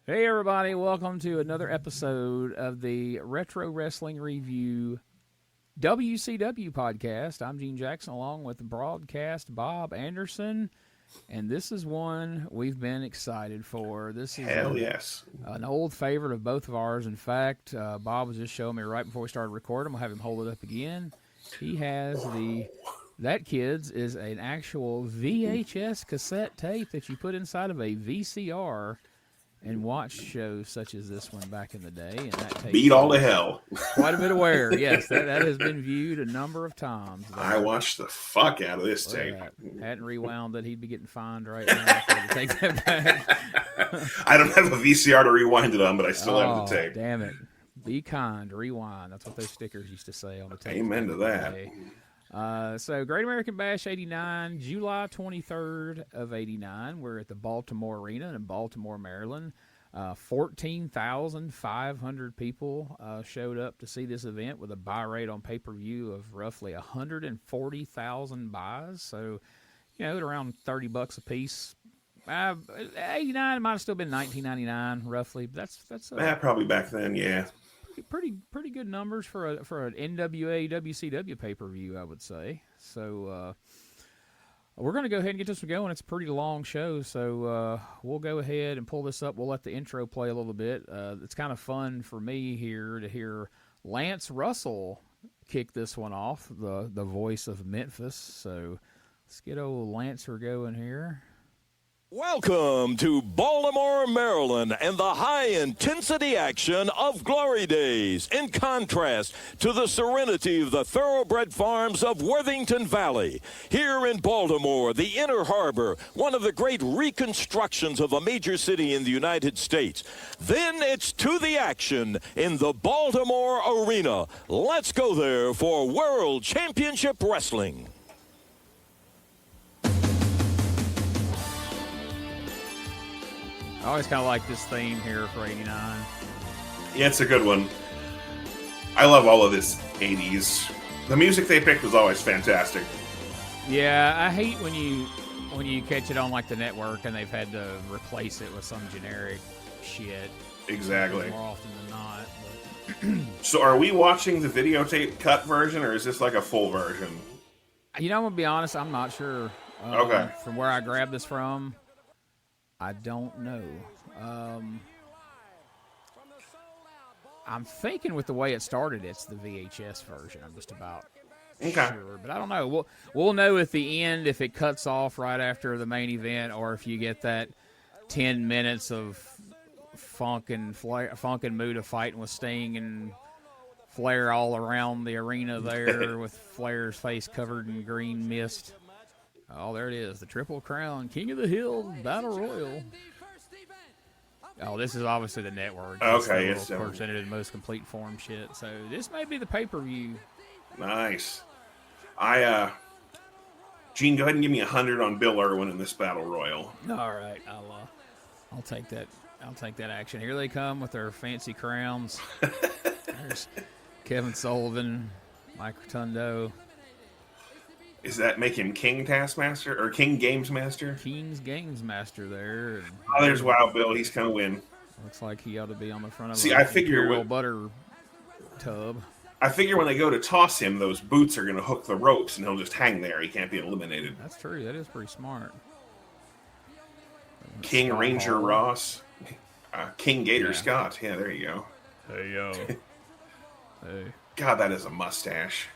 Hey everybody, welcome to another episode of the Retro Wrestling Review WCW podcast. I'm Gene Jackson along with the broadcast Bob Anderson, and this is one we've been excited for. This is an old favorite of both of ours. In fact, Bob was just showing me right before we started recording. I'll have him hold it up again. He has that, kids, is an actual VHS cassette tape that you put inside of a VCR and watch shows such as this one back in the day. And that tape beat all to hell. Quite a bit of wear. Yes, that has been viewed a number of times. I watched the fuck out of this tape. Hadn't rewound it, he'd be getting fined right now. To take that back. I don't have a VCR to rewind it on, but I still have the tape. Damn it. Be kind, rewind. That's what those stickers used to say on the tape. Amen to that. So Great American Bash 89, July 23rd of 89. We're at the Baltimore Arena in Baltimore, Maryland. 14,500 people showed up to see this event with a buy rate on pay-per-view of roughly 140,000 buys. So, at around $30 a piece. 89, it might have still been $19.99 roughly. But that's probably back then, yeah. Pretty good numbers for an NWA WCW pay-per-view, I would say. So we're going to go ahead and get this one going. It's a pretty long show, so we'll go ahead and pull this up. We'll let the intro play a little bit. It's kind of fun for me here to hear Lance Russell kick this one off, the voice of Memphis. So let's get old Lancer going here. Welcome to Baltimore, Maryland, and the high-intensity action of Glory Days, in contrast to the serenity of the thoroughbred farms of Worthington Valley. Here in Baltimore, the Inner Harbor, one of the great reconstructions of a major city in the United States. Then it's to the action in the Baltimore Arena. Let's go there for World Championship Wrestling. I always kind of like this theme here for 89. Yeah, it's a good one. I love all of this 80s. The music they picked was always fantastic. Yeah, I hate when you catch it on like the network and they've had to replace it with some generic shit. Exactly. More often than not. So are we watching the videotape cut version, or is this like a full version? I'm going to be honest, I'm not sure. Okay. From where I grabbed this from, I don't know. I'm thinking with the way it started, it's the VHS version. I'm just about sure, but I don't know. We'll know at the end if it cuts off right after the main event, or if you get that 10 minutes of Funk and Muta fighting with Sting and Flair all around the arena there with Flair's face covered in green mist. Oh, there it is. The Triple Crown, King of the Hill, Battle Royal. Oh, this is obviously the network. Okay, it's presented in most complete form shit. So this may be the pay-per-view. Nice. Gene, go ahead and give me 100 on Bill Irwin in this Battle Royal. All right, I'll take that. I'll take that action. Here they come with their fancy crowns. There's Kevin Sullivan, Mike Rotundo. Does that make him King Taskmaster or King Games Master? King's Games Master there. Oh, there's Wild Bill. He's going to win. Looks like he ought to be on the front of I figure a butter tub. I figure when they go to toss him, those boots are going to hook the ropes and he'll just hang there. He can't be eliminated. That's true. That is pretty smart. King Ranger Ross. King Gator Scott. Yeah, there you go. Hey, yo. Hey. God, that is a mustache.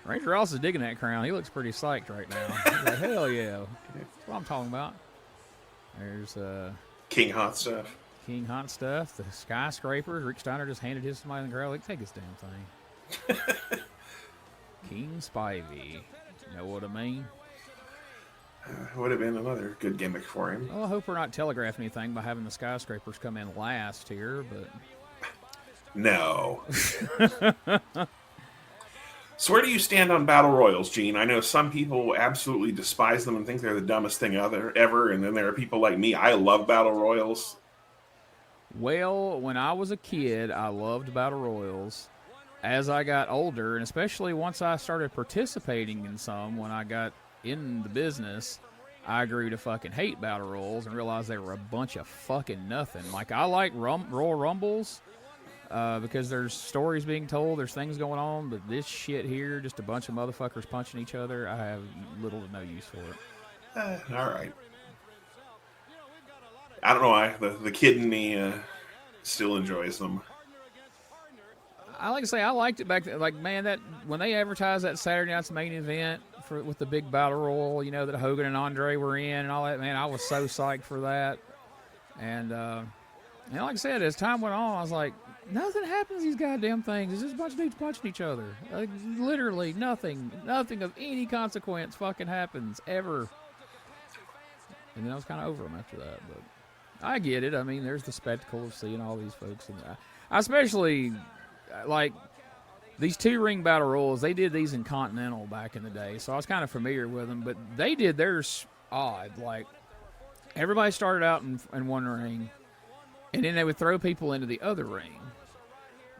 Ranger Ross is digging that crown. He looks pretty psyched right now. He's like, hell yeah. That's what I'm talking about. There's King Hot Stuff. King Hot Stuff. The Skyscrapers. Rick Steiner just handed his to somebody in the crowd. Like, take this damn thing. King Spivey. You know what I mean? Would have been another good gimmick for him. Well, I hope we're not telegraphing anything by having the Skyscrapers come in last here, but... No. So where do you stand on Battle Royals, Gene? I know some people absolutely despise them and think they're the dumbest thing ever, and then there are people like me. I love Battle Royals. Well, when I was a kid, I loved Battle Royals. As I got older, and especially once I started participating in some when I got in the business, I grew to fucking hate battle royals and realized they were a bunch of fucking nothing. Like, I like Royal Rumbles because there's stories being told, there's things going on, but this shit here, just a bunch of motherfuckers punching each other, I have little to no use for it. All right. I don't know why. The kid in me still enjoys them. I like to say I liked it back then. Like, man, that when they advertised that Saturday night's main event with the big battle royal, you know, that Hogan and Andre were in and all that, man, I was so psyched for that. And like I said, as time went on, I was like, nothing happens to these goddamn things. It's just a bunch of dudes punching each other. Like, literally nothing of any consequence fucking happens ever. And then I was kind of over them after that. But I get it. I mean, there's the spectacle of seeing all these folks. And I especially like these 2-ring battle royals. They did these in Continental back in the day, so I was kind of familiar with them. But they did theirs odd. Like, everybody started out in one ring, and then they would throw people into the other ring.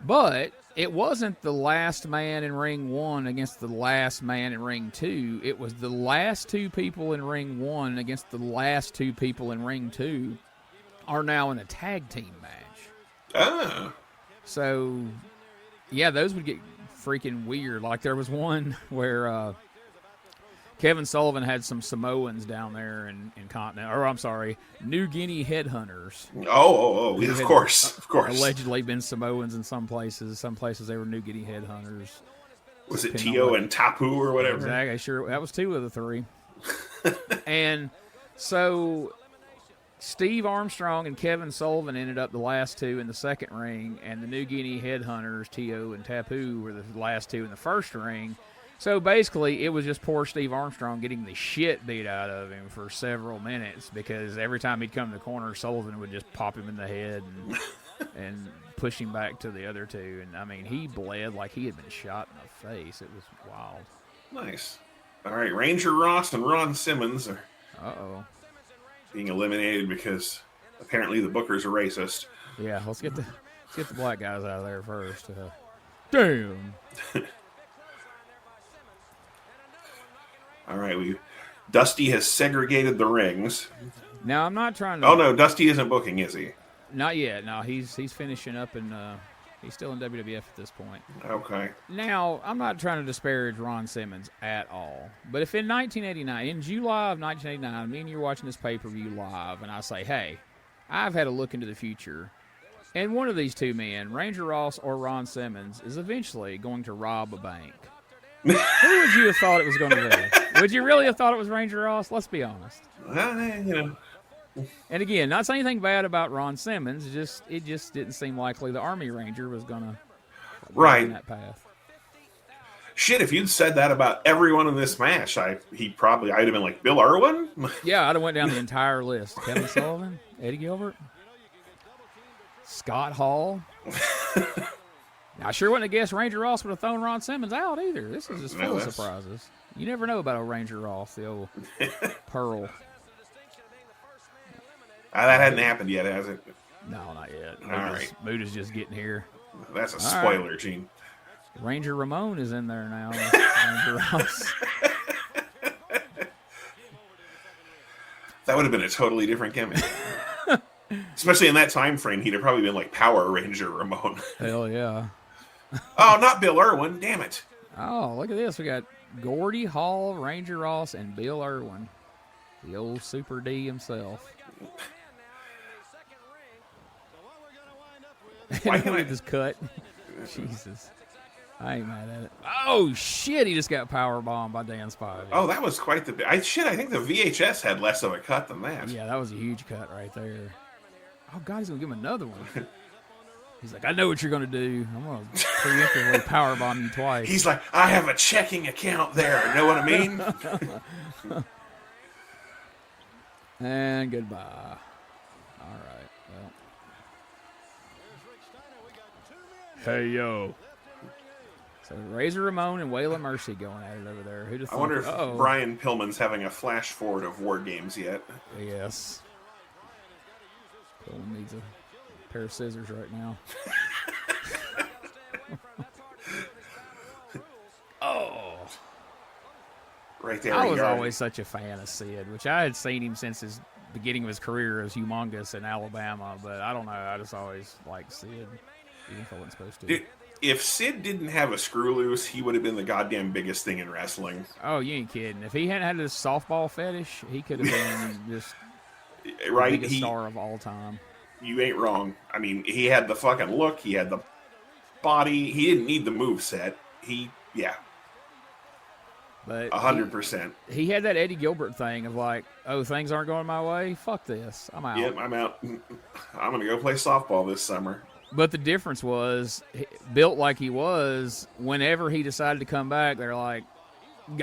But it wasn't the last man in ring 1 against the last man in ring 2. It was the last 2 people in ring 1 against the last 2 people in ring 2 are now in a tag team match. Ah. So, yeah, those would get freaking weird. Like, there was one where Kevin Sullivan had some Samoans down there in Continental, or I'm sorry, New Guinea headhunters. Oh, of course. Allegedly been Samoans in some places. Some places they were New Guinea headhunters. Was it Tio and Tapu or whatever? Exactly, sure. That was 2 of the 3. And so Steve Armstrong and Kevin Sullivan ended up the last 2 in the second ring, and the New Guinea headhunters, Tio and Tapu, were the last 2 in the first ring. So basically, it was just poor Steve Armstrong getting the shit beat out of him for several minutes because every time he'd come to the corner, Sullivan would just pop him in the head and push him back to the other 2. And, I mean, he bled like he had been shot in the face. It was wild. Nice. All right, Ranger Ross and Ron Simmons are being eliminated because apparently the bookers are racist. Yeah, let's get the black guys out of there first. Damn. All right, Dusty has segregated the rings. Now, I'm not trying to... Oh, no, Dusty isn't booking, is he? Not yet. No, he's finishing up, and he's still in WWF at this point. Okay. Now, I'm not trying to disparage Ron Simmons at all, but if in 1989, in July of 1989, me and you're watching this pay-per-view live, and I say, hey, I've had a look into the future, and one of these 2 men, Ranger Ross or Ron Simmons, is eventually going to rob a bank. Who would you have thought it was going to be? Would you really have thought it was Ranger Ross? Let's be honest. You know. And again, not saying anything bad about Ron Simmons. It just didn't seem likely the Army Ranger was going to go in that path. Shit, if you'd said that about everyone in this match, I'd have been like, Bill Irwin? Yeah, I'd have went down the entire list. Kevin Sullivan, Eddie Gilbert, Scott Hall. I sure wouldn't have guessed Ranger Ross would have thrown Ron Simmons out either. This is just full of surprises. You never know about old Ranger Ross, the old Pearl. That hadn't happened yet, has it? No, not yet. All right. Muta's just getting here. That's a spoiler, right. Gene. Ranger Ramon is in there now. Ranger Ross. That would have been a totally different gimmick. Especially in that time frame, he'd have probably been like Power Ranger Ramon. Hell yeah. Oh, not Bill Irwin. Damn it. Oh, look at this. We got Gordy, Hall, Ranger Ross, and Bill Irwin. The old Super D himself. Why can't Look at this cut. Jesus. I ain't mad at it. Oh, shit. He just got powerbombed by Dan Spivey. Oh, that was quite the... I think the VHS had less of a cut than that. Yeah, that was a huge cut right there. Oh, God, he's going to give him another one. He's like, I know what you're going to do. I'm going to preemptively powerbomb you twice. He's like, I have a checking account there. Know what I mean? And goodbye. All right. Well. Hey, yo. So Razor Ramon and Waylon Mercy going at it over there. Who'd have thought? I wonder if Brian Pillman's having a flash forward of War Games yet. Yes. Pillman needs a pair of scissors right now. right there. I was always such a fan of Sid, which I had seen him since his beginning of his career as Humongous in Alabama, but I don't know. I just always liked Sid, even if I wasn't supposed to. If Sid didn't have a screw loose, he would have been the goddamn biggest thing in wrestling. Oh, you ain't kidding. If he hadn't had this softball fetish, he could have been just right? the biggest star of all time. You ain't wrong. I mean, he had the fucking look. He had the body. He didn't need the moveset. But 100%. He had that Eddie Gilbert thing of like, oh, things aren't going my way. Fuck this. I'm out. Yep, I'm out. I'm going to go play softball this summer. But the difference was, built like he was, whenever he decided to come back, they're like,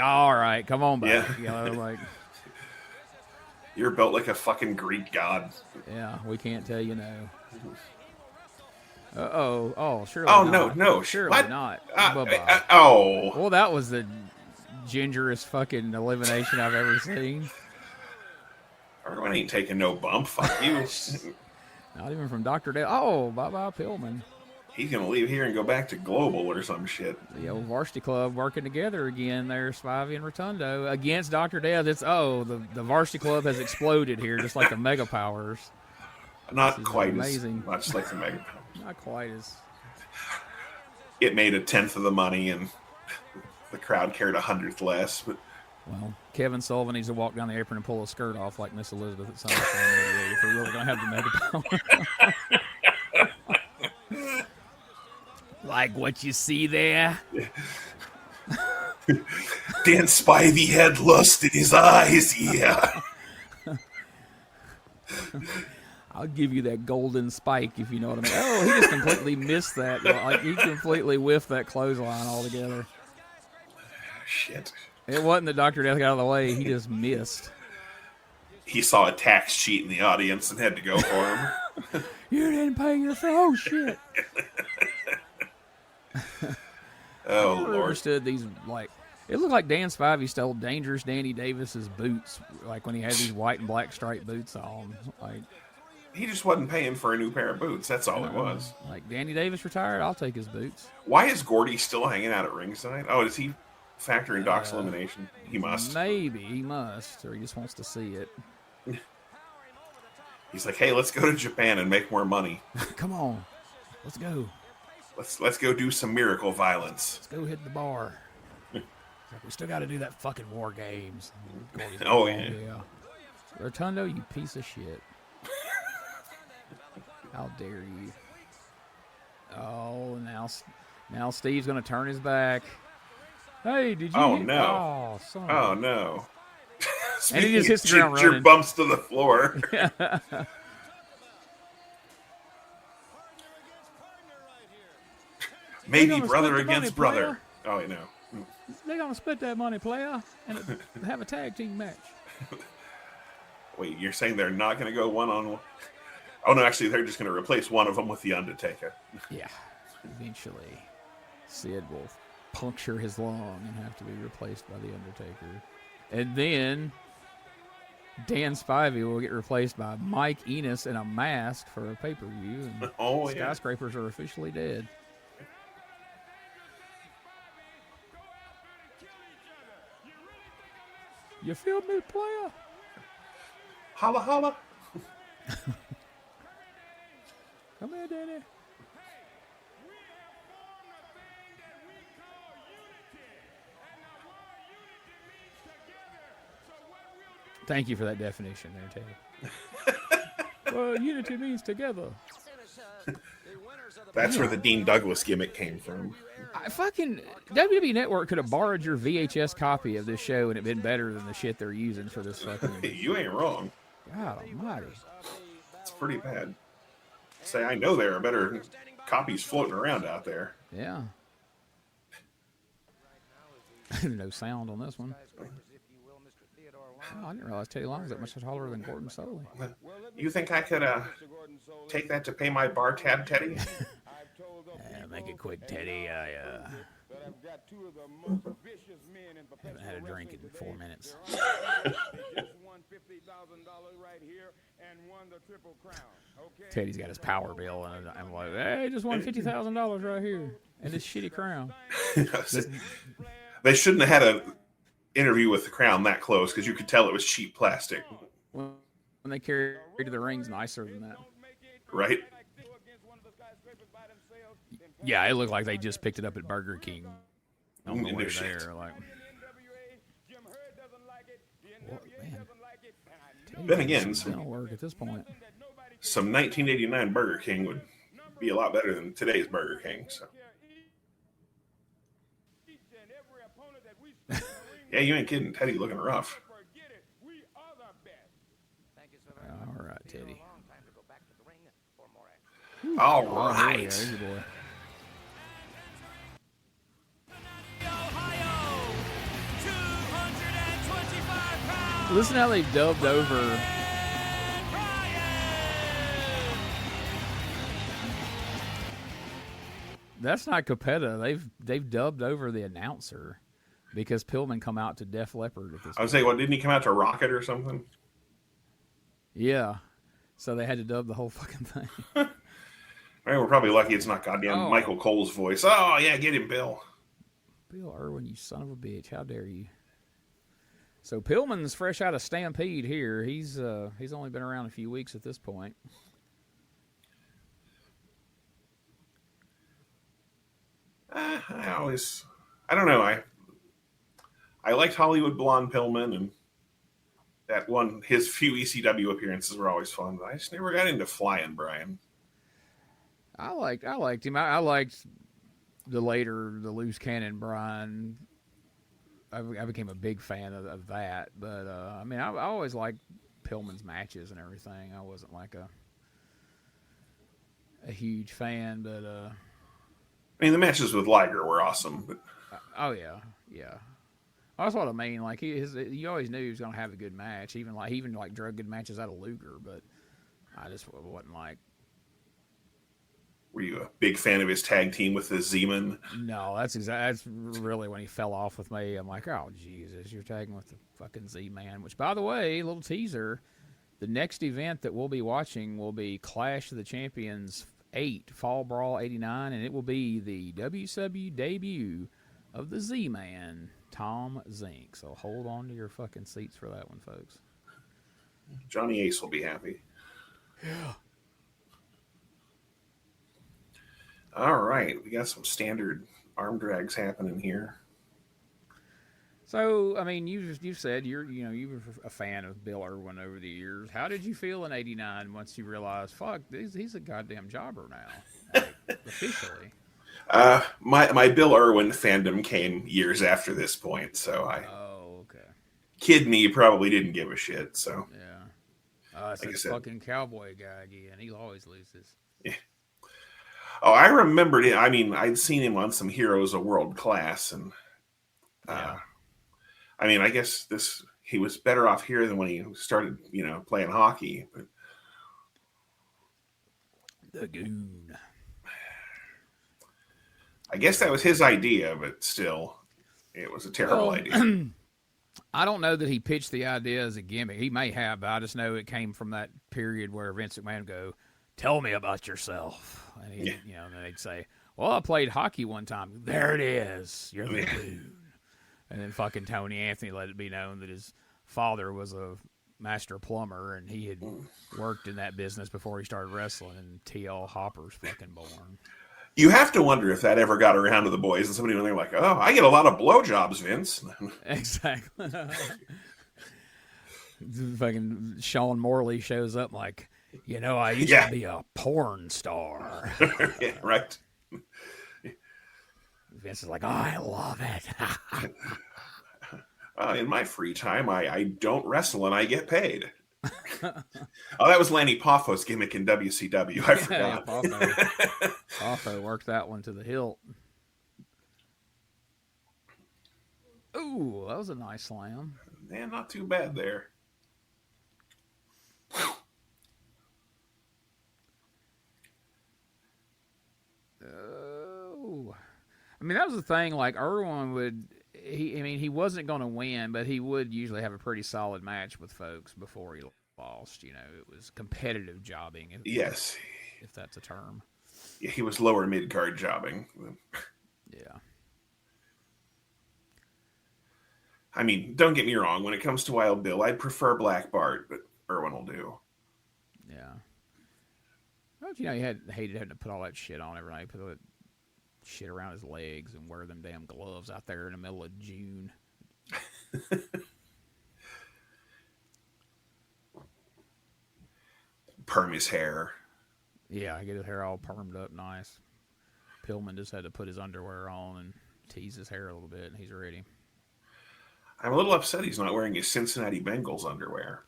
all right, come on back. Yeah. You know, like, you're built like a fucking Greek god. Yeah, we can't tell you no. Oh, surely Oh, not. no. Surely what? not. Well, that was the gingerest fucking elimination I've ever seen. Everyone ain't taking no bump. Fuck you. Not even from Dr. Dale. Oh, bye-bye, Pillman. He's going to leave here and go back to Global or some shit. The old varsity club working together again there, Spivey and Rotundo, against Dr. Dale. The varsity club has exploded here, just like the Mega Powers. Not quite amazing. as much like the Mega Powers. Not quite as... It made 1/10 of the money, and the crowd cared 100th less. But well, Kevin Sullivan needs to walk down the apron and pull his skirt off like Miss Elizabeth at SummerSlam if we're really going to have the Mega Power. Like what you see there? Dan Spivey had lust in his eyes, yeah. I'll give you that golden spike if you know what I mean. Oh, he just completely missed that. Like, he completely whiffed that clothesline altogether. Shit. It wasn't the Dr. Death got out of the way. He just missed. He saw a tax cheat in the audience and had to go for him. You didn't pay your fee. Oh, shit. Oh, I never Lord. understood these, like, it looked like Dan Spivey stole Dangerous Danny Davis's boots, like when he had these white and black striped boots on. Like, he just wasn't paying for a new pair of boots. That's all it was. Like, Danny Davis retired, I'll take his boots. Why is Gordy still hanging out at ringside? Oh, does he factor in Doc's elimination? He must. Maybe he must, or he just wants to see it. He's like, hey, let's go to Japan and make more money. Come on, let's go. Let's go do some miracle violence. Let's go hit the bar. We still got to do that fucking War Games. Oh, yeah. Rotundo, you piece of shit. How dare you? Oh, now Steve's going to turn his back. Hey, did you? Oh, no. Oh, son. Oh, no. And he just hits the ground Ginger running. bumps to the floor. Maybe brother against brother. Oh, I know. They're going to split that money, player, and have a tag team match. Wait, you're saying they're not going to go one-on-one? Oh, no, actually, they're just going to replace one of them with The Undertaker. Yeah. Eventually, Sid will puncture his lung and have to be replaced by The Undertaker. And then Dan Spivey will get replaced by Mike Enos in a mask for a pay-per-view. And Oh, yeah. Skyscrapers are officially dead. You feel me, player? Holla, holla. Come here, Danny. Thank you for that definition there, Teddy. Well, unity means together. That's where the Dean Douglas gimmick came from. WWE Network could have borrowed your VHS copy of this show and it been better than the shit they're using for this fucking. You ain't wrong. God almighty. It's pretty bad. Say, I know there are better copies floating around out there. Yeah. No sound on this one. Oh, I didn't realize Teddy Long was that much taller than Gordon Soley. You think I could take that to pay my bar tab, Teddy? Make it quick, Teddy. I haven't had a drink in 4 minutes. Teddy's got his power bill, and I'm like, hey, just won $50,000 right here, and this shitty crown. They shouldn't have had interview with the Crown that close because you could tell it was cheap plastic. When they carry to the rings, nicer than that. Right? Yeah, it looked like they just picked it up at Burger King on the way shit. there. Like, what, man? Then again, Some work at this point. Some 1989 Burger King would be a lot better than today's Burger King. So. Yeah, you ain't kidding. Teddy looking rough. All right, Teddy. All right. Boy. Listen how they've dubbed over. That's not Capetta. They've dubbed over the announcer because Pillman come out to Def Leppard at this. I was saying, well, didn't he come out to Rocket or something? Yeah, so they had to dub the whole fucking thing. Right, we're probably lucky it's not goddamn Michael Cole's voice. Oh yeah, get him, Bill. Bill Irwin, you son of a bitch! How dare you? So Pillman's fresh out of Stampede here. He's only been around a few weeks at this point. I don't know. I liked Hollywood Blonde Pillman, and that one, his few ECW appearances were always fun. But I just never got into Flying Brian. I liked him. I liked the Loose Cannon Brian. I became a big fan of that. But I mean, I always liked Pillman's matches and everything. I wasn't like a huge fan, but I mean, the matches with Liger were awesome. But oh yeah. That's what I mean. Like you always knew he was gonna have a good match, even drug good matches out of Luger. But I just wasn't like. Were you a big fan of his tag team with the Z-Man? No, that's really when he fell off with me. I'm like, oh Jesus, you're tagging with the fucking Z-Man. Which, by the way, a little teaser: the next event that we'll be watching will be Clash of the Champions 8 Fall Brawl 89, and it will be the WCW debut of the Z-Man, Tom Zink. So hold on to your fucking seats for that one, folks. Johnny Ace will be happy. Yeah. All right, we got some standard arm drags happening here. So, I mean, you've said you were a fan of Bill Irwin over the years. How did you feel in '89 once you realized, fuck, he's a goddamn jobber now, like, officially? My Bill Irwin fandom came years after this point, so kid me probably didn't give a shit. So yeah, it's like a fucking cowboy guy again. He always loses. Yeah. Oh, I remembered it. I mean, I'd seen him on some Heroes of World Class, and I mean, I guess he was better off here than when he started, playing hockey. But the Goon. I guess that was his idea, but still, it was a terrible idea. I don't know that he pitched the idea as a gimmick. He may have, but I just know it came from that period where Vince McMahon would go, "Tell me about yourself." And and then they'd say, "Well, I played hockey one time." There it is. You're the Goon. And then fucking Tony Anthony let it be known that his father was a master plumber and he had worked in that business before he started wrestling, and T.L. Hopper's fucking born. You have to wonder if that ever got around to the boys and somebody when they're like, "Oh, I get a lot of blowjobs, Vince." Exactly. Fucking Sean Morley shows up like, I used to be a porn star. Yeah, right. Vince is like, "Oh, I love it." In my free time, I don't wrestle and I get paid. Oh, that was Lanny Poffo's gimmick in WCW. I forgot. Poffo worked that one to the hilt. Ooh, that was a nice slam. Man, not too bad there. I mean, that was the thing. Like Irwin he wasn't going to win, but he would usually have a pretty solid match with folks before he lost. It was competitive jobbing. If that's a term. Yeah, he was lower mid card jobbing. Yeah. I mean, don't get me wrong. When it comes to Wild Bill, I'd prefer Black Bart, but Irwin will do. Yeah. Well, he hated having to put all that shit on every night. Put all that shit around his legs and wear them damn gloves out there in the middle of June. Perm his hair. Yeah, get his hair all permed up nice. Pillman just had to put his underwear on and tease his hair a little bit, and he's ready. I'm a little upset he's not wearing his Cincinnati Bengals underwear.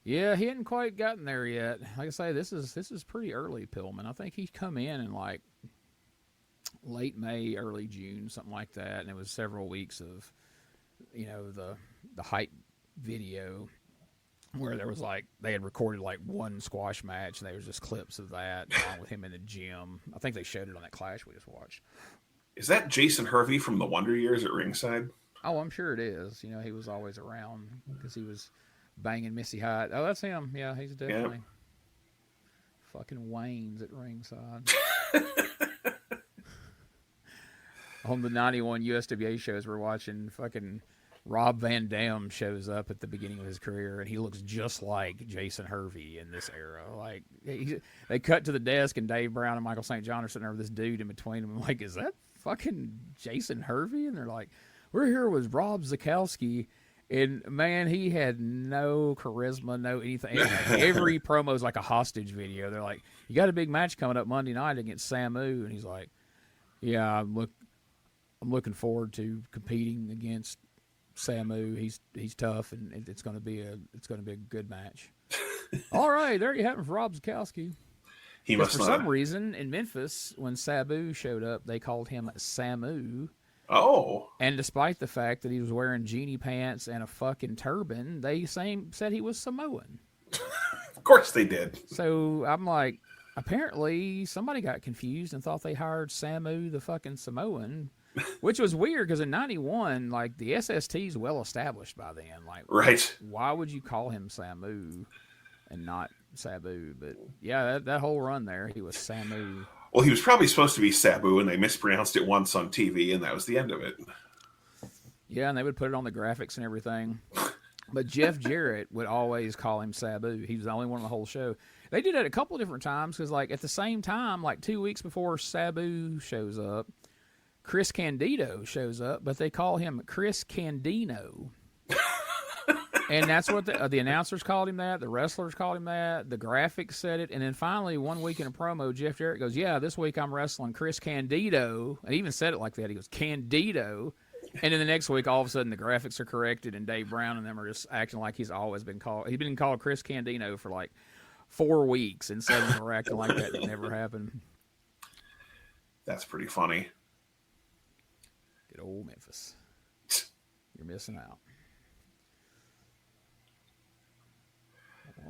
Yeah, he hadn't quite gotten there yet. Like I say, this is pretty early, Pillman. I think he come in like late May, early June, something like that, and it was several weeks of, the hype video where there was like they had recorded like one squash match, and there was just clips of that along with him in the gym. I think they showed it on that Clash we just watched. Is that Jason Hervey from the Wonder Years at ringside? Oh, I'm sure it is. He was always around because he was banging Missy Hyatt. Oh, that's him. Yeah, he's definitely fucking Wayne's at ringside. On the 91 USWA shows we're watching, fucking Rob Van Dam shows up at the beginning of his career, and he looks just like Jason Hervey in this era. Like, they cut to the desk, and Dave Brown and Michael St. John are sitting there with this dude in between them. I'm like, is that fucking Jason Hervey? And they're like, we're here with Rob Zakowski. And, man, he had no charisma, no anything. Every promo is like a hostage video. They're like, you got a big match coming up Monday night against Samu. And he's like, yeah, I'm looking forward to competing against Samu. He's tough, and it's going to be a good match. All right, there you have it for Rob Zakowski. He must for some reason in Memphis when Sabu showed up, they called him Samu. Oh. And despite the fact that he was wearing genie pants and a fucking turban, they said he was Samoan. Of course they did. So I'm like, apparently somebody got confused and thought they hired Samu the fucking Samoan. Which was weird because in 91, like, the SST's well established by then. Like, right. Why would you call him Samu and not Sabu? But yeah, that whole run there, he was Samu. Well, he was probably supposed to be Sabu, and they mispronounced it once on TV, and that was the end of it. Yeah, and they would put it on the graphics and everything. But Jeff Jarrett would always call him Sabu. He was the only one on the whole show. They did it a couple different times because, like, at the same time, like 2 weeks before Sabu shows up, Chris Candido shows up, but they call him Chris Candino. And that's what the announcers called him that, the wrestlers called him that, the graphics said it, and then finally 1 week in a promo, Jeff Jarrett goes, yeah, this week I'm wrestling Chris Candido, and he even said it like that. He goes, Candido. And then the next week, all of a sudden, the graphics are corrected, and Dave Brown and them are just acting like he's always been called. He's been called Chris Candino for like 4 weeks, and suddenly we're acting like that never happened. That's pretty funny. Good old Memphis. You're missing out.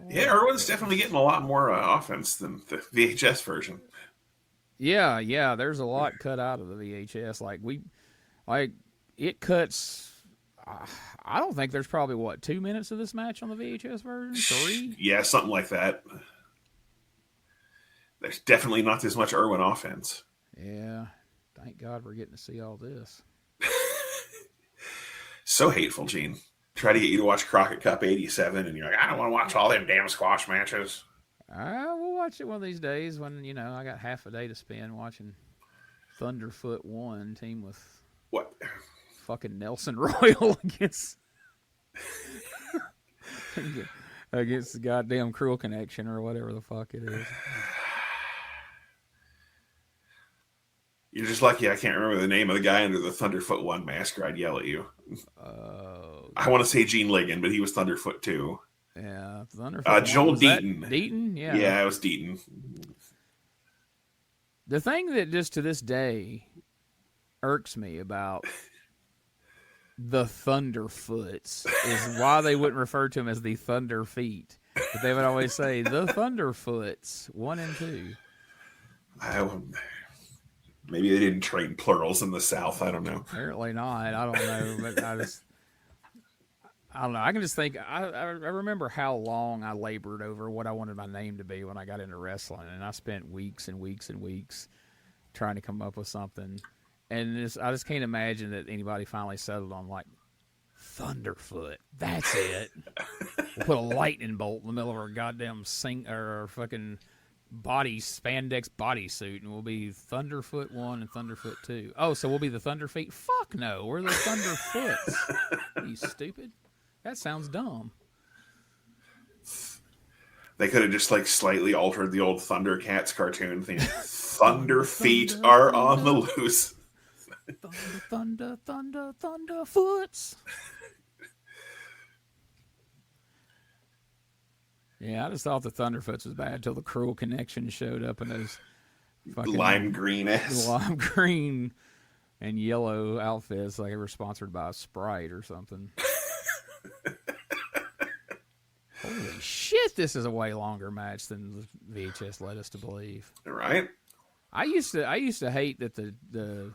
Yeah, Irwin's definitely getting a lot more offense than the VHS version. Yeah, there's a lot cut out of the VHS. It cuts. I don't think there's probably 2 minutes of this match on the VHS version. 3? Yeah, something like that. There's definitely not as much Irwin offense. Yeah, thank God we're getting to see all this. So hateful, Gene. Try to get you to watch Crockett Cup 87, and you're like, I don't want to watch all them damn squash matches. We'll watch it one of these days when, I got half a day to spend watching Thunderfoot 1 team with what? Fucking Nelson Royal against the goddamn Cruel Connection or whatever the fuck it is. You're just lucky I can't remember the name of the guy under the Thunderfoot 1 mask, or I'd yell at you. I want to say Gene Ligon, but he was Thunderfoot too. Yeah, Thunderfoot. Joel Deaton. Deaton? Yeah. Yeah, it was Deaton. The thing that just to this day irks me about the Thunderfoots is why they wouldn't refer to him as the Thunder Feet. But they would always say the Thunderfoots 1 and 2. Maybe they didn't train plurals in the South. I don't know. Apparently not. I don't know. But I don't know. I can just think. I remember how long I labored over what I wanted my name to be when I got into wrestling, and I spent weeks and weeks and weeks trying to come up with something. And I just can't imagine that anybody finally settled on like Thunderfoot. That's it. We'll put a lightning bolt in the middle of our goddamn or fucking spandex bodysuit, and we'll be Thunderfoot 1 and Thunderfoot 2. Oh, so we'll be the Thunderfeet? Fuck no, we're the Thunderfoots. You stupid. That sounds dumb. They could have just like slightly altered the old Thundercats cartoon thing. Thunderfeet are on the loose. Thunderfoots. Yeah, I just thought the Thunderfoots was bad until the Cruel Connection showed up in those fucking lime green and yellow outfits, like they were sponsored by Sprite or something. Holy shit! This is a way longer match than the VHS led us to believe. Right? I used to hate that the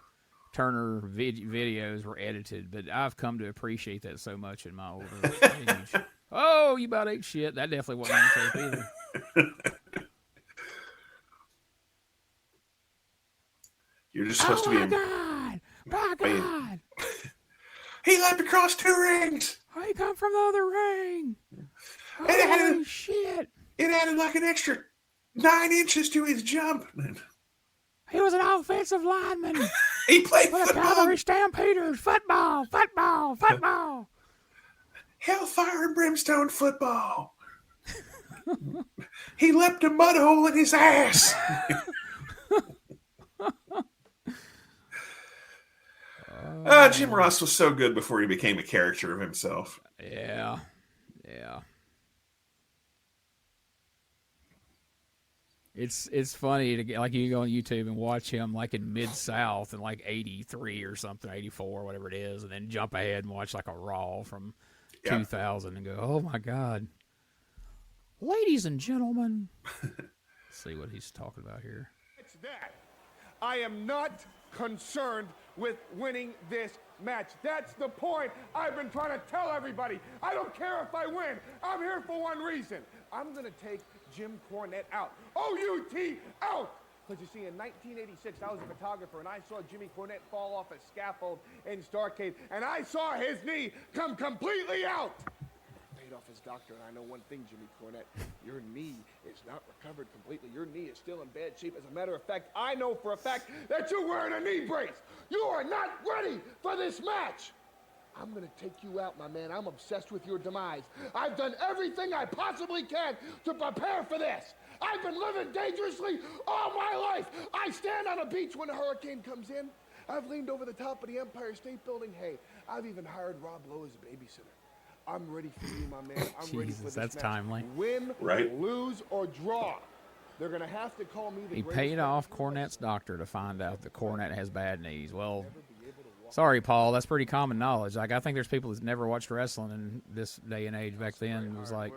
Turner videos were edited, but I've come to appreciate that so much in my older age. Oh, you about ate shit. That definitely wasn't on tape either. You're just supposed to be in... God! My God! He leapt across 2 rings! I come from the other ring! Holy shit! It added like an extra 9 inches to his jump. He was an offensive lineman. He played for the football. Calgary Stampeders. Football. Hellfire and brimstone football. He leapt a mud hole in his ass. Jim Ross was so good before he became a character of himself. Yeah. It's funny to get, like, you go on YouTube and watch him like in Mid-South in like 83 or something, 84, whatever it is, and then jump ahead and watch like a Raw from 2000 and go, oh my God. Ladies and gentlemen. Let's see what he's talking about here. It's that. I am not concerned with winning this match. That's the point I've been trying to tell everybody. I don't care if I win. I'm here for one reason. I'm going to take Jim Cornette out. O-U-T, out! Because you see, in 1986, I was a photographer, and I saw Jimmy Cornette fall off a scaffold in Starrcade, and I saw his knee come completely out. Paid off his doctor, and I know one thing, Jimmy Cornette. Your knee is not recovered completely. Your knee is still in bad shape. As a matter of fact, I know for a fact that you're wearing a knee brace. You are not ready for this match. I'm going to take you out, my man. I'm obsessed with your demise. I've done everything I possibly can to prepare for this. I've been living dangerously all my life. I stand on a beach when a hurricane comes in. I've leaned over the top of the Empire State Building. Hey, I've even hired Rob Lowe as a babysitter. I'm ready for you, my man. I'm ready for this that's match. timely. Win, lose, or draw. They're going to have to call me the He greatest paid off Cornette's doctor to find out that Cornette has bad knees. Well, sorry, Paul. That's pretty common knowledge. Like, I think there's people that's never watched wrestling in this day and age. Back then, it was like,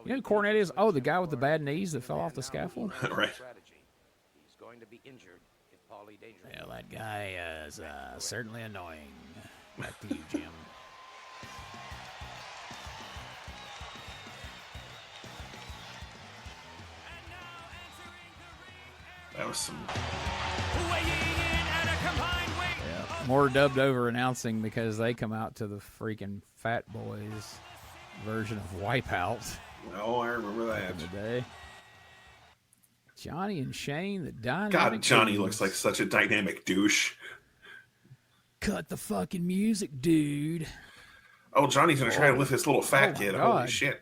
you know who Cornette is? Oh, the guy with the bad knees that fell off the scaffold? Right. He's going to be injured if Paulie dangerous. Well, that guy is certainly annoying. Back to you, Jim. That was some... More dubbed over announcing because they come out to the freaking Fat Boys version of Wipeout. Oh, I remember that. In the day. Johnny and Shane, the dynamic. God, Johnny dudes. looks like such a dynamic douche. Cut the fucking music, dude. Oh, Johnny's going to try to lift this little fat kid. God. Holy shit.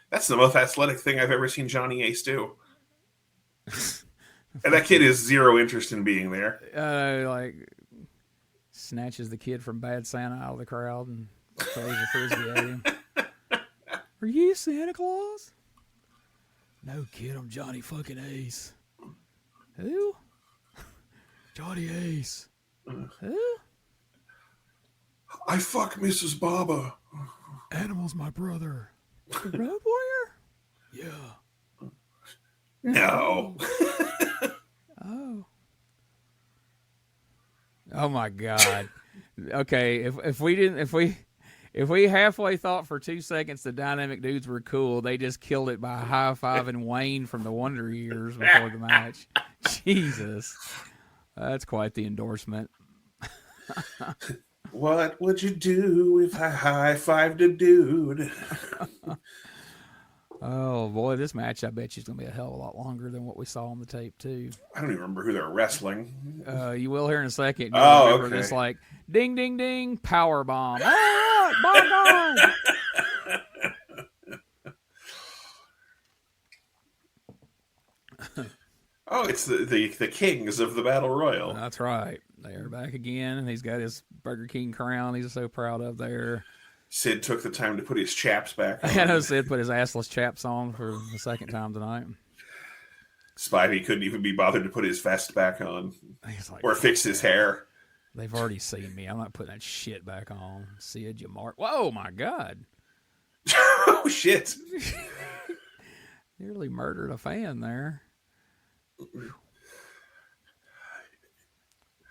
That's the most athletic thing I've ever seen Johnny Ace do. And that kid has zero interest in being there. Like, snatches the kid from Bad Santa out of the crowd and throws a frisbee at him. Are you Santa Claus? No, kid, I'm Johnny fucking Ace. Who? Johnny Ace. Who? I fuck Mrs. Baba. Animal's my brother. The Road Warrior? Yeah. No. Oh. Oh my God. Okay, if we halfway thought for 2 seconds the dynamic dudes were cool, they just killed it by high-fiving Wayne from the Wonder Years before the match. Jesus. That's quite the endorsement. What would you do if I high-fived a dude? Oh boy, this match I bet you is gonna be a hell of a lot longer than what we saw on the tape too. I don't even remember who they're wrestling. You will hear in a second. Oh, remember okay. this like ding ding ding power bomb. All right, bye. Oh, it's the kings of the Battle Royal. That's right. They are back again, and he's got his Burger King crown. He's so proud of there. Sid took the time to put his chaps back on. I know Sid put his assless chaps on for the second time tonight. Spivey couldn't even be bothered to put his vest back on He's like, or fix his hair. They've already seen me. I'm not putting that shit back on. Sid, you mark. Whoa, my God. Oh, shit. Nearly murdered a fan there.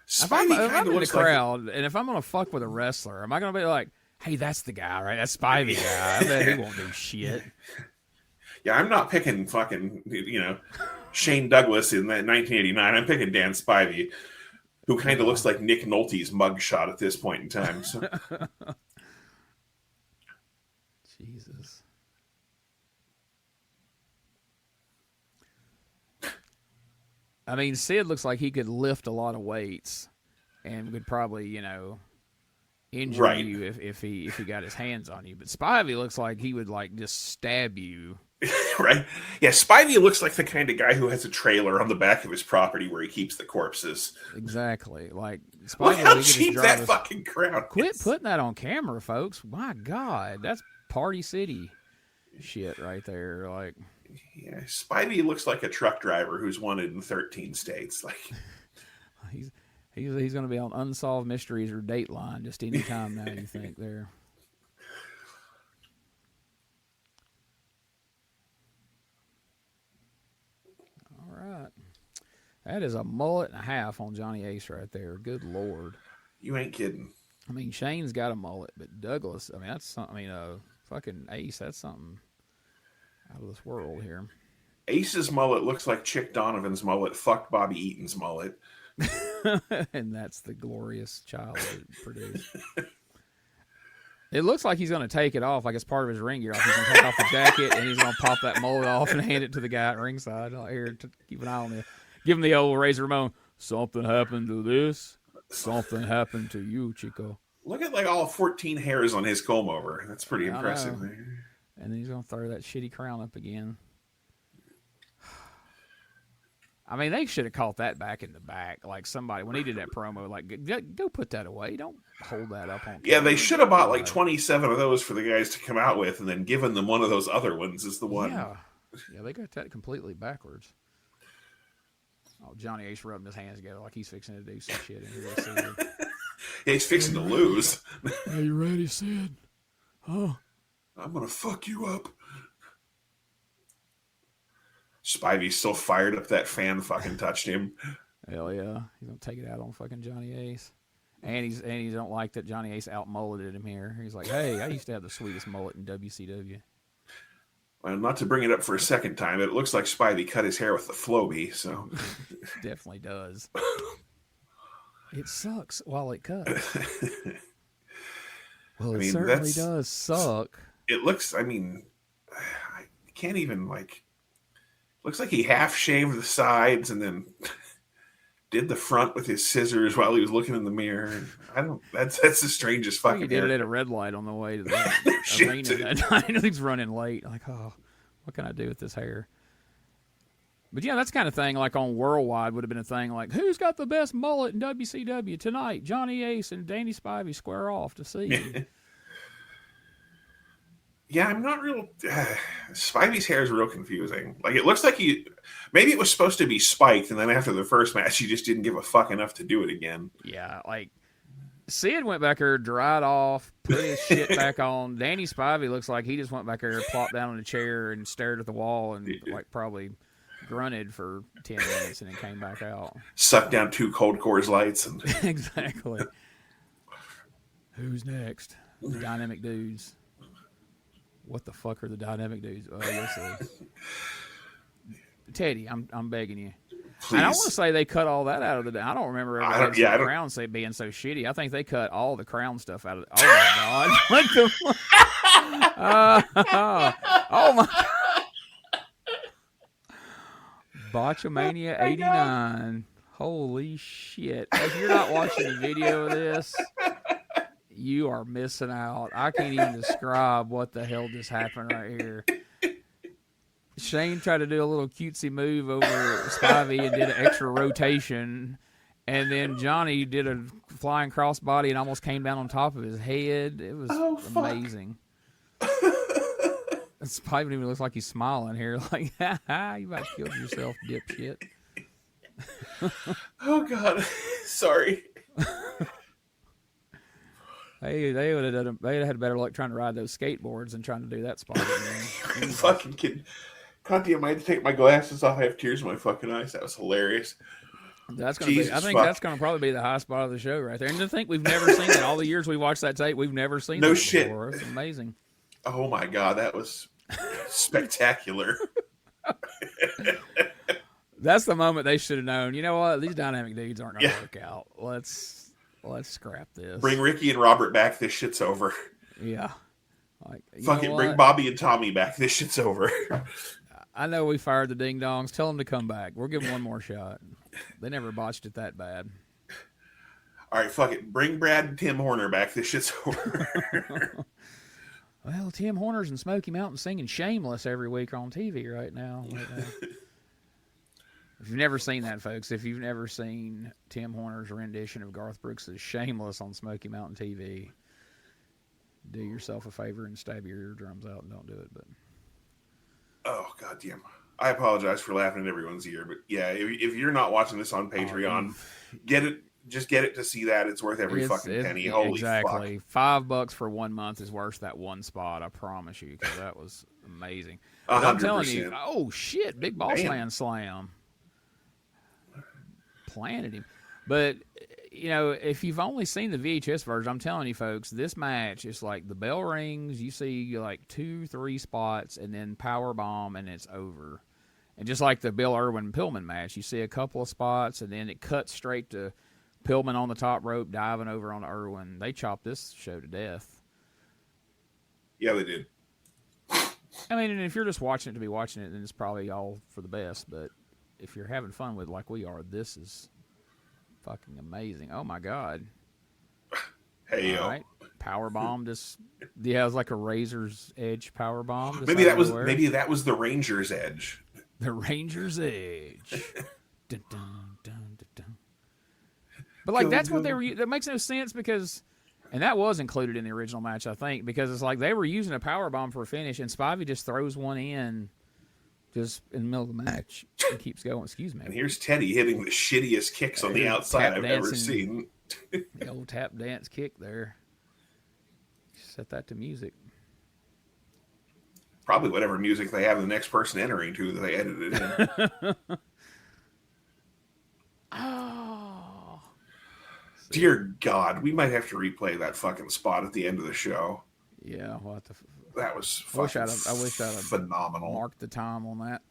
If I'm in the crowd, and if I'm going to fuck with a wrestler, am I going to be like, hey, that's the guy, right? That's Spivey guy. I bet he won't do shit. Yeah, I'm not picking fucking, Shane Douglas in that 1989. I'm picking Dan Spivey, who kind of looks like Nick Nolte's mugshot at this point in time. So. Jesus. I mean, Sid looks like he could lift a lot of weights and would probably, injure you if he got his hands on you. But Spivey looks like he would like just stab you. Right? Yeah, Spivey looks like the kind of guy who has a trailer on the back of his property where he keeps the corpses. Exactly. Like Spivey, look how cheap that fucking crowd Quit is. putting that on camera, folks. My God, that's Party City shit right there. Like, yeah, Spivey looks like a truck driver who's wanted in 13 states. Like, he's going to be on Unsolved Mysteries or Dateline just any time now. You think there? All right, that is a mullet and a half on Johnny Ace right there. Good Lord, you ain't kidding. I mean, Shane's got a mullet, but Douglas, I mean, that's something. I mean, fucking Ace, that's something out of this world here. Ace's mullet looks like Chick Donovan's mullet. Fuck Bobby Eaton's mullet. And that's the glorious child that it produced. It looks like he's going to take it off, like it's part of his ring gear. He's going to take off the jacket, and he's going to pop that mullet off and hand it to the guy at ringside. Here, keep an eye on this. Give him the old Razor Ramon. Something happened to this. Something happened to you, Chico. Look at like all 14 hairs on his comb over. That's pretty impressive. And then he's going to throw that shitty crown up again. I mean, they should have caught that back in the back. Like somebody, when he did that promo, like, go put that away. Don't hold that up on camera. Yeah, they should have bought like 27 of those for the guys to come out with and then given them one of those other ones as the one. Yeah, they got that completely backwards. Oh, Johnny Ace rubbing his hands together like he's fixing to do some shit. Yeah, he's fixing to lose. Are you ready, Sid? Huh? I'm going to fuck you up. Spivey's so fired up that fan fucking touched him. Hell yeah. He's going to take it out on fucking Johnny Ace. And he don't like that Johnny Ace out-mulleted him here. He's like, hey, I used to have the sweetest mullet in WCW. Well, not to bring it up for a second time, it looks like Spivey cut his hair with the Flowbee, so. Definitely does. It sucks while it cuts. Well, it certainly does suck. It looks, I mean, I can't even, like, looks like he half-shaved the sides and then did the front with his scissors while he was looking in the mirror. That's the strangest fucking He did it at a red light on the way to the arena that night. He's running late. Like, oh, what can I do with this hair? But yeah, that's the kind of thing like on Worldwide would have been a thing like, who's got the best mullet in WCW tonight? Johnny Ace and Danny Spivey square off to see. Yeah, I'm not real. Spivey's hair is real confusing. Like, it looks like maybe it was supposed to be spiked, and then after the first match, he just didn't give a fuck enough to do it again. Yeah, like, Sid went back there, dried off, put his shit back on. Danny Spivey looks like he just went back there, plopped down in a chair, and stared at the wall, and, like, probably grunted for 10 minutes, and then came back out. Sucked down 2 Cold Coors Lights. And Exactly. Who's next? The Dynamic Dudes. What the fuck are the Dynamic Dudes? Oh, you'll see. Teddy, I'm begging you. And I want to say they cut all that out of the. I don't remember ever having the crown being so shitty. I think they cut all the crown stuff out of. Oh my god! What the? Oh my! Botchamania '89. Holy shit! If you're not watching the video of this, you are missing out. I can't even describe what the hell just happened right here. Shane tried to do a little cutesy move over Spivey and did an extra rotation. And then Johnny did a flying crossbody and almost came down on top of his head. It was amazing. Spivey even looks like he's smiling here. Like, ha ha, you about to kill yourself, dipshit. Oh, God. Sorry. Hey, they would have had better luck trying to ride those skateboards than trying to do that spot. Fucking kid. God damn, I had to take my glasses off. I have tears in my fucking eyes. That was hilarious. That's gonna be. I think that's gonna probably be the high spot of the show right there. And to think we've never seen it. All the years we watched that tape, we've never seen no that shit before. It's amazing. Oh my god, that was spectacular. That's the moment they should have known. You know what? These dynamic dudes aren't gonna work out. Let's scrap this. Bring Ricky and Robert back. This shit's over. Yeah. Like, fucking bring Bobby and Tommy back. This shit's over. I know we fired the ding dongs. Tell them to come back. We'll give them one more shot. They never botched it that bad. All right, fuck it. Bring Brad and Tim Horner back. This shit's over. Well, Tim Horner's in Smoky Mountain singing Shameless every week on TV right now. If you've never seen that, folks, if you've never seen Tim Horner's rendition of Garth Brooks' Shameless on Smoky Mountain TV, do yourself a favor and stab your eardrums out and don't do it. But oh, goddamn. I apologize for laughing at everyone's ear, but yeah, if you're not watching this on Patreon, get it. Just get it to see that. It's worth every fucking penny. Holy fuck. Exactly. $5 for 1 month is worth that one spot, I promise you, because that was amazing. But I'm telling you, oh, shit, Big Boss Man Slam. Planted him. But, you know, if you've only seen the VHS version, I'm telling you, folks, this match is like the bell rings, you see like 2-3 spots, and then power bomb, and it's over. And just like the Bill Irwin-Pillman match, you see a couple of spots, and then it cuts straight to Pillman on the top rope, diving over on Irwin. They chopped this show to death. Yeah, they did. I mean, and if you're just watching it to be watching it, then it's probably all for the best. But if you're having fun with it like we are, this is fucking amazing. Oh, my God. Hey, all right. Power bomb. Just, yeah, it was like a razor's edge power bomb. Maybe that was the Ranger's Edge. The Ranger's Edge. Dun, dun, dun, dun, dun. But, like, that's what they were... That makes no sense because... And that was included in the original match, I think, because it's like they were using a powerbomb for a finish, and Spivey just throws one in just in the middle of the match and keeps going. Excuse me. And here's Teddy hitting the shittiest kicks on the outside I've ever seen. The old tap dance kick there. Set that to music. Probably whatever music they have the next person entering to that they edited in. Oh. Dear God, we might have to replay that fucking spot at the end of the show. Yeah, what the... That was I wish I'd have phenomenal. Marked the time on that.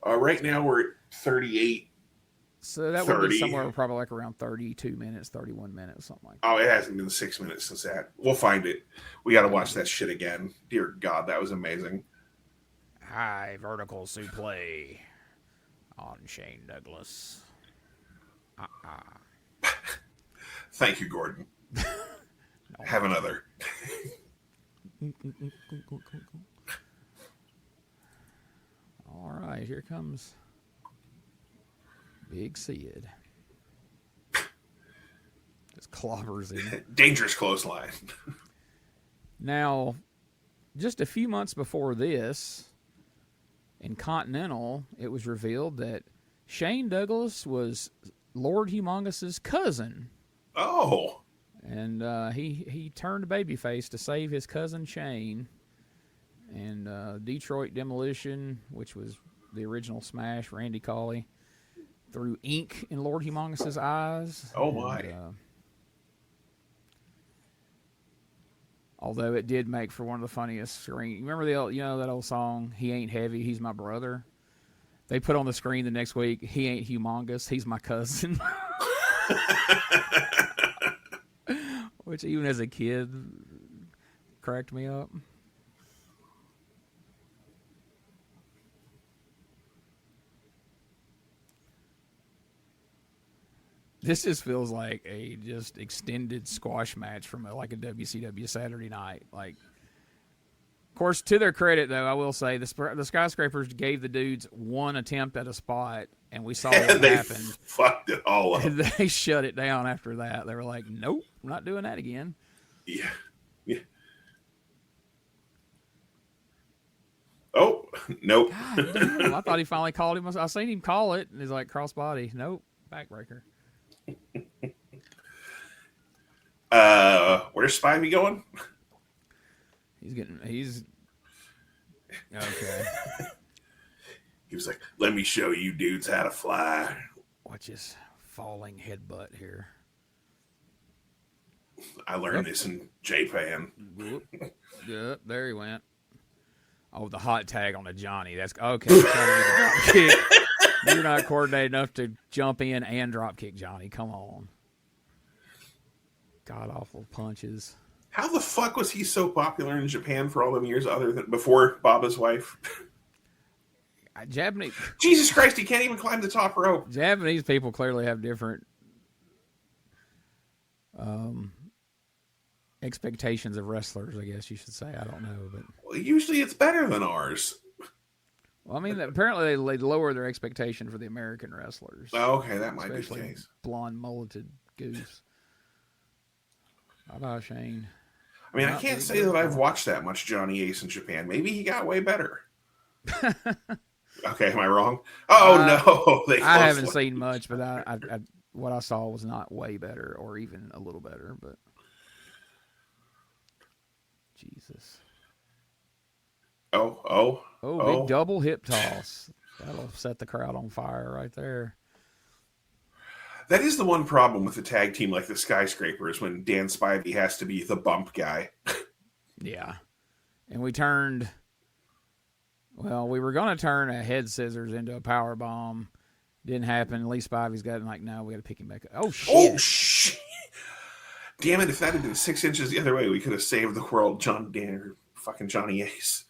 Right now we're at 38. So that would be somewhere probably like around 32 minutes, 31 minutes, something like that. Oh, it hasn't been 6 minutes since that. We'll find it. We got to watch that shit again. Dear God, that was amazing. High vertical suplex on Shane Douglas. Thank you, Gordon. Have another. All right, here comes Big Sid. Just clobbers him. Dangerous clothesline. Now, just a few months before this, in Continental, it was revealed that Shane Douglas was Lord Humongous's cousin. Oh. And he turned babyface to save his cousin Shane. And Detroit Demolition, which was the original Smash, Randy Colley, threw ink in Lord Humongous's eyes. Oh, my. Although it did make for one of the funniest screens. Remember that old song, He Ain't Heavy, He's My Brother? They put on the screen the next week, he ain't humongous, he's my cousin. Which even as a kid cracked me up. This just feels like a just extended squash match from like a WCW Saturday night. Like, of course, to their credit, though, I will say the Skyscrapers gave the dudes one attempt at a spot, and we saw what they happened. Fucked it all up. And they shut it down after that. They were like, "Nope, I'm not doing that again." Yeah. Oh, nope. God damn, I thought he finally called him. I seen him call it, and he's like, crossbody. Nope, backbreaker. Where's Spivey going? He's okay. He was like, "Let me show you dudes how to fly." Watch his falling headbutt here. I learned this in Japan. Yep, there he went. Oh, the hot tag on the Johnny. That's okay. Drop kick. You're not coordinated enough to jump in and drop kick Johnny. Come on. God awful punches. How the fuck was he so popular in Japan for all them years other than before Baba's wife? Japanese. Jesus Christ, he can't even climb the top rope. Japanese people clearly have different expectations of wrestlers, I guess you should say. I don't know, but well, usually it's better than ours. well, I mean, apparently they lower their expectation for the American wrestlers. Oh, okay, that might be the especially case. Blonde mulleted goose. Bye-bye, Shane. I mean, I can't say that I've watched that much Johnny Ace in Japan. Maybe he got way better. Okay, am I wrong? Oh, no. I haven't seen much, but I what I saw was not way better or even a little better, but Jesus. Oh, big double hip toss. That'll set the crowd on fire right there. That is the one problem with a tag team like the Skyscrapers when Dan Spivey has to be the bump guy. Yeah. And we were going to turn a head scissors into a power bomb. Didn't happen. Lee Spivey's got it like, no, we got to pick him back up. Oh, shit. Oh, shit. Damn it, if that had been 6 inches the other way, we could have saved the world. Fucking Johnny Ace.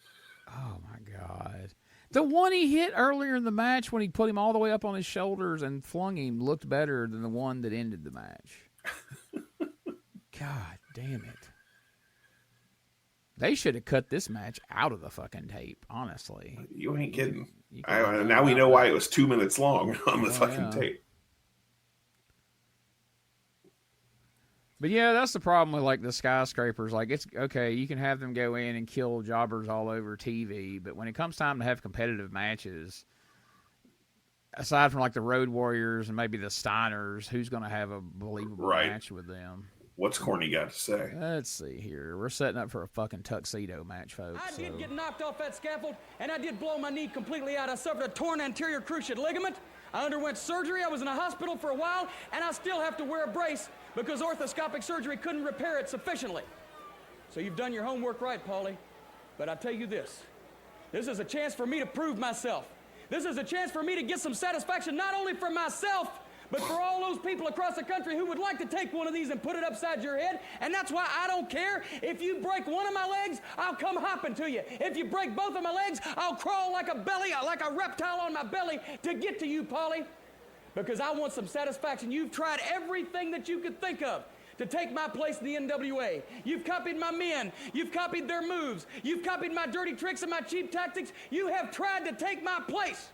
Oh, my God. The one he hit earlier in the match when he put him all the way up on his shoulders and flung him looked better than the one that ended the match. God damn it. They should have cut this match out of the fucking tape, honestly. You ain't kidding. Now we know why it was 2 minutes long on the fucking tape. But yeah, that's the problem with like the Skyscrapers. Like, it's okay, you can have them go in and kill jobbers all over TV, but when it comes time to have competitive matches, aside from like the Road Warriors and maybe the Steiners, who's going to have a believable match with them? What's Corny got to say? Let's see here. We're setting up for a fucking tuxedo match, folks. I did get knocked off that scaffold, and I did blow my knee completely out. I suffered a torn anterior cruciate ligament. I underwent surgery. I was in a hospital for a while, and I still have to wear a brace because orthoscopic surgery couldn't repair it sufficiently. So you've done your homework right, Paulie. But I tell you this is a chance for me to prove myself. This is a chance for me to get some satisfaction, not only for myself, but for all those people across the country who would like to take one of these and put it upside your head. And that's why I don't care. If you break one of my legs, I'll come hopping to you. If you break both of my legs, I'll crawl like a reptile on my belly to get to you, Paulie. Because I want some satisfaction. You've tried everything that you could think of to take my place in the NWA. You've copied my men. You've copied their moves. You've copied my dirty tricks and my cheap tactics. You have tried to take my place.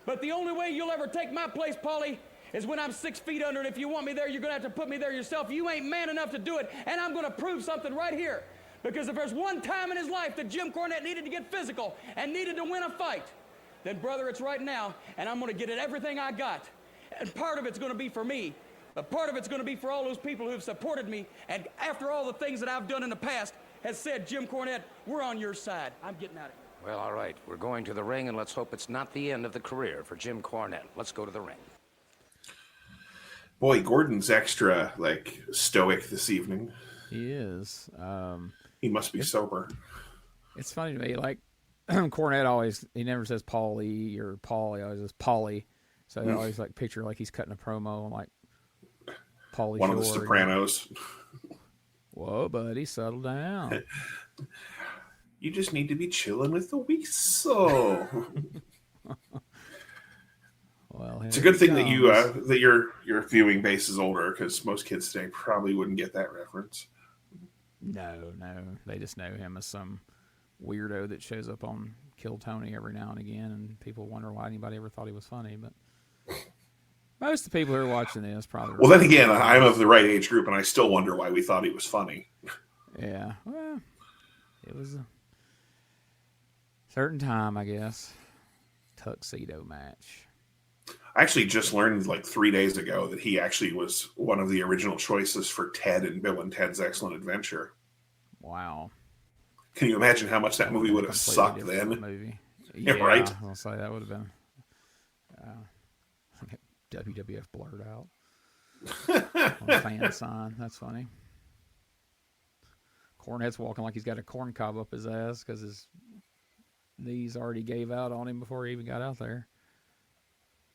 But the only way you'll ever take my place, Paulie, is when I'm 6 feet under, and if you want me there, you're going to have to put me there yourself. You ain't man enough to do it, and I'm going to prove something right here. Because if there's one time in his life that Jim Cornette needed to get physical and needed to win a fight, then, brother, it's right now, and I'm going to get it everything I got. And part of it's going to be for me, but part of it's going to be for all those people who've supported me, and after all the things that I've done in the past, has said, Jim Cornette, we're on your side. I'm getting out of here. Well, all right. We're going to the ring, and let's hope it's not the end of the career for Jim Cornette. Let's go to the ring. Boy, Gordon's extra, stoic this evening. He is. He must be sober. It's funny to me, Cornette he never says Paulie or Paul. He always says Paulie. So I always like picture like he's cutting a promo like Paulie One Shore. of the Sopranos. Whoa, buddy, settle down. You just need to be chilling with the weasel. Well, it's a good thing that your viewing base is older, because most kids today probably wouldn't get that reference. No, they just know him as some weirdo that shows up on Kill Tony every now and again, and people wonder why anybody ever thought he was funny. But most of the people who are watching this probably. Well, then again, I'm of the right age group, and I still wonder why we thought he was funny. Yeah, well, it was a certain time, I guess. Tuxedo match. I actually just learned like 3 days ago that he actually was one of the original choices for Ted in Bill and Ted's Excellent Adventure. Wow. Can you imagine how much that movie would have sucked then? Movie. Yeah, right? I'll say that would have been WWF blurred out. On a fan sign. That's funny. Cornette's walking like he's got a corn cob up his ass because his knees already gave out on him before he even got out there.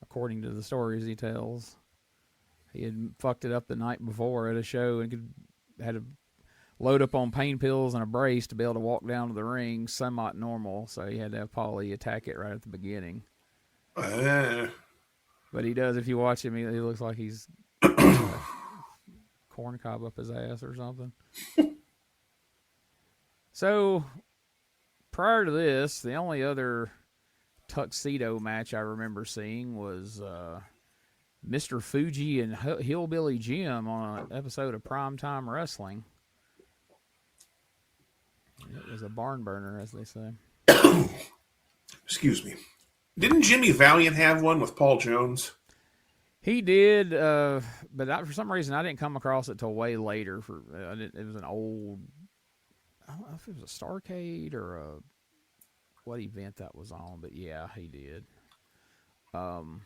According to the stories he tells, he had fucked it up the night before at a show and had to load up on pain pills and a brace to be able to walk down to the ring somewhat normal. So he had to have Paulie attack it right at the beginning. But he does, if you watch him, he looks like he's corn cob up his ass or something. So prior to this, the only other tuxedo match I remember seeing was Mr. Fuji and Hillbilly Jim on an episode of Primetime Wrestling. It was a barn burner, as they say. Excuse me. Didn't Jimmy Valiant have one with Paul Jones? He did, but for some reason I didn't come across it till way later. It was an old, I don't know if it was a Starcade or what event that was on, but yeah, he did. Oh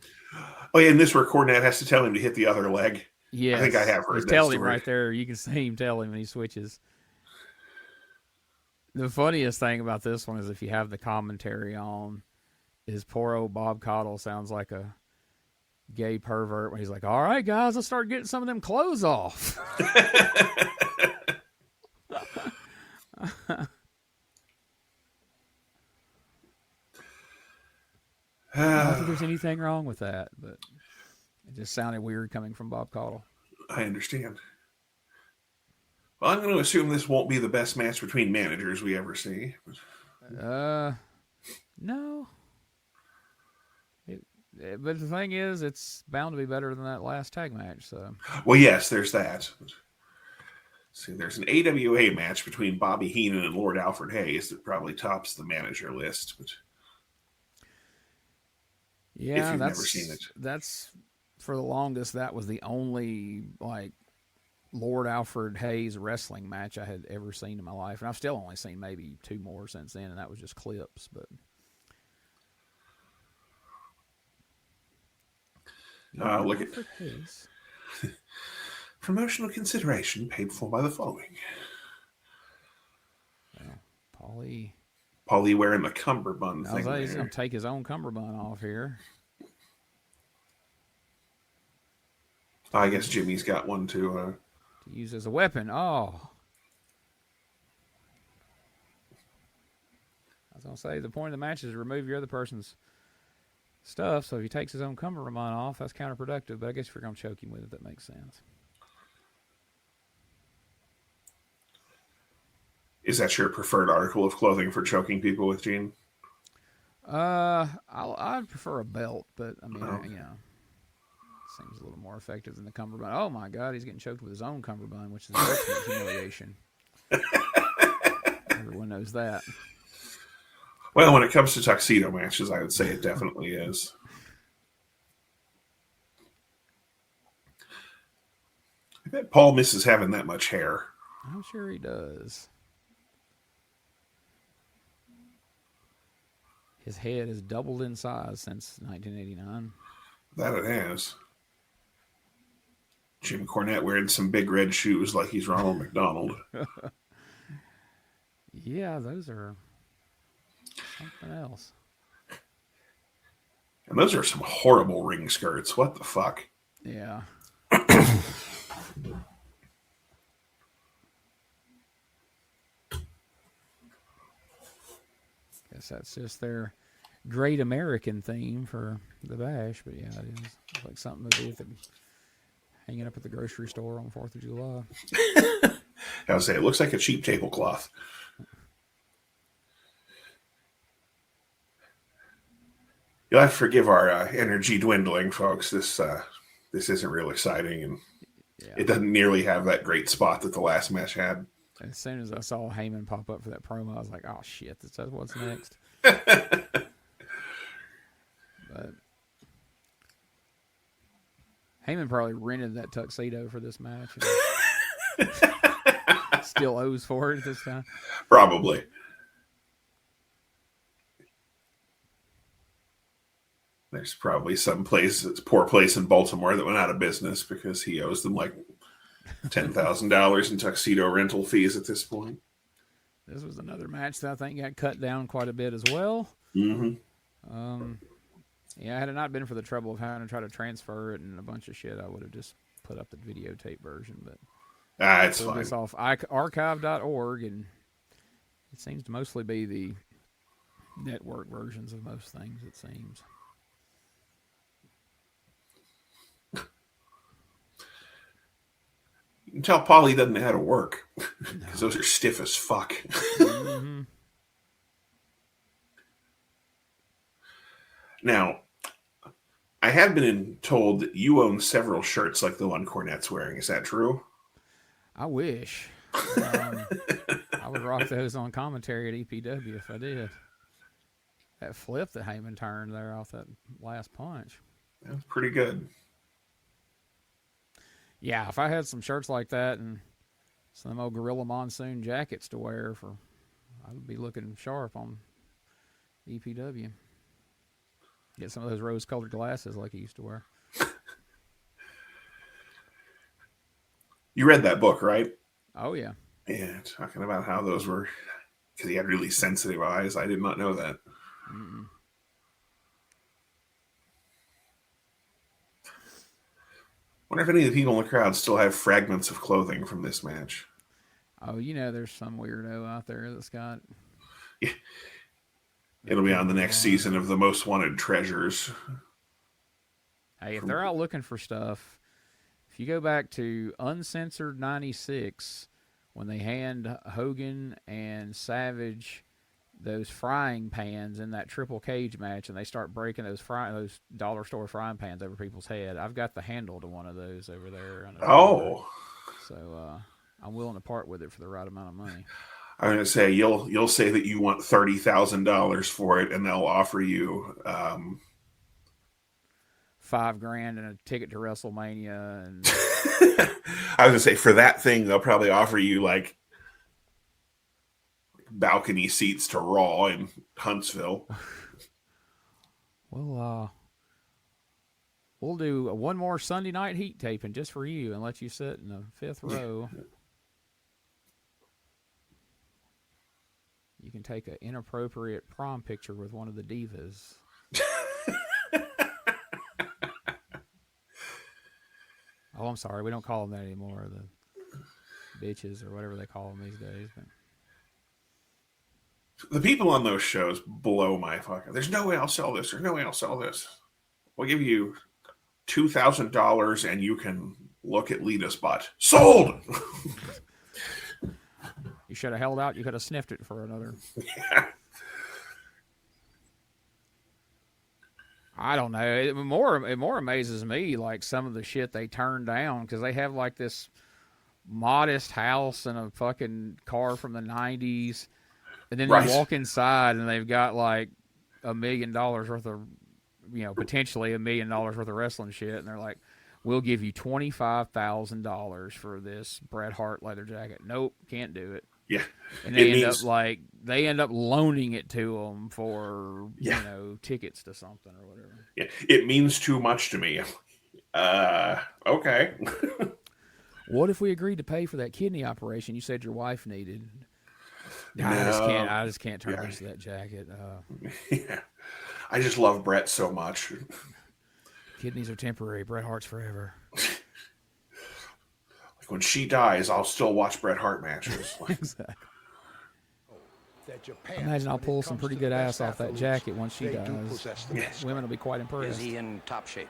yeah, and this where Cornette has to tell him to hit the other leg. Yeah, I think I have heard he's that telling story. him right there. You can see him tell him, and he switches. The funniest thing about this one is if you have the commentary on, his poor old Bob Caudle sounds like a gay pervert when he's like, "All right, guys, let's start getting some of them clothes off." I don't think there's anything wrong with that, but it just sounded weird coming from Bob Caudle. I understand. Well, I'm going to assume this won't be the best match between managers we ever see. No. But the thing is, it's bound to be better than that last tag match. So. Well, yes, there's that. See, there's an AWA match between Bobby Heenan and Lord Alfred Hayes that probably tops the manager list. But yeah, if you've never seen it. That's for the longest. That was the only Lord Alfred Hayes wrestling match I had ever seen in my life, and I've still only seen maybe 2 more since then, and that was just clips. But look at promotional consideration paid for by the following. Well, Paulie wearing the cummerbund thing. He's going to take his own cummerbund off here. I guess Jimmy's got one too. To use as a weapon. Oh. I was going to say, the point of the match is to remove your other person's stuff, so if he takes his own cummerbund off, that's counterproductive, but I guess if you're going to choke him with it, that makes sense. Is that your preferred article of clothing for choking people with, Gene? I'd prefer a belt, but I mean, seems a little more effective than the cummerbund. Oh my God, he's getting choked with his own cummerbund, which is the ultimate humiliation. Everyone knows that. Well, when it comes to tuxedo matches, I would say it definitely is. I bet Paul misses having that much hair. I'm sure he does. His head has doubled in size since 1989. That it has. Jim Cornette wearing some big red shoes like he's Ronald McDonald. Yeah, those are... Something else. And those are some horrible ring skirts. What the fuck? Yeah. Guess that's just their Great American theme for the bash, but yeah, it is. It's like something to do with it hanging up at the grocery store on 4th of July. I would say it looks like a cheap tablecloth. You'll have to forgive our energy dwindling, folks. This isn't real exciting, and it doesn't nearly have that great spot that the last match had. As soon as I saw Heyman pop up for that promo, I was like, "Oh shit, that's what's next." But Heyman probably rented that tuxedo for this match. And still owes for it this time. Probably. There's probably some place, it's a poor place in Baltimore that went out of business because he owes them like $10,000 in tuxedo rental fees at this point. This was another match that I think got cut down quite a bit as well. Mm-hmm. Yeah, had it not been for the trouble of having to try to transfer it and a bunch of shit, I would have just put up the videotape version. But it's fine. This off archive.org, and it seems to mostly be the network versions of most things, it seems. You can tell Paulie doesn't know how to work because those are stiff as fuck. Mm-hmm. Now, I have been told that you own several shirts like the one Cornette's wearing. Is that true? I wish. I would rock those on commentary at EPW if I did. That flip that Heyman turned there off that last punch. That was pretty good. Yeah, if I had some shirts like that and some old Gorilla Monsoon jackets to wear, I would be looking sharp on EPW. Get some of those rose-colored glasses like he used to wear. You read that book, right? Oh, yeah. Yeah, talking about how those were, because he had really sensitive eyes. I did not know that. Mm-mm. Wonder if any of the people in the crowd still have fragments of clothing from this match. Oh, there's some weirdo out there that's got... Yeah. It'll be on the next season of the Most Wanted Treasures. Hey, if they're out looking for stuff, if you go back to Uncensored 96, when they hand Hogan and Savage those frying pans in that triple cage match, and they start breaking those dollar store frying pans over people's head, I've got the handle to one of those over there. Oh. So I'm willing to part with it for the right amount of money. I'm going to say you'll say that you want $30,000 for it, and they'll offer you $5,000 and a ticket to WrestleMania. And I was going to say for that thing, they'll probably offer you like balcony seats to Raw in Huntsville. Well, we'll do one more Sunday night heat taping just for you and let you sit in the fifth row. You can take an inappropriate prom picture with one of the divas. Oh, I'm sorry. We don't call them that anymore. The bitches or whatever they call them these days. But the people on those shows blow my fucking... There's no way I'll sell this. There's no way I'll sell this. We'll give you $2,000 and you can look at Lita's butt. Sold! You should have held out. You could have sniffed it for another. Yeah. I don't know. It more amazes me like some of the shit they turned down because they have like this modest house and a fucking car from the 90s, and then you walk inside and they've got like $1 million worth of, potentially $1 million worth of wrestling shit, and they're like, we'll give you $25,000 for this Bret Hart leather jacket. Nope, can't do it. Yeah, and they end up loaning it to them for tickets to something or whatever. Yeah, it means too much to me. Okay. What if we agreed to pay for that kidney operation you said your wife needed? No. I just can't turn loose of that jacket. Yeah. I just love Bret so much. Kidneys are temporary. Bret Hart's forever. Like when she dies, I'll still watch Bret Hart matches. Exactly. Imagine I'll pull some pretty good ass off that jacket once she dies. Yes. Women will be quite impressed. Is he in top shape?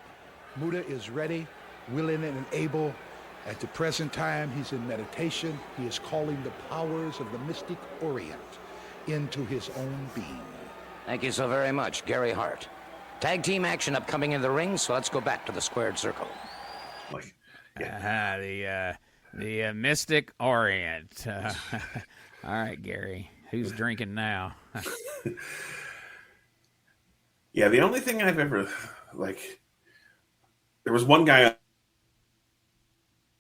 Muta is ready, willing, and able. At the present time, he's in meditation. He is calling the powers of the mystic Orient into his own being. Thank you so very much, Gary Hart. Tag team action upcoming in the ring, so let's go back to the squared circle. Like, yeah. The Mystic Orient. All right, Gary. Who's drinking now? Yeah, the only thing I've ever, like, there was one guy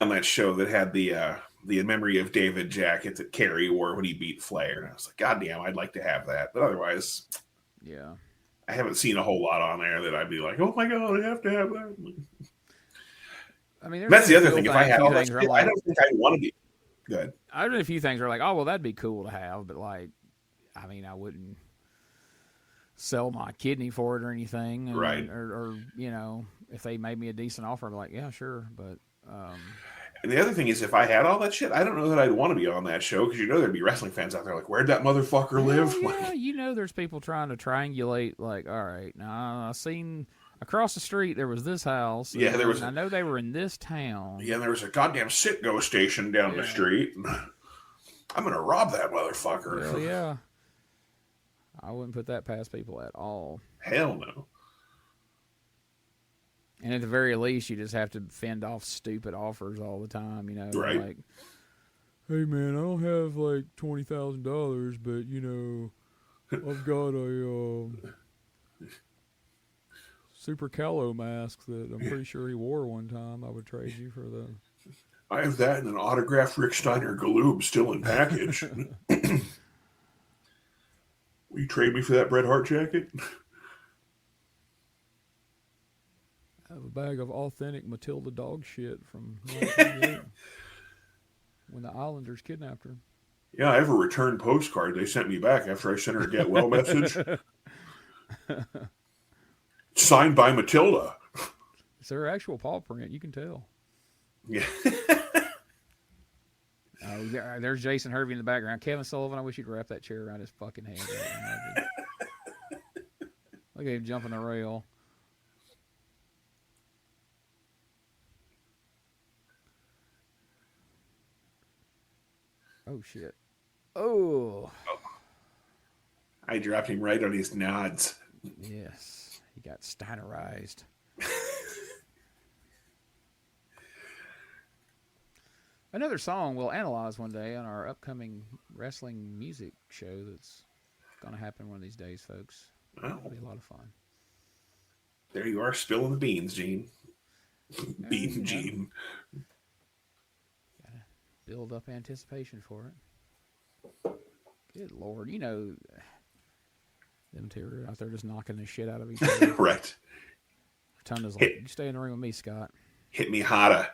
on that show that had the memory of David jacket that Kerry wore when he beat Flair. And I was like, God damn, I'd like to have that. But otherwise, Yeah. I haven't seen a whole lot on there that I'd be like, oh my God, I have to have that. I mean, That's the other thing. If I had had all that shit, I don't think I'd want to be good. I don't know, a few things are like, oh, well, that'd be cool to have, but like, I mean, I wouldn't sell my kidney for it or anything. And, Right. Or, you know, if they made me a decent offer, I'd be like, yeah, sure. But, And the other thing is, if I had all that shit, I don't know that I'd want to be on that show because you know there'd be wrestling fans out there like, where'd that motherfucker live? yeah, you know, there's people trying to triangulate, like, all right, now I seen across the street there was this house. Yeah, there was. I know they were in this town. Yeah, there was a goddamn Sitgo station down the street. I'm gonna rob that motherfucker. Hell yeah. I wouldn't put that past people at all. Hell no. And at the very least, you just have to fend off stupid offers all the time, you know. Right. Like, hey, man, I don't have, like, $20,000, but, you know, I've got a Super Callow mask that I'm pretty sure he wore one time. I would trade you for the... I have that and an autographed Rick Steiner Galoob still in package. Will you trade me for that Bret Hart jacket? I have a bag of authentic Matilda dog shit from 1988 when the Islanders kidnapped her. Yeah, I have a return postcard they sent me back after I sent her a get well message. Signed by Matilda. It's their actual paw print. You can tell. Yeah. There's Jason Hervey in the background. Kevin Sullivan, I wish you'd wrap that chair around his fucking head. Look at him jumping the rail. Oh, shit. Oh. I dropped him right on his nods. Yes. He got Steinerized. Another song we'll analyze one day on our upcoming wrestling music show that's going to happen one of these days, folks. Oh. It'll be a lot of fun. There you are, spilling the beans, Gene. Bean Gene. Gotta build up anticipation for it. Good Lord. You know, them two are out there just knocking the shit out of each other. Right. Rotunda's like, you stay in the ring with me, Scott. Hit me hotter.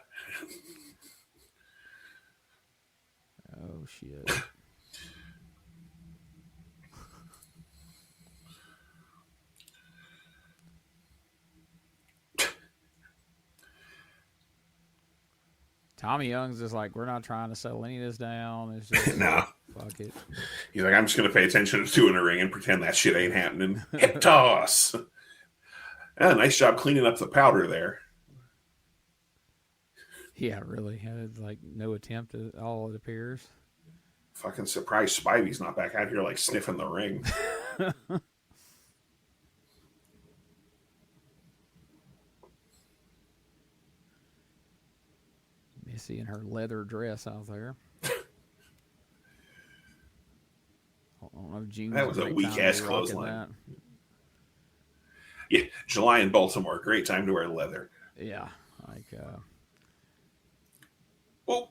Oh, shit. Tommy Young's just like, we're not trying to settle any of this down. It's just, No. fuck it. He's like, I'm just going to pay attention to two in the ring and pretend that shit ain't happening. Hip toss. Yeah, nice job cleaning up the powder there. Yeah, really. Had like no attempt at all, it appears. Fucking surprised Spivey's not back out here like sniffing the ring. Missy in her leather dress out there. I don't know if June's That was a great weak time to ass be rocking clothesline. that. Yeah, July in Baltimore. Great time to wear leather. Yeah, like Well,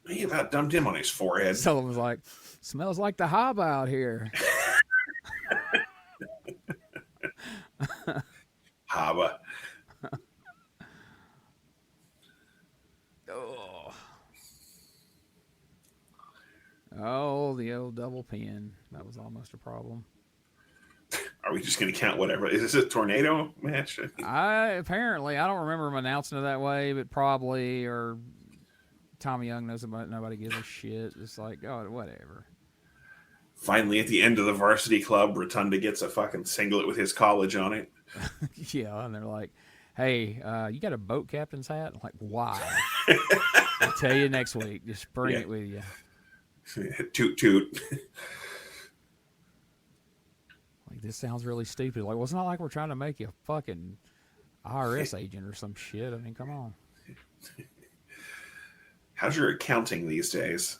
he about dumped him on his forehead. Sullivan's like, smells like the hob out here. Hava. Oh, Oh, the old double pin. That was almost a problem. Are we just going to count whatever? Is this a tornado match? Apparently, I don't remember him announcing it that way, but probably, or Tommy Young knows about it. Nobody gives a shit. It's like, oh, whatever. Finally, at the end of the Varsity Club, Rotunda gets a fucking singlet with his college on it. Yeah, and they're like, hey, you got a boat captain's hat? I'm like, why? I'll tell you next week. Just bring it with you. Toot toot. Like, this sounds really stupid. Like, well, it's not like we're trying to make you a fucking IRS agent or some shit. I mean, come on. How's your accounting these days?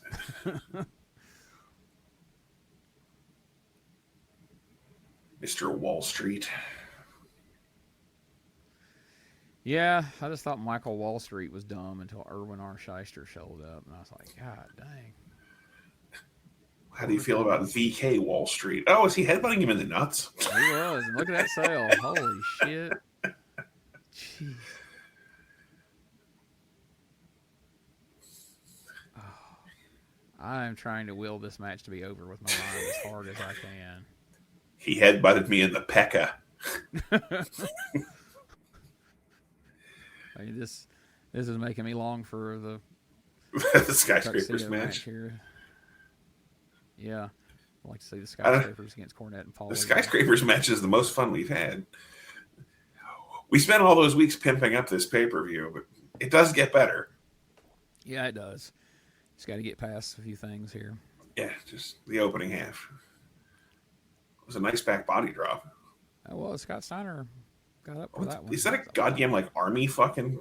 Mr. Wall Street. Yeah, I just thought Michael Wall Street was dumb until Erwin R. Shyster showed up, and I was like, God dang. How do you feel about VK Wall Street? Oh, is he headbutting him in the nuts? He was, and look at that sale. Holy shit. Jeez. Oh, I am trying to will this match to be over with my mind as hard as I can. He headbutted me in the pecker. I mean, this is making me long for the the skyscrapers match here. Yeah, I'd like to see the skyscrapers against Cornette and Paul. The skyscrapers match is the most fun we've had. We spent all those weeks pimping up this pay-per-view, but it does get better. Yeah, it does. Just got to get past a few things here. Yeah, just the opening half. It was a nice back body drop. Oh, well, Scott Steiner got up for that one. Is that a goddamn like army fucking?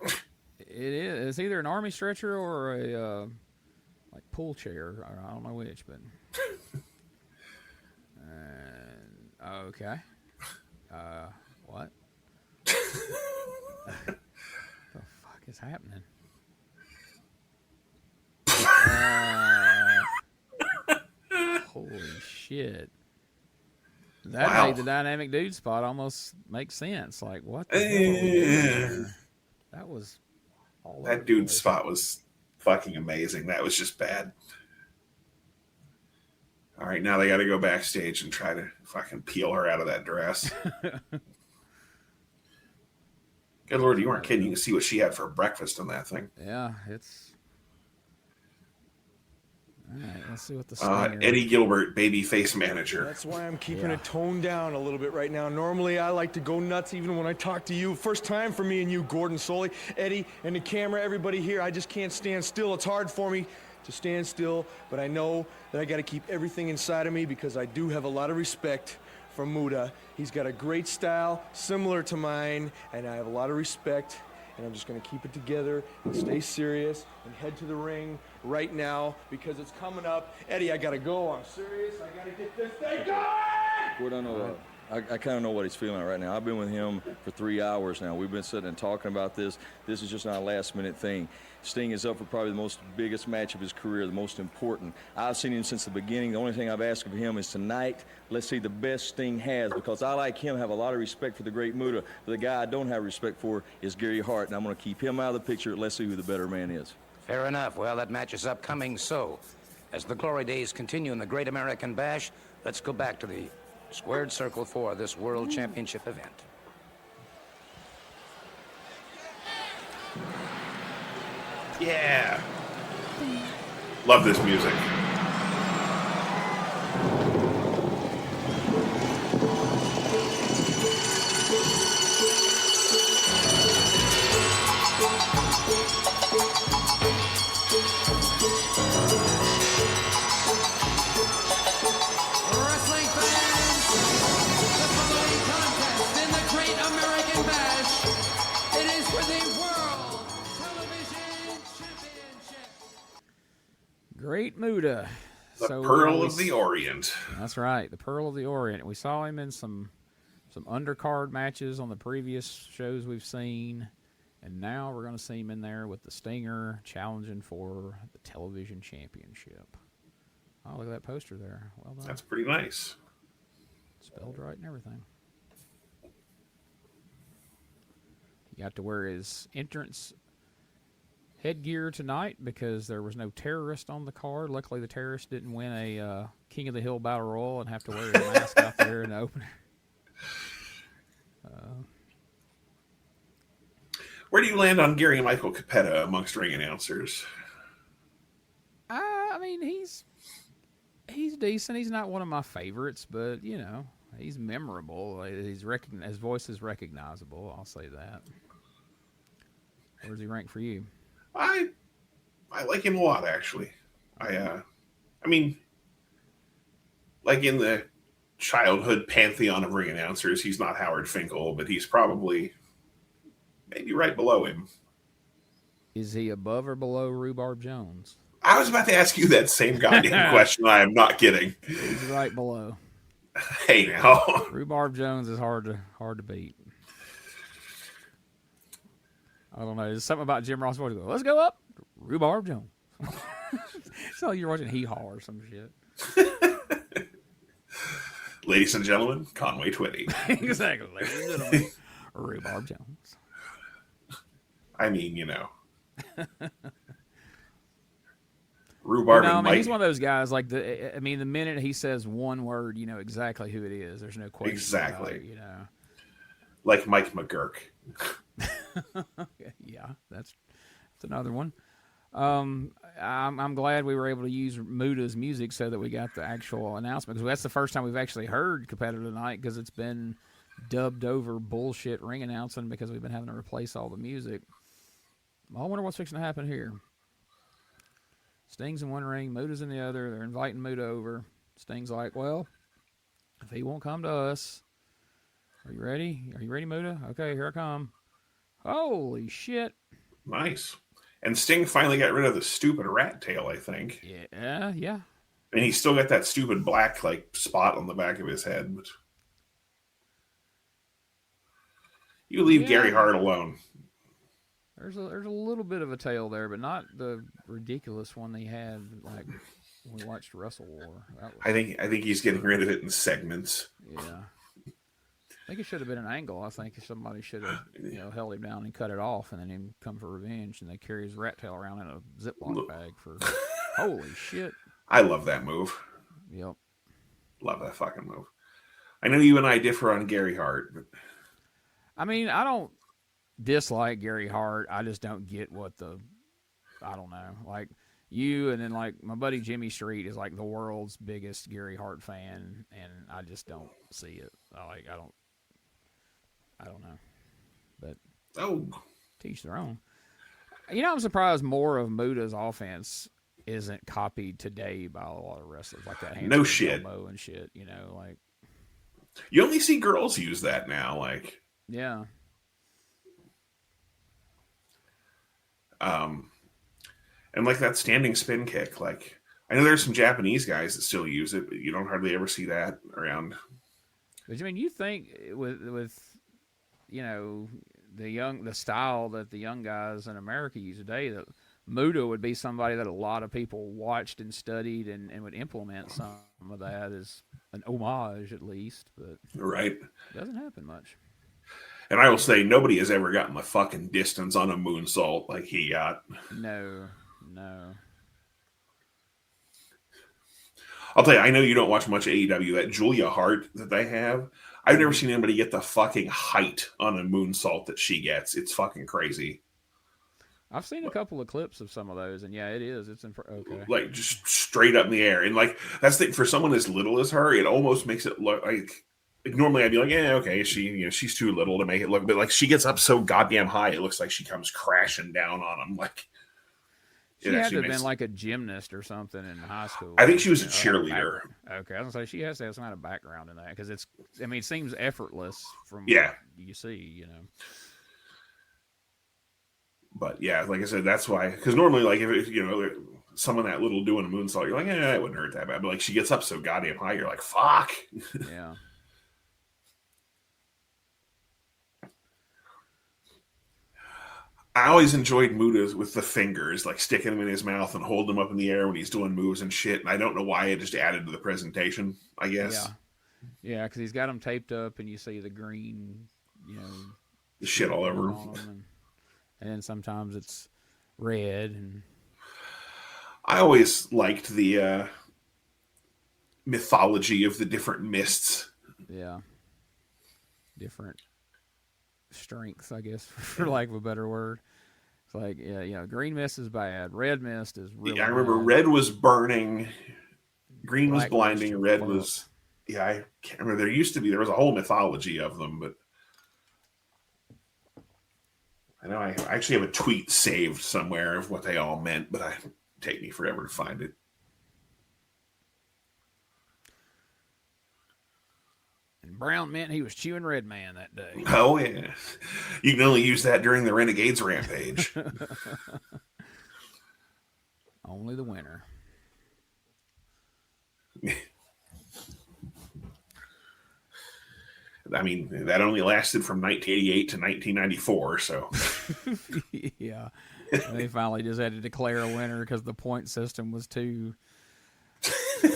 It is. It's either an army stretcher or a like pull chair. I don't know which, but. Okay. What? The fuck is happening? Holy shit. That made the dynamic dude spot almost make sense. Like, what the hell are we doing there? That was all that dude's spot was fucking amazing. That was just bad. All right, now they got to go backstage and try to fucking peel her out of that dress. Good Lord, you weren't kidding. You can see what she had for breakfast on that thing. Yeah, it's... All right, let's see what the Eddie Gilbert, babyface manager. That's why I'm keeping it toned down a little bit right now. Normally, I like to go nuts even when I talk to you. First time for me and you, Gordon Soley, Eddie, and the camera, everybody here. I just can't stand still. It's hard for me to stand still, but I know that I got to keep everything inside of me because I do have a lot of respect for Muta. He's got a great style, similar to mine, and I have a lot of respect, and I'm just going to keep it together and stay serious and head to the ring right now because it's coming up. Eddie, I got to go. I'm serious. I got to get this thing going! Gordon, I kind of know what he's feeling right now. I've been with him for 3 hours now. We've been sitting and talking about this. This is just not a last-minute thing. Sting is up for probably the biggest match of his career, the most important. I've seen him since the beginning. The only thing I've asked of him is tonight, let's see the best Sting has, because I, like him, have a lot of respect for the Great Muta. But the guy I don't have respect for is Gary Hart, and I'm going to keep him out of the picture. Let's see who the better man is. Fair enough. Well, that match is upcoming, so as the glory days continue in the Great American Bash, let's go back to the squared circle for this World Championship event. Yeah. Love this music. Wrestling fans, the following contest in the Great American Bash, it is for the World Television Championship. Great Muta. The Pearl of the Orient. That's right, the Pearl of the Orient. We saw him in some undercard matches on the previous shows we've seen, and now we're going to see him in there with the Stinger challenging for the television championship. Oh, look at that poster there. Well done. That's pretty nice. Spelled right and everything. He got to wear his entrance headgear tonight because there was no terrorist on the card. Luckily, the terrorist didn't win a King of the Hill Battle Royal and have to wear his mask out there in the opener. Where do you land on Gary Michael Capetta amongst ring announcers? I mean, he's decent. He's not one of my favorites, but, you know, he's memorable. His voice is recognizable. I'll say that. Where's he rank for you? I like him a lot, actually. I mean, like in the childhood pantheon of ring announcers, he's not Howard Finkel, but he's probably maybe right below him. Is he above or below Rhubarb Jones? I was about to ask you that same goddamn question. I am not kidding. He's right below. Hey, now. Rhubarb Jones is hard to beat. I don't know. There's something about Jim Ross' voice. Let's go up. Rhubarb Jones. It's like you're watching Hee Haw or some shit. Ladies and gentlemen, Conway Twitty. Exactly. Ladies and gentlemen, Rhubarb Jones. I mean, you know. Rhubarb and Mike. He's one of those guys. Like the minute he says one word, you know exactly who it is. There's no question. Exactly. About it, you know. Like Mike McGurk. Yeah, that's another one. I'm glad we were able to use Muta's music so that we got the actual announcement, because that's the first time we've actually heard Capetta tonight, because it's been dubbed over bullshit ring announcing because we've been having to replace all the music. I wonder what's fixing to happen here. Sting's in one ring, Muta's in the other. They're inviting Muta over. Sting's like, well, if he won't come to us, are you ready? Are you ready, Muta? Okay, here I come. Holy shit. Nice. And Sting finally got rid of the stupid rat tail, I think. Yeah. And he's still got that stupid black spot on the back of his head. But you leave Gary Hart alone. There's a little bit of a tail there, but not the ridiculous one he had like when we watched Wrestle War. I think he's getting rid of it in segments. Yeah. I think it should have been an angle. I think somebody should have held him down and cut it off, and then him come for revenge, and they carry his rat tail around in a Ziploc bag for holy shit. I love that move. Yep. Love that fucking move. I know you and I differ on Gary Hart, but I mean, I don't dislike Gary Hart. I just don't get I don't know. Like you, and then like my buddy Jimmy Street is like the world's biggest Gary Hart fan, and I just don't see it. I don't know. But teach their own. You know, I'm surprised more of Muta's offense isn't copied today by a lot of wrestlers like that. No shit. And shit, you know, like you only see girls use that now, like yeah. And like that standing spin kick, like I know there's some Japanese guys that still use it, but you don't hardly ever see that around. But I mean, you think with you know the style that the young guys in America use today, that Muta would be somebody that a lot of people watched and studied and would implement some of that as an homage at least, but right, it doesn't happen much. And I will say, nobody has ever gotten the fucking distance on a moonsault like he got. No. I'll tell you, I know you don't watch much AEW. That Julia Hart that they have, I've never seen anybody get the fucking height on a moonsault that she gets. It's fucking crazy. I've seen a couple of clips of some of those, and yeah, it is. It's okay. Like just straight up in the air, and like that's the for someone as little as her, it almost makes it look like normally I'd be like, yeah, okay, she's too little to make it look, but like she gets up so goddamn high, it looks like she comes crashing down on them. Like she had to have been like a gymnast or something in high school. I think she was a cheerleader. Okay, I was gonna say she has to have some kind of background in that because it seems effortless from what you see, you know. But yeah, like I said, that's why. Because normally, like if someone that little doing a moonsault, you're like, it wouldn't hurt that bad. But like she gets up so goddamn high, you're like, fuck. Yeah. I always enjoyed Muta with the fingers, like sticking them in his mouth and holding them up in the air when he's doing moves and shit. And I don't know why it just added to the presentation, I guess. Yeah, because he's got them taped up and you see the green, the shit all over them. And then sometimes it's red. And I always liked the mythology of the different mists. yeah, different strengths, I guess, for lack of a better word. It's like, yeah, green mist is bad. Red mist is really I remember bad. red was burning, green was Black blinding, mist red fuck. was... Yeah, I can't remember. There was a whole mythology of them, but I know I actually have a tweet saved somewhere of what they all meant, but it'd take me forever to find it. And brown meant he was chewing Red Man that day. Oh, yeah. You can only use that during the Renegades Rampage. Only the winner. I mean, that only lasted from 1988 to 1994, so... Yeah. And they finally just had to declare a winner because the point system was too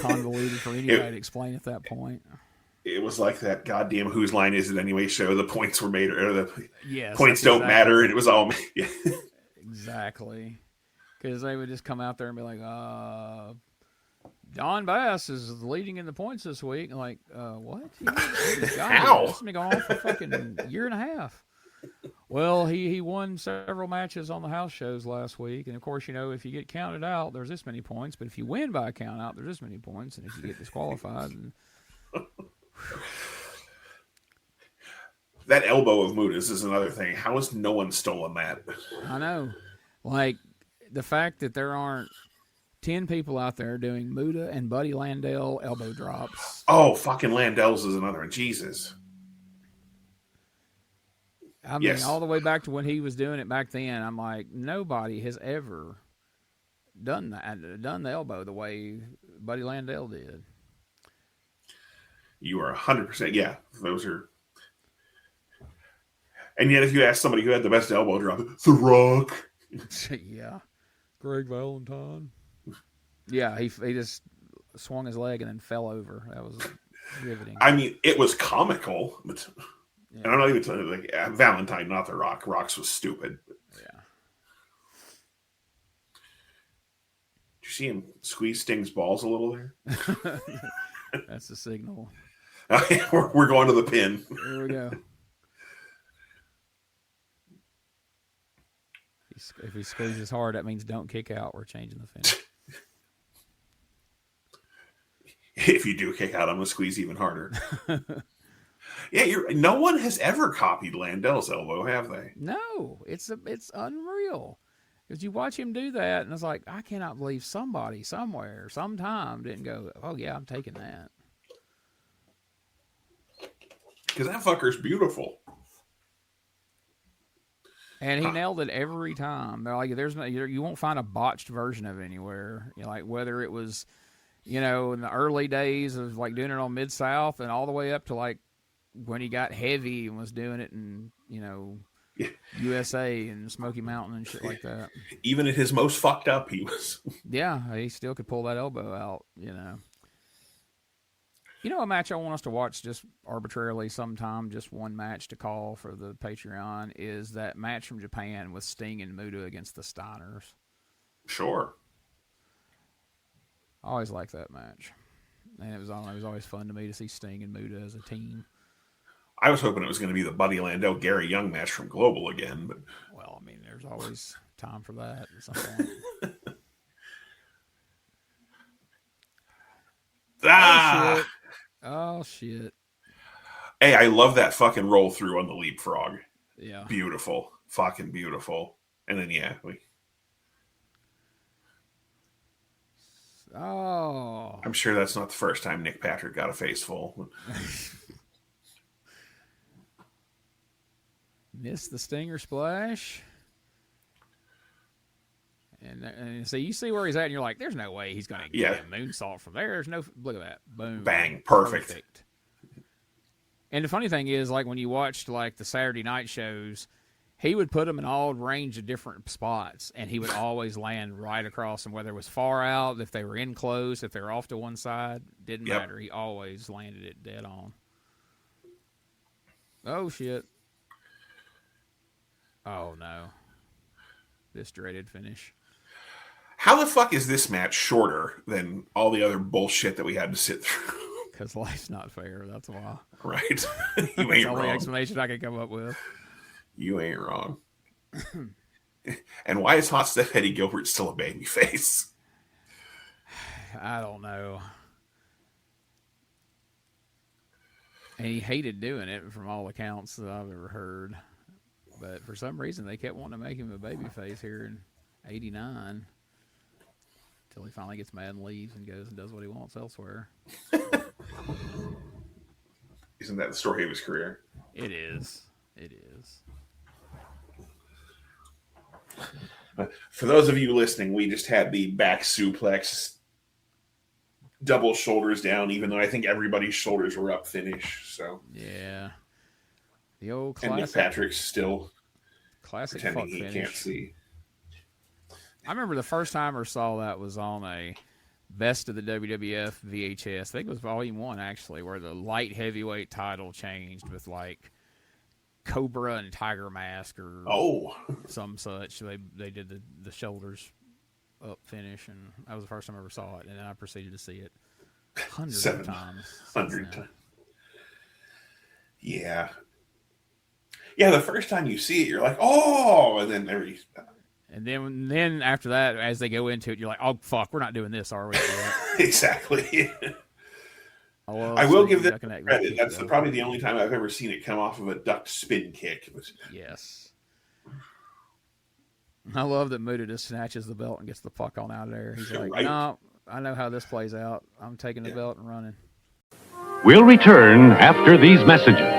convoluted for anybody to explain at that point. It was like that goddamn Whose Line Is It Anyway show. The points were made, or the Yes, points don't matter, and it was all... Yeah. Exactly. Because they would just come out there and be like, Don Bass is leading in the points this week. And like, what? How? It's been going on for a fucking year and a half. Well, he won several matches on the house shows last week. And, of course, if you get counted out, there's this many points. But if you win by a count out, there's this many points. And if you get disqualified... That elbow of Muta's is another thing. How has no one stolen that? I know. Like, the fact that there aren't 10 people out there doing Muta and Buddy Landell elbow drops. Oh, fucking Landell's is another one. Jesus. I mean, all the way back to when he was doing it back then, I'm like, nobody has ever done the elbow the way Buddy Landell did. You are 100%. Yeah, those are... And yet if you ask somebody who had the best elbow drop, The Rock. Yeah. Greg Valentine. Yeah, he just swung his leg and then fell over. That was riveting. I mean, it was comical, but... Yeah. And I'm not even telling you, Valentine, not The Rock. Rock's was stupid. Yeah. Did you see him squeeze Sting's balls a little there? That's the signal. We're going to the pin. Here we go. If he squeezes hard, that means don't kick out. We're changing the finish. If you do kick out, I'm going to squeeze even harder. Yeah, no one has ever copied Landell's elbow, have they? No, it's unreal. Because you watch him do that, and it's like, I cannot believe somebody somewhere, sometime didn't go, oh yeah, I'm taking that. Because that fucker's beautiful. And he nailed it every time. They're like, you won't find a botched version of it anywhere. Like whether it was, in the early days of like doing it on Mid-South and all the way up to like when he got heavy and was doing it in, USA and Smoky Mountain and shit like that. Even at his most fucked up, he was. Yeah, he still could pull that elbow out, a match I want us to watch just arbitrarily sometime, just one match to call for the Patreon, is that match from Japan with Sting and Muta against the Steiners. Sure. I always liked that match. And it was always fun to me to see Sting and Muta as a team. I was hoping it was going to be the Buddy Landell-Gary Young match from Global again, but... Well, I mean, there's always time for that at some point. Oh, shit. Hey, I love that fucking roll through on the leapfrog. Yeah. Beautiful. Fucking beautiful. And then, Oh. I'm sure that's not the first time Nick Patrick got a face full. Missed the Stinger splash. And so you see where he's at, and you're like, there's no way he's going to get a moonsault from there. There's no... Look at that. Boom. Bang. Perfect. And the funny thing is, like, when you watched, like, the Saturday night shows, he would put them in all range of different spots, and he would always land right across them, whether it was far out, if they were in close, if they were off to one side. Didn't matter. He always landed it dead on. Oh, shit. Oh, no. this dreaded finish. How the fuck is this match shorter than all the other bullshit that we had to sit through? Because life's not fair. That's why. Right. You That's ain't the only wrong. explanation I can come up with. You ain't wrong. And why is Hot Stuff Eddie Gilbert still a baby face? I don't know. And he hated doing it from all accounts that I've ever heard. But for some reason, they kept wanting to make him a baby face here in '89. Until he finally gets mad and leaves and goes and does what he wants elsewhere. Isn't that the story of his career? It is. It is. For those of you listening, we just had the back suplex, double shoulders down, even though I think everybody's shoulders were up finish. So yeah, the old and Nick classic. Patrick's still Classic pretending fuck he finish. can't see. I remember the first time I saw that was on a Best of the WWF VHS. I think it was Volume 1, actually, where the light heavyweight title changed with, like, Cobra and Tiger Mask or some such. They did the shoulders up finish, and that was the first time I ever saw it. And then I proceeded to see it hundreds of times. 100 times. Yeah. Yeah, the first time you see it, you're like, oh, and then And then after that, as they go into it, you're like, oh, fuck, we're not doing this, are we? Exactly. I will give them credit. That's probably the only time I've ever seen it come off of a ducked spin kick. Yes. I love that Muta just snatches the belt and gets the fuck on out of there. He's like, no, I know how this plays out. I'm taking the belt and running. We'll return after these messages.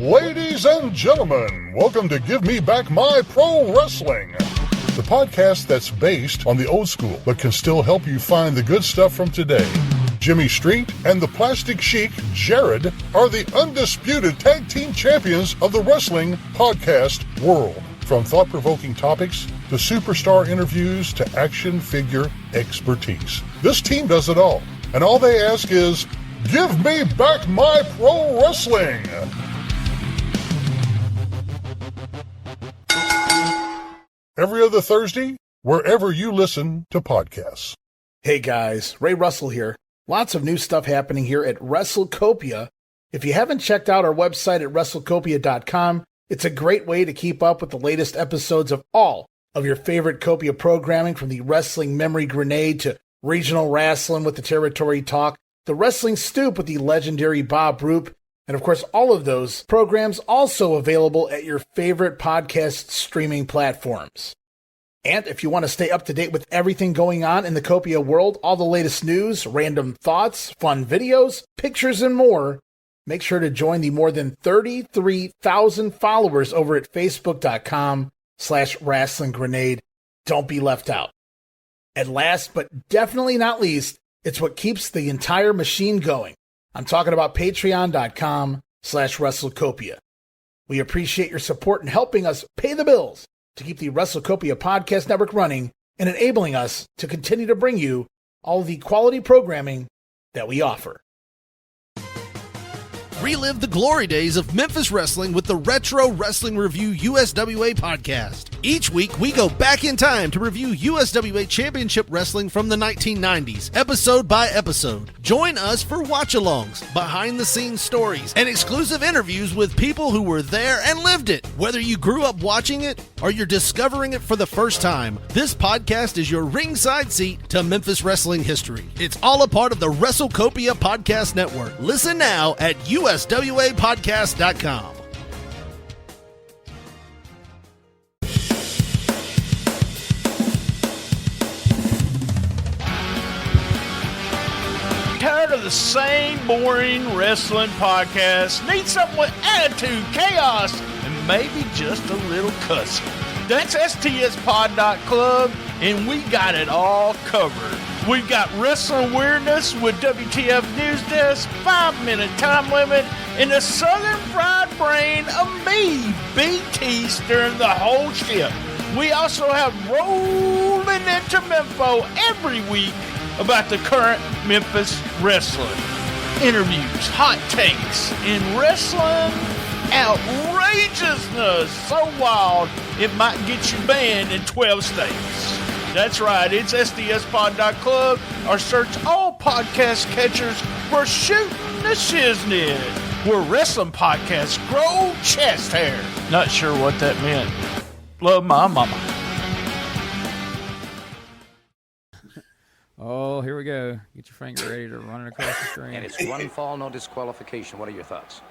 Ladies and gentlemen, welcome to Give Me Back My Pro Wrestling, the podcast that's based on the old school but can still help you find the good stuff from today. Jimmy Street and the Plastic Sheik, Jared, are the undisputed tag team champions of the wrestling podcast world. From thought-provoking topics to superstar interviews to action figure expertise. This team does it all, and all they ask is, give me back my pro wrestling! Every other Thursday, wherever you listen to podcasts. Hey guys, Ray Russell here. Lots of new stuff happening here at WrestleCopia. If you haven't checked out our website at WrestleCopia.com, it's a great way to keep up with the latest episodes of all of your favorite Copia programming, from the Wrestling Memory Grenade to Regional Wrestling with the Territory Talk, the Wrestling Stoop with the legendary Bob Roop, and of course all of those programs also available at your favorite podcast streaming platforms. And if you want to stay up to date with everything going on in the Copia world, all the latest news, random thoughts, fun videos, pictures, and more, make sure to join the more than 33,000 followers over at Facebook.com/Wrestling Grenade. Don't be left out. And last but definitely not least, it's what keeps the entire machine going. I'm talking about Patreon.com/WrestleCopia. We appreciate your support in helping us pay the bills to keep the WrestleCopia Podcast Network running and enabling us to continue to bring you all the quality programming that we offer. Relive the glory days of Memphis wrestling with the Retro Wrestling Review USWA podcast. Each week, we go back in time to review USWA Championship Wrestling from the 1990s, episode by episode. Join us for watch-alongs, behind-the-scenes stories, and exclusive interviews with people who were there and lived it. Whether you grew up watching it or you're discovering it for the first time, this podcast is your ringside seat to Memphis wrestling history. It's all a part of the WrestleCopia Podcast Network. Listen now at USWApodcast.com. Tired of the same boring wrestling podcast? Need something with attitude, chaos, and maybe just a little cussing? That's STSPod.club, and we got it all covered. We've got wrestling weirdness with WTF News Desk, 5-minute time limit, and the Southern Fried Brain of me, BT, steering the whole ship. We also have rolling into Memphis every week about the current Memphis wrestling. Interviews, hot takes, and wrestling outrageousness so wild it might get you banned in 12 states. That's right, it's SDSpod.club or search all podcast catchers for Shooting the Shiznit, where wrestling podcasts grow chest hair. Not sure what that meant. Love my mama. Oh, here we go. Get your finger ready to run it across the screen. And it's one fall, no disqualification. What are your thoughts?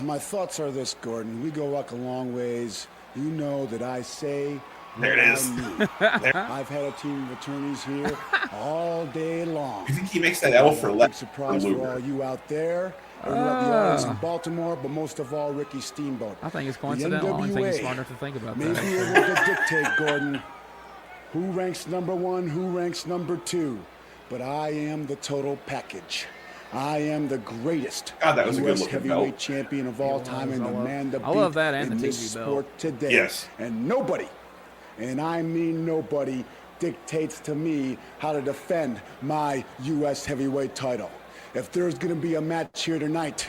My thoughts are this, Gordon. We go back a long ways. You know that I say there it is. I've had a team of attorneys here all day long. You think he makes that L for left? Surprise for all you out there. The audience in Baltimore, but most of all, Ricky Steamboat. I think it's coincidental. I think he's smart enough to think about may that. Be able to dictate, Gordon, who ranks number one, who ranks number two. But I am the total package. I am the greatest U.S. heavyweight champion of all time and the man to beat in this sport today. Yes. And nobody, and I mean nobody, dictates to me how to defend my U.S. heavyweight title. If there's going to be a match here tonight,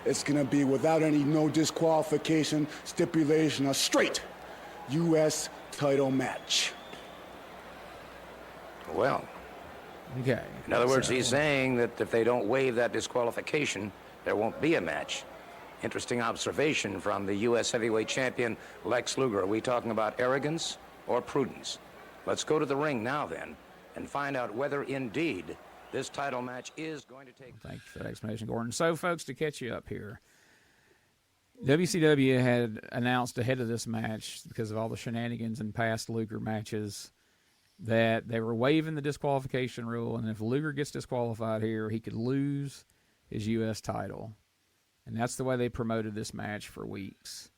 it's going to be without any no disqualification stipulation, a straight U.S. title match. Well. Okay. In other words, he's saying that if they don't waive that disqualification, there won't be a match. Interesting observation from the U.S. heavyweight champion, Lex Luger. Are we talking about arrogance or prudence? Let's go to the ring now, then, and find out whether, indeed, this title match is going to take... Thank you for that explanation, Gordon. So, folks, to catch you up here, WCW had announced ahead of this match, because of all the shenanigans in past Luger matches, that they were waiving the disqualification rule, and if Luger gets disqualified here, he could lose his U.S. title. And that's the way they promoted this match for weeks.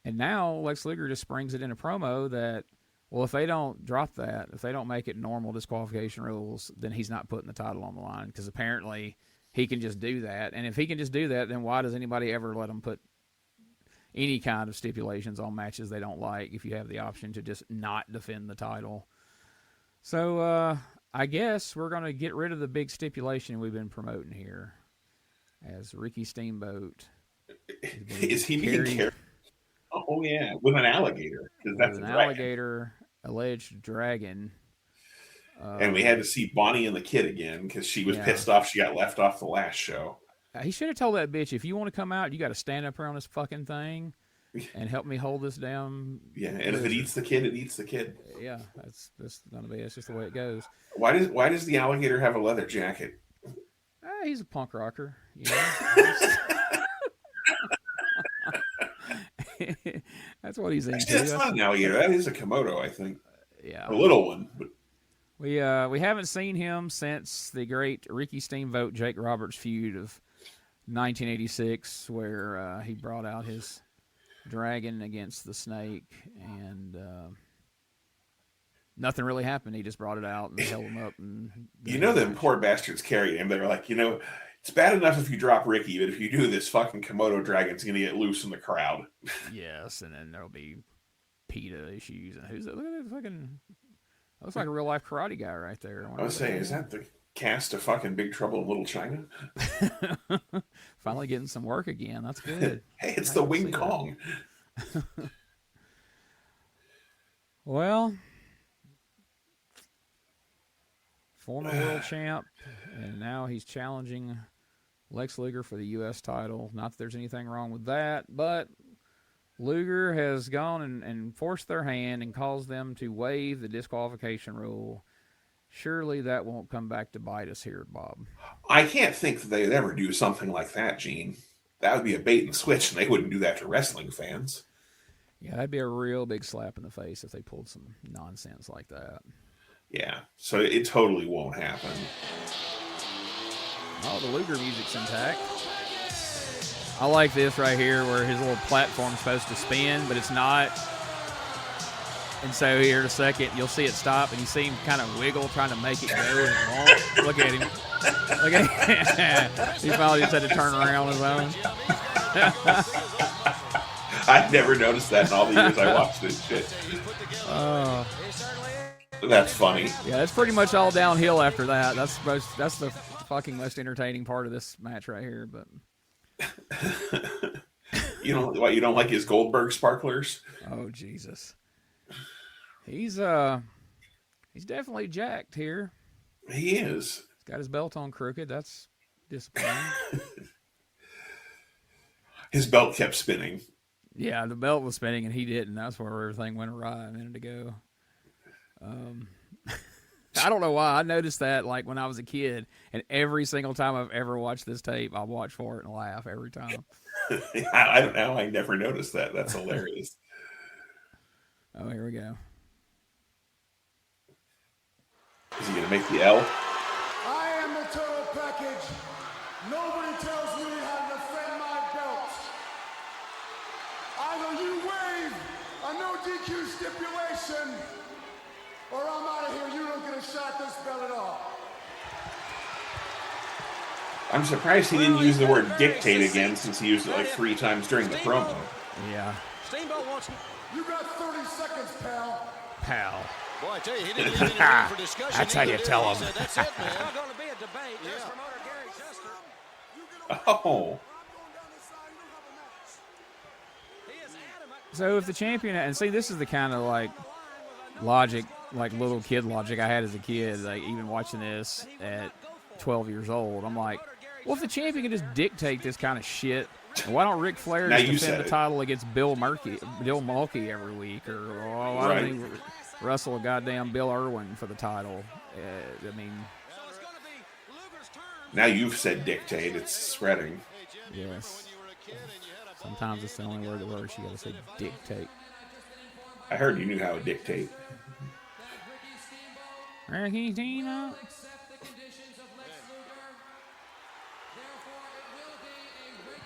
And now Lex Luger just springs it in a promo that, well, if they don't drop that, if they don't make it normal disqualification rules, then he's not putting the title on the line, because apparently he can just do that. And if he can just do that, then why does anybody ever let him put any kind of stipulations on matches they don't like if you have the option to just not defend the title? So I guess we're going to get rid of the big stipulation we've been promoting here, as Ricky Steamboat is he being carried? Oh yeah, with an alligator, because that's an alligator, alleged dragon. And we had to see Bonnie and the Kid again because she was pissed off she got left off the last show. He should have told that bitch, if you want to come out, you got to stand up here on this fucking thing and help me hold this down. Yeah, and if it eats the kid, it eats the kid. Yeah, that's gonna be. It's just the way it goes. Why does the alligator have a leather jacket? He's a punk rocker. You know? That's what he's into. Actually, that's not an alligator. That is a Komodo, I think. Yeah, a little one. But... We haven't seen him since the great Ricky Steamboat Jake Roberts feud of 1986, where he brought out his dragon against the snake, and nothing really happened. He just brought it out and held him up. And them poor bastards carried him. They were like, it's bad enough if you drop Ricky, but if you do, this fucking Komodo dragon's going to get loose in the crowd. Yes, and then there'll be PETA issues. And who's that? Look at that fucking... Looks like a real-life karate guy right there. I was saying, is that the cast of fucking Big Trouble in Little China? Finally getting some work again. That's good. Hey, it's the Wing Kong. Well, former world champ, and now he's challenging Lex Luger for the U.S. title. Not that there's anything wrong with that, but Luger has gone and forced their hand and caused them to waive the disqualification rule. Surely that won't come back to bite us here, Bob. I can't think that they'd ever do something like that, Gene. That would be a bait and switch, and they wouldn't do that to wrestling fans. Yeah, that'd be a real big slap in the face if they pulled some nonsense like that. Yeah, so it totally won't happen. Oh, the Luger music's intact. I like this right here where his little platform's supposed to spin, but it's not. And so here in a second, you'll see it stop, and you see him kind of wiggle, trying to make it go, and it won't. Look at him. Look at him. He finally just had to turn around on his own. I've never noticed that in all the years I watched this shit. That's funny. Yeah, it's pretty much all downhill after that. That's the fucking most entertaining part of this match right here. But You don't like his Goldberg sparklers? Oh Jesus. He's definitely jacked here. He is. He's got his belt on crooked. That's disappointing. His belt kept spinning. Yeah, the belt was spinning and he didn't. That's where everything went awry a minute ago. I don't know why. I noticed that like when I was a kid, and every single time I've ever watched this tape, I watch for it and laugh every time. I don't know. I never noticed that. That's hilarious. Oh, here we go. Is he going to make the L? I am the total package. Nobody tells me how to defend my belt. Either you waive a no DQ stipulation, or I'm out of here. You don't get a shot at this belt at all. I'm surprised he didn't use the word dictate again, since he used it like 3 times during the promo. Yeah. Steamboat wants. You got 30 seconds, pal. Pal. Boy, I tell you, he didn't leave any room for discussion. That's how you tell him. That's it, man. It's not going to be a debate. There's promoter Gary Chester. Oh. So if the champion, and see, this is the kind of like logic, like little kid logic I had as a kid, like even watching this at 12 years old. I'm like, well, if the champion can just dictate this kind of shit, why don't Ric Flair just defend the title against Bill Mulkey every week, or why don't he wrestle a goddamn Bill Irwin for the title? I mean, now you've said dictate. It's spreading. Yes. Sometimes it's the only word that works. You got to say dictate. I heard you knew how to dictate. Argentina.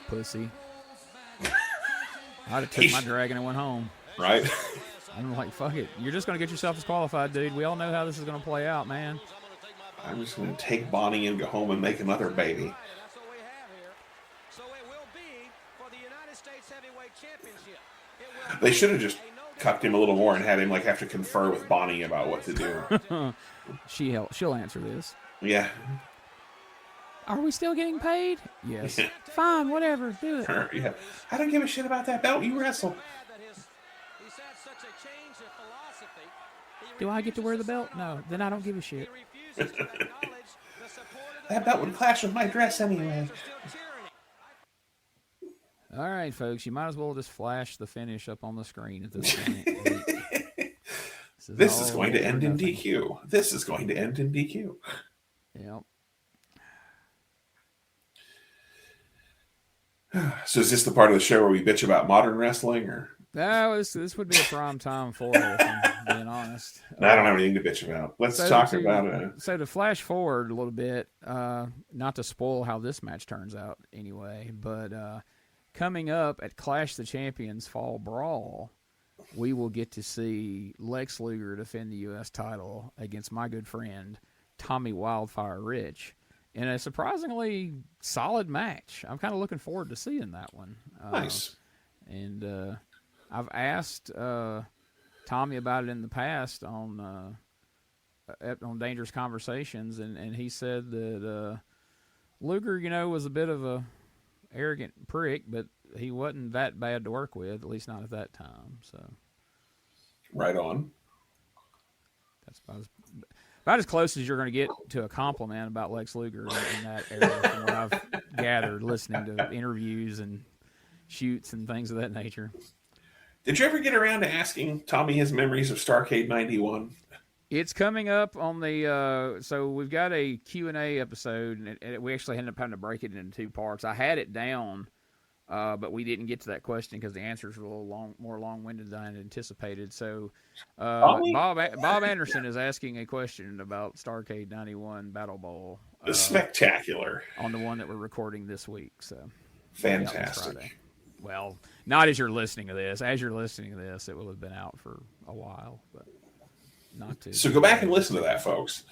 Pussy. I'd have took my dragon and went home. Right? I'm like, fuck it. You're just going to get yourself disqualified, dude. We all know how this is going to play out, man. I'm just going to take Bonnie and go home and make another baby. They should have just cucked him a little more and had him like have to confer with Bonnie about what to do. She'll answer this. Yeah. Are we still getting paid? Yes. Fine, whatever. Do it. Yeah. I don't give a shit about that belt. You wrestle. Do I get to wear the belt? No. Then I don't give a shit. That belt would clash with my dress anyway. All right, folks. You might as well just flash the finish up on the screen at this point. This is going to end in DQ. This is going to end in DQ. Yep. So is this the part of the show where we bitch about modern wrestling, or? No, this would be a prime time for it, if I'm being honest. I don't have anything to bitch about. Let's talk about it. So to flash forward a little bit, not to spoil how this match turns out anyway, but coming up at Clash of the Champions Fall Brawl, we will get to see Lex Luger defend the U.S. title against my good friend Tommy Wildfire Rich in a surprisingly solid match. I'm kind of looking forward to seeing that one. Nice. And I've asked Tommy about it in the past on Dangerous Conversations, and he said that Luger, was a bit of a arrogant prick, but he wasn't that bad to work with, at least not at that time. So, right on. That's about as close as you're going to get to a compliment about Lex Luger in that era, from what I've gathered, listening to interviews and shoots and things of that nature. Did you ever get around to asking Tommy his memories of Starrcade 91? It's coming up on the so we've got a Q&A episode, and we actually ended up having to break it into 2 parts. I had it down, but we didn't get to that question because the answers were a little more long-winded than I had anticipated. So Bob Anderson is asking a question about Starrcade 91 Battle Bowl. Spectacular. On the one that we're recording this week. So fantastic. Well, not as you're listening to this. As you're listening to this, it will have been out for a while, but not too. So go back and listen to that, folks.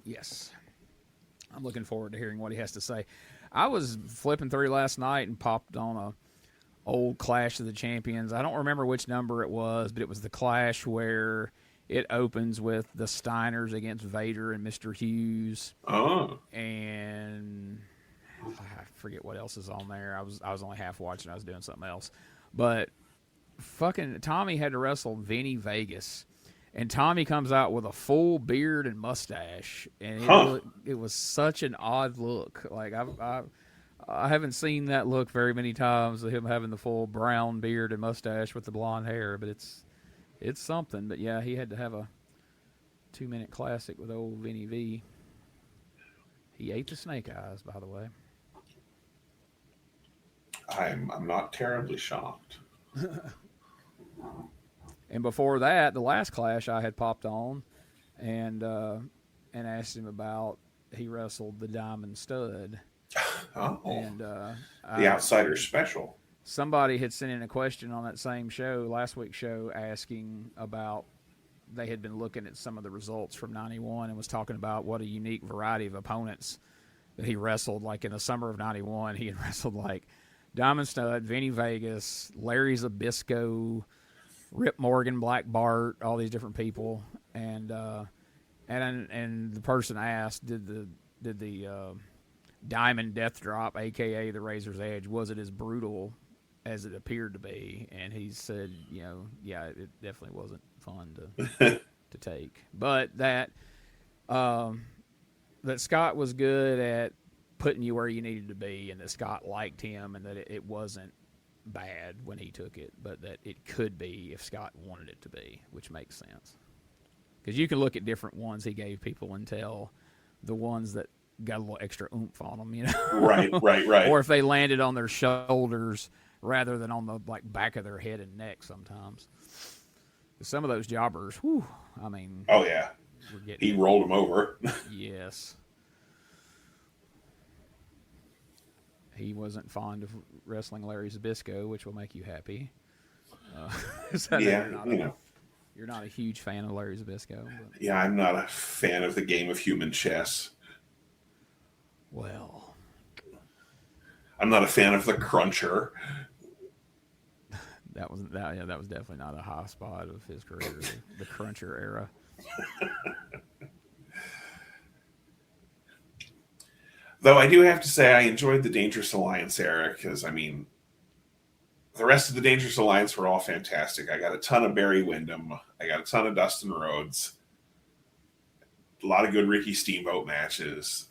Yes. I'm looking forward to hearing what he has to say. I was flipping through last night and popped on a old Clash of the Champions. I don't remember which number it was, but it was the Clash where it opens with the Steiners against Vader and Mr. Hughes. Oh. And I forget what else is on there. I was only half watching. I was doing something else. But fucking Tommy had to wrestle Vinny Vegas. And Tommy comes out with a full beard and mustache. And it was such an odd look. Like, I haven't seen that look very many times, of him having the full brown beard and mustache with the blonde hair. But it's something. But, yeah, he had to have a 2-minute classic with old Vinny V. He ate the snake eyes, by the way. I'm not terribly shocked. And before that, the last Clash I had popped on and asked him about, he wrestled the Diamond Stud. Oh, and the Outsider Special. Somebody had sent in a question on that same show, last week's show, asking about, they had been looking at some of the results from 91 and was talking about what a unique variety of opponents that he wrestled. Like in the summer of 91, he had wrestled like Diamond Stud, Vinny Vegas, Larry Zbyszko, Rip Morgan, Black Bart, all these different people, and the person asked, did the Diamond Death Drop, aka the Razor's Edge, was it as brutal as it appeared to be? And he said, yeah, it definitely wasn't fun to take, but that Scott was good at putting you where you needed to be, and that Scott liked him, and that it wasn't bad when he took it, but that it could be if Scott wanted it to be, which makes sense. Because you can look at different ones he gave people and tell the ones that got a little extra oomph on them, Right. Or if they landed on their shoulders rather than on the back of their head and neck sometimes. Some of those jobbers, whew, I mean. Oh, yeah. He rolled them over. Yes. He wasn't fond of wrestling Larry Zbyszko, which will make you happy. Yeah, you're not a huge fan of Larry Zbyszko. But. Yeah, I'm not a fan of the game of human chess. Well, I'm not a fan of the Cruncher. That was definitely not a high spot of his career, the Cruncher era. Though I do have to say I enjoyed the Dangerous Alliance era, because, I mean, the rest of the Dangerous Alliance were all fantastic. I got a ton of Barry Windham. I got a ton of Dustin Rhodes. A lot of good Ricky Steamboat matches.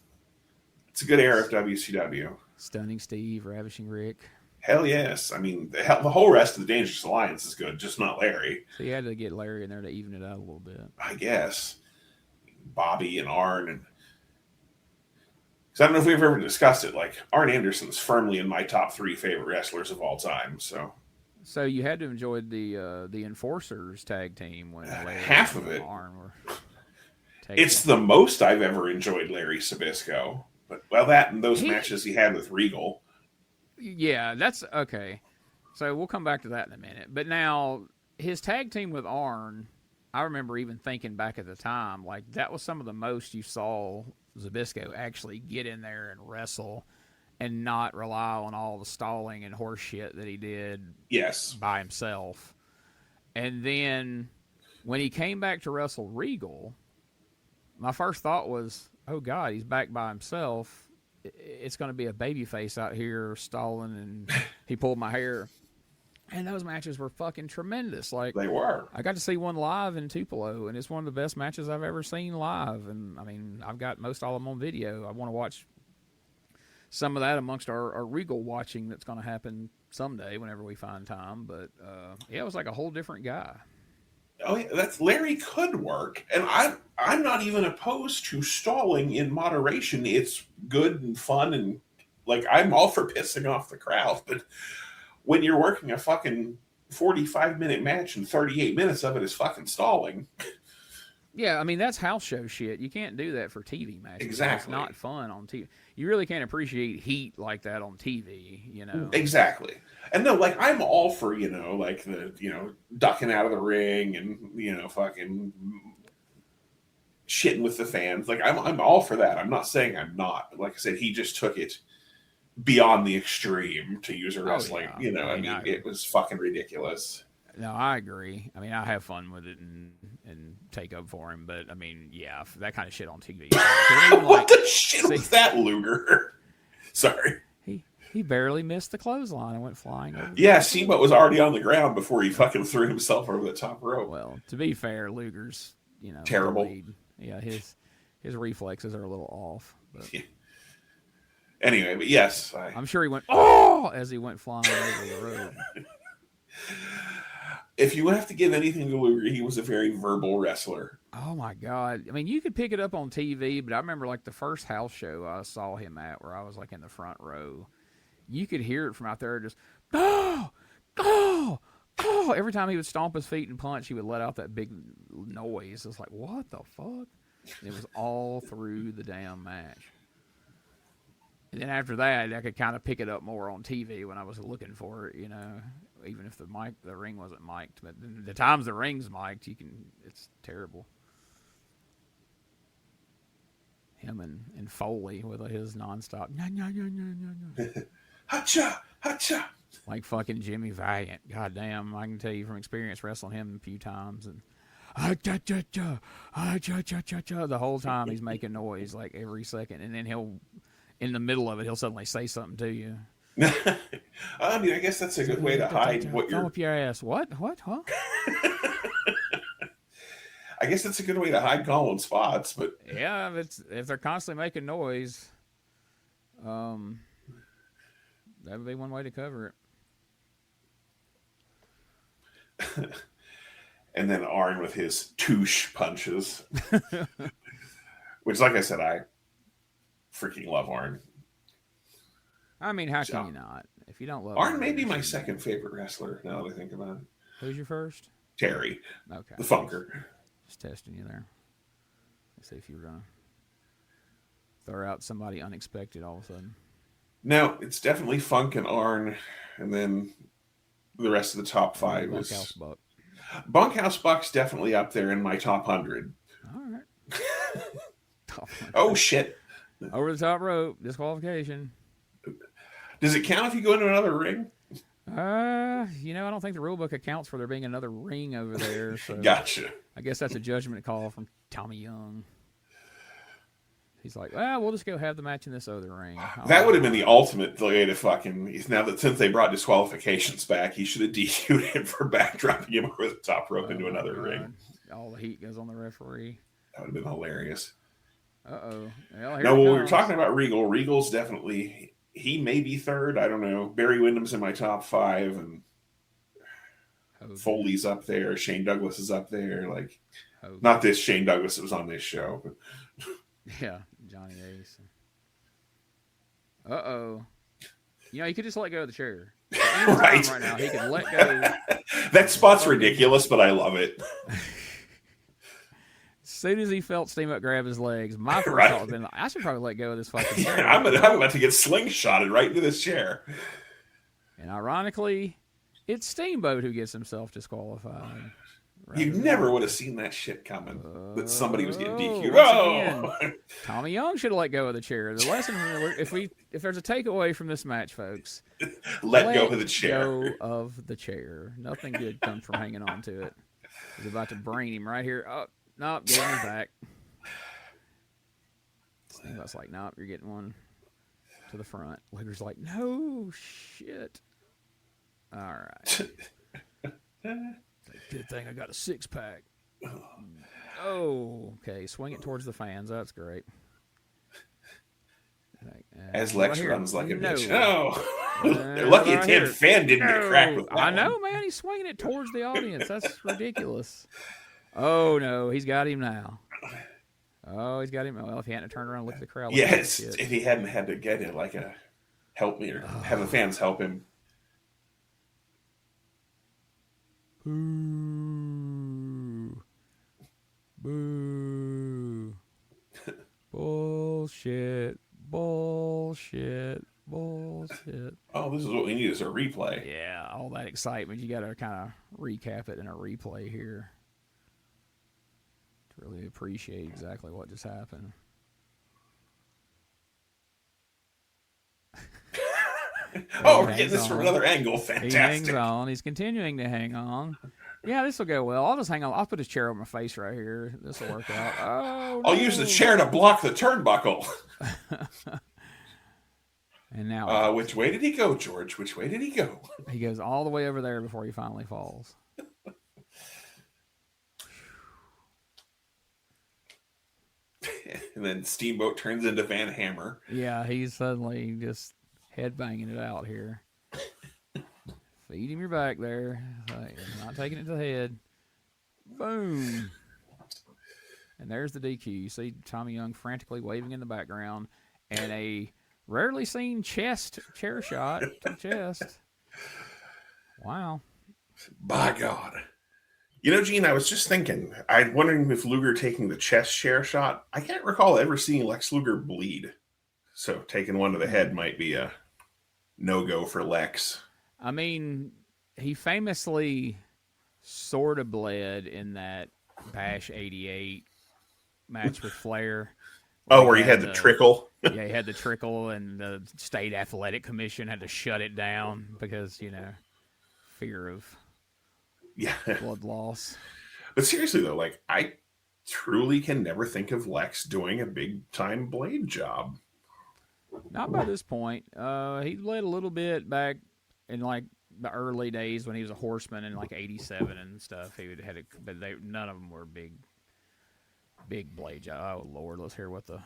It's a good era of WCW. Stunning Steve, Ravishing Rick. Hell yes. I mean, the whole rest of the Dangerous Alliance is good, just not Larry. So you had to get Larry in there to even it out a little bit. I guess. Bobby and Arn. And because I don't know if we've ever discussed it. Like, Arn Anderson's firmly in my top 3 favorite wrestlers of all time. So you had to enjoy the Enforcers tag team when Larry half of it. Arn were it's the most I've ever enjoyed Larry Zbyszko. But that and those matches he had with Regal. Yeah, that's okay. So we'll come back to that in a minute. But now, his tag team with Arn, I remember even thinking back at the time, like, that was some of the most you saw Zbyszko actually get in there and wrestle and not rely on all the stalling and horse shit that he did by himself. And then when he came back to wrestle Regal, my first thought was, oh, God, he's back by himself. It's going to be a babyface out here stalling, and he pulled my hair. And those matches were fucking tremendous. Like, they were. I got to see one live in Tupelo, and it's one of the best matches I've ever seen live. And, I mean, I've got most all of them on video. I want to watch some of that amongst our Regal watching that's going to happen someday whenever we find time. But, yeah, it was like a whole different guy. Oh, yeah, Larry could work, and I'm not even opposed to stalling in moderation. It's good and fun, and like, I'm all for pissing off the crowd. But when you're working a fucking 45-minute match and 38 minutes of it is fucking stalling. Yeah, I mean, that's house show shit. You can't do that for TV matches. Exactly. It's not fun on TV. You really can't appreciate heat like that on TV, Exactly. And no, like, I'm all for, like the, ducking out of the ring and, fucking shitting with the fans. Like, I'm all for that. I'm not saying I'm not. Like I said, he just took it beyond the extreme, to use a wrestling. Yeah. It was fucking ridiculous. No, I agree. I mean, I have fun with it and take up for him, but I mean, yeah, that kind of shit on TV. What the shit was that, Luger? Sorry. He barely missed the clothesline and went flying over. Yeah, Steamboat was already on the ground before he fucking threw himself over the top rope. Well, to be fair, Luger's, terrible. delayed. Yeah, his reflexes are a little off. But. Yeah. Anyway, but yes. I'm sure he went, oh, as he went flying over the road. If you have to give anything to Luger, he was a very verbal wrestler. Oh, my God. I mean, you could pick it up on TV, but I remember, like, the first house show I saw him at where I was, like, in the front row. You could hear it from out there just, oh, oh, oh. Every time he would stomp his feet and punch, he would let out that big noise. It's like, what the fuck? And it was all through the damn match. And then after that, I could kind of pick it up more on TV when I was looking for it, even if the ring wasn't mic'd. But the times the ring's mic'd, it's terrible. Him and Foley with his nonstop, hacha, hacha. Like fucking Jimmy Valiant. God damn, I can tell you from experience wrestling him a few times. And the whole time he's making noise like every second. And then in the middle of it, he'll suddenly say something to you. I mean, I guess that's a good way to hide what you're... Thumb up your ass. What? Huh? I guess that's a good way to hide calling spots, but... Yeah, if they're constantly making noise, that would be one way to cover it. And then Arn with his touche punches. Which, like I said, I freaking love Arn. I mean, how can you not? If you don't love Arn may be my second favorite wrestler, now that I think about it. Who's your first? Terry. Okay. The Funker. Just testing you there. Let's see if you were going to throw out somebody unexpected all of a sudden. No, it's definitely Funk and Arn, and then the rest of the top five is... Bunkhouse Buck. Bunkhouse Buck's definitely up there in my top 100. All right. Top 100. Oh, shit. Over the top rope, disqualification. Does it count if you go into another ring? I don't think the rule book accounts for there being another ring over there. So Gotcha. I guess that's a judgment call from Tommy Young. He's like, well, we'll just go have the match in this other ring. That would have been the ultimate way to fucking... Now that since they brought disqualifications back, he should have DQ'd him for backdropping him over the top rope into another ring. All the heat goes on the referee. That would have been hilarious. Uh-oh. Well, we were talking about Regal. Regal's definitely... He may be third. I don't know. Barry Windham's in my top 5, and Foley's up there. Shane Douglas is up there. Like, not this Shane Douglas that was on this show. But... Yeah, Johnny Ace. Uh-oh. You could just let go of the chair. Right. Right now, he could let go. That spot's ridiculous, but I love it. As soon as he felt Steamboat grab his legs, my first thought would have been, I should probably let go of this fucking chair. Yeah, I'm about to get slingshotted right into this chair. And ironically, it's Steamboat who gets himself disqualified. You never would have seen that shit coming, that somebody was getting DQ'd. Again, Tommy Young should have let go of the chair. The lesson, if there's a takeaway from this match, folks, let go of the chair. Go of the chair. Nothing good comes from hanging on to it. He's about to brain him right here. Oh, nope, get him back. Steamboat's like, nope, you're getting one to the front. Luger's like, no shit. All right. Good thing I got a 6-pack. Oh, okay. Swing it towards the fans. That's great. As Lex runs like a bitch. No. They're lucky a 10 fan didn't get cracked with that I know, man. He's swinging it towards the audience. That's ridiculous. Oh, no. He's got him now. Oh, he's got him. Well, if he hadn't turned around and looked at the crowd. Yes, if he hadn't had to get it like a help me or have the fans help him. Boo. Boo. Bullshit. Bullshit. Bullshit. Oh, this is what we need is a replay. Yeah, all that excitement. You got to kind of recap it in a replay here to really appreciate exactly what just happened. Oh, we're getting this from another angle. Fantastic. He hangs on. He's continuing to hang on. Yeah, this will go well. I'll just hang on. I'll put his chair on my face right here. This will work out. Oh, I'll use the chair to block the turnbuckle. And now, which way did he go, George? Which way did he go? He goes all the way over there before he finally falls. And then Steamboat turns into Van Hammer. Yeah, he's suddenly just headbanging it out here. Feed him your back there. Like, not taking it to the head. Boom. And there's the DQ. You see Tommy Young frantically waving in the background. And a rarely seen chest chair shot to the chest. Wow. By God. You know, Gene, I was just thinking, I'm wondering if Luger taking the chest chair shot, I can't recall ever seeing Lex Luger bleed. So taking one to the head might be a no-go for Lex. I mean, he famously sort of bled in that Bash 88 match with Flair. Where he had the trickle? Yeah, he had the trickle, and the State Athletic Commission had to shut it down because, fear of blood loss. But seriously, though, like, I truly can never think of Lex doing a big-time blade job. Not by this point. He bled a little bit back in, like, the early days when he was a horseman in, like, 87 and stuff. He had but none of them were big blade job. Oh, Lord, let's hear what the...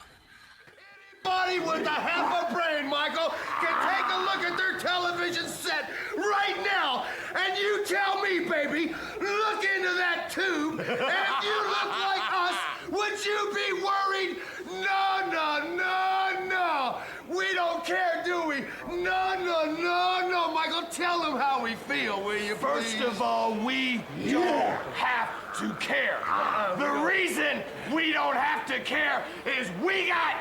Anybody with a half a brain, Michael, can take a look at their television set right now, and you tell me, baby, look into that tube, and if you look like us, would you be worried? No, no, no, no. We don't care, do we? No, no, no, no. Michael, tell them how we feel, will you, please? First of all, we don't have to care. The reason we don't have to care is we got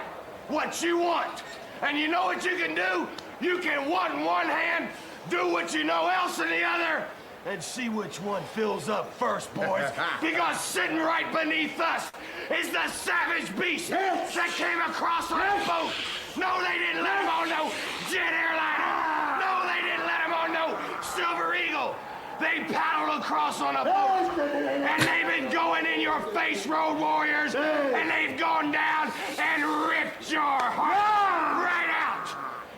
what you want. And you know what you can do? You can want in one hand, do what you know else in the other, and see which one fills up first, boys. Because sitting right beneath us is the savage beast that came across on a boat. No, they didn't let him on no jet airliner. No, they didn't let him on no Silver Eagle. They paddled across on a boat, and they've been going in your face, Road Warriors, and they've gone down and ripped your heart right out.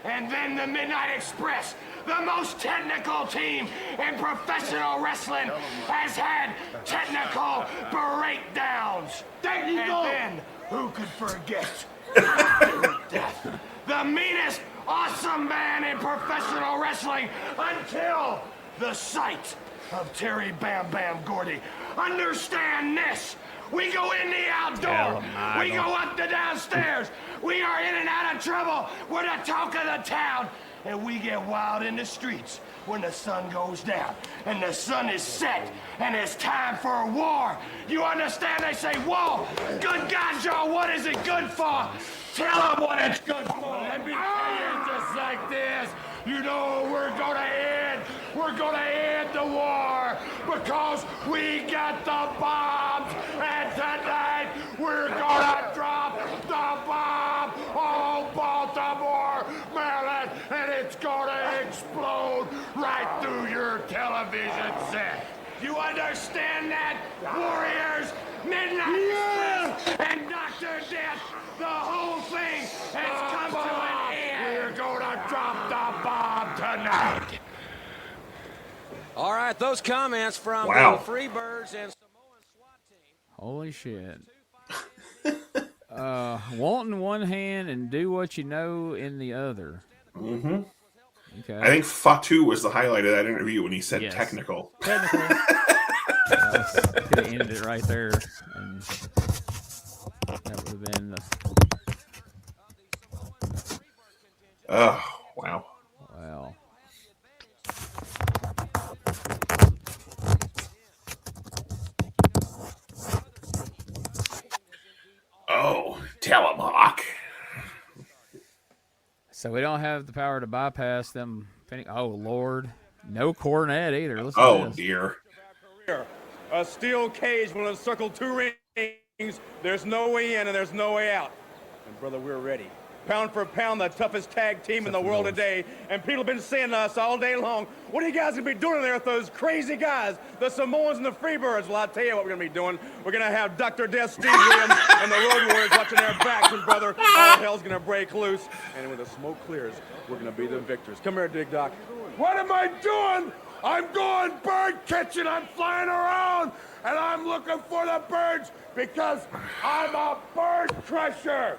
And then the Midnight Express, the most technical team in professional wrestling, has had technical breakdowns. And then, who could forget Death, the meanest, awesome man in professional wrestling until the sight of Terry Bam Bam Gordy. Understand this. We go in the outdoor. We go up the downstairs. We are in and out of trouble. We're the talk of the town. And we get wild in the streets when the sun goes down. And the sun is set. And it's time for war. You understand? They say, war. Good God, y'all, what is it good for? Tell them what it's good for. Let me tell you just like this. You know we're gonna end. We're gonna end the war because we got the bombs, and tonight we're gonna drop the bomb on Baltimore, Maryland, and it's gonna explode right through your television set. You understand that, Warriors? Midnight Express and Dr. Death, the whole thing has come to an end. We're gonna drop the bomb tonight. All right, those comments from the Freebirds and Samoan SWAT team. Holy shit. Want in one hand and do what you know in the other. Mm-hmm. Okay. I think Fatu was the highlight of that interview when he said technical. Technical. Could have ended it right there. And that would have been the... Oh, wow. Wow. Oh, tell him, Hawk. So we don't have the power to bypass them. Oh, Lord. No cornet either. Listen Oh, to this. dear. A steel cage will encircle 2 rings. There's no way in and there's no way out. And, brother, we're ready. pound for pound, the toughest tag team in the world today. And people have been saying to us all day long, what are you guys going to be doing there with those crazy guys, the Samoans and the Freebirds? Well, I'll tell you what we're going to be doing. We're going to have Dr. Death, Steve Williams, and the Road Warriors watching their backs, and brother, all hell's going to break loose. And when the smoke clears, we're going to be the victors. Come here, Dig Doc. What am I doing? I'm going bird catching. I'm flying around, and I'm looking for the birds because I'm a bird crusher.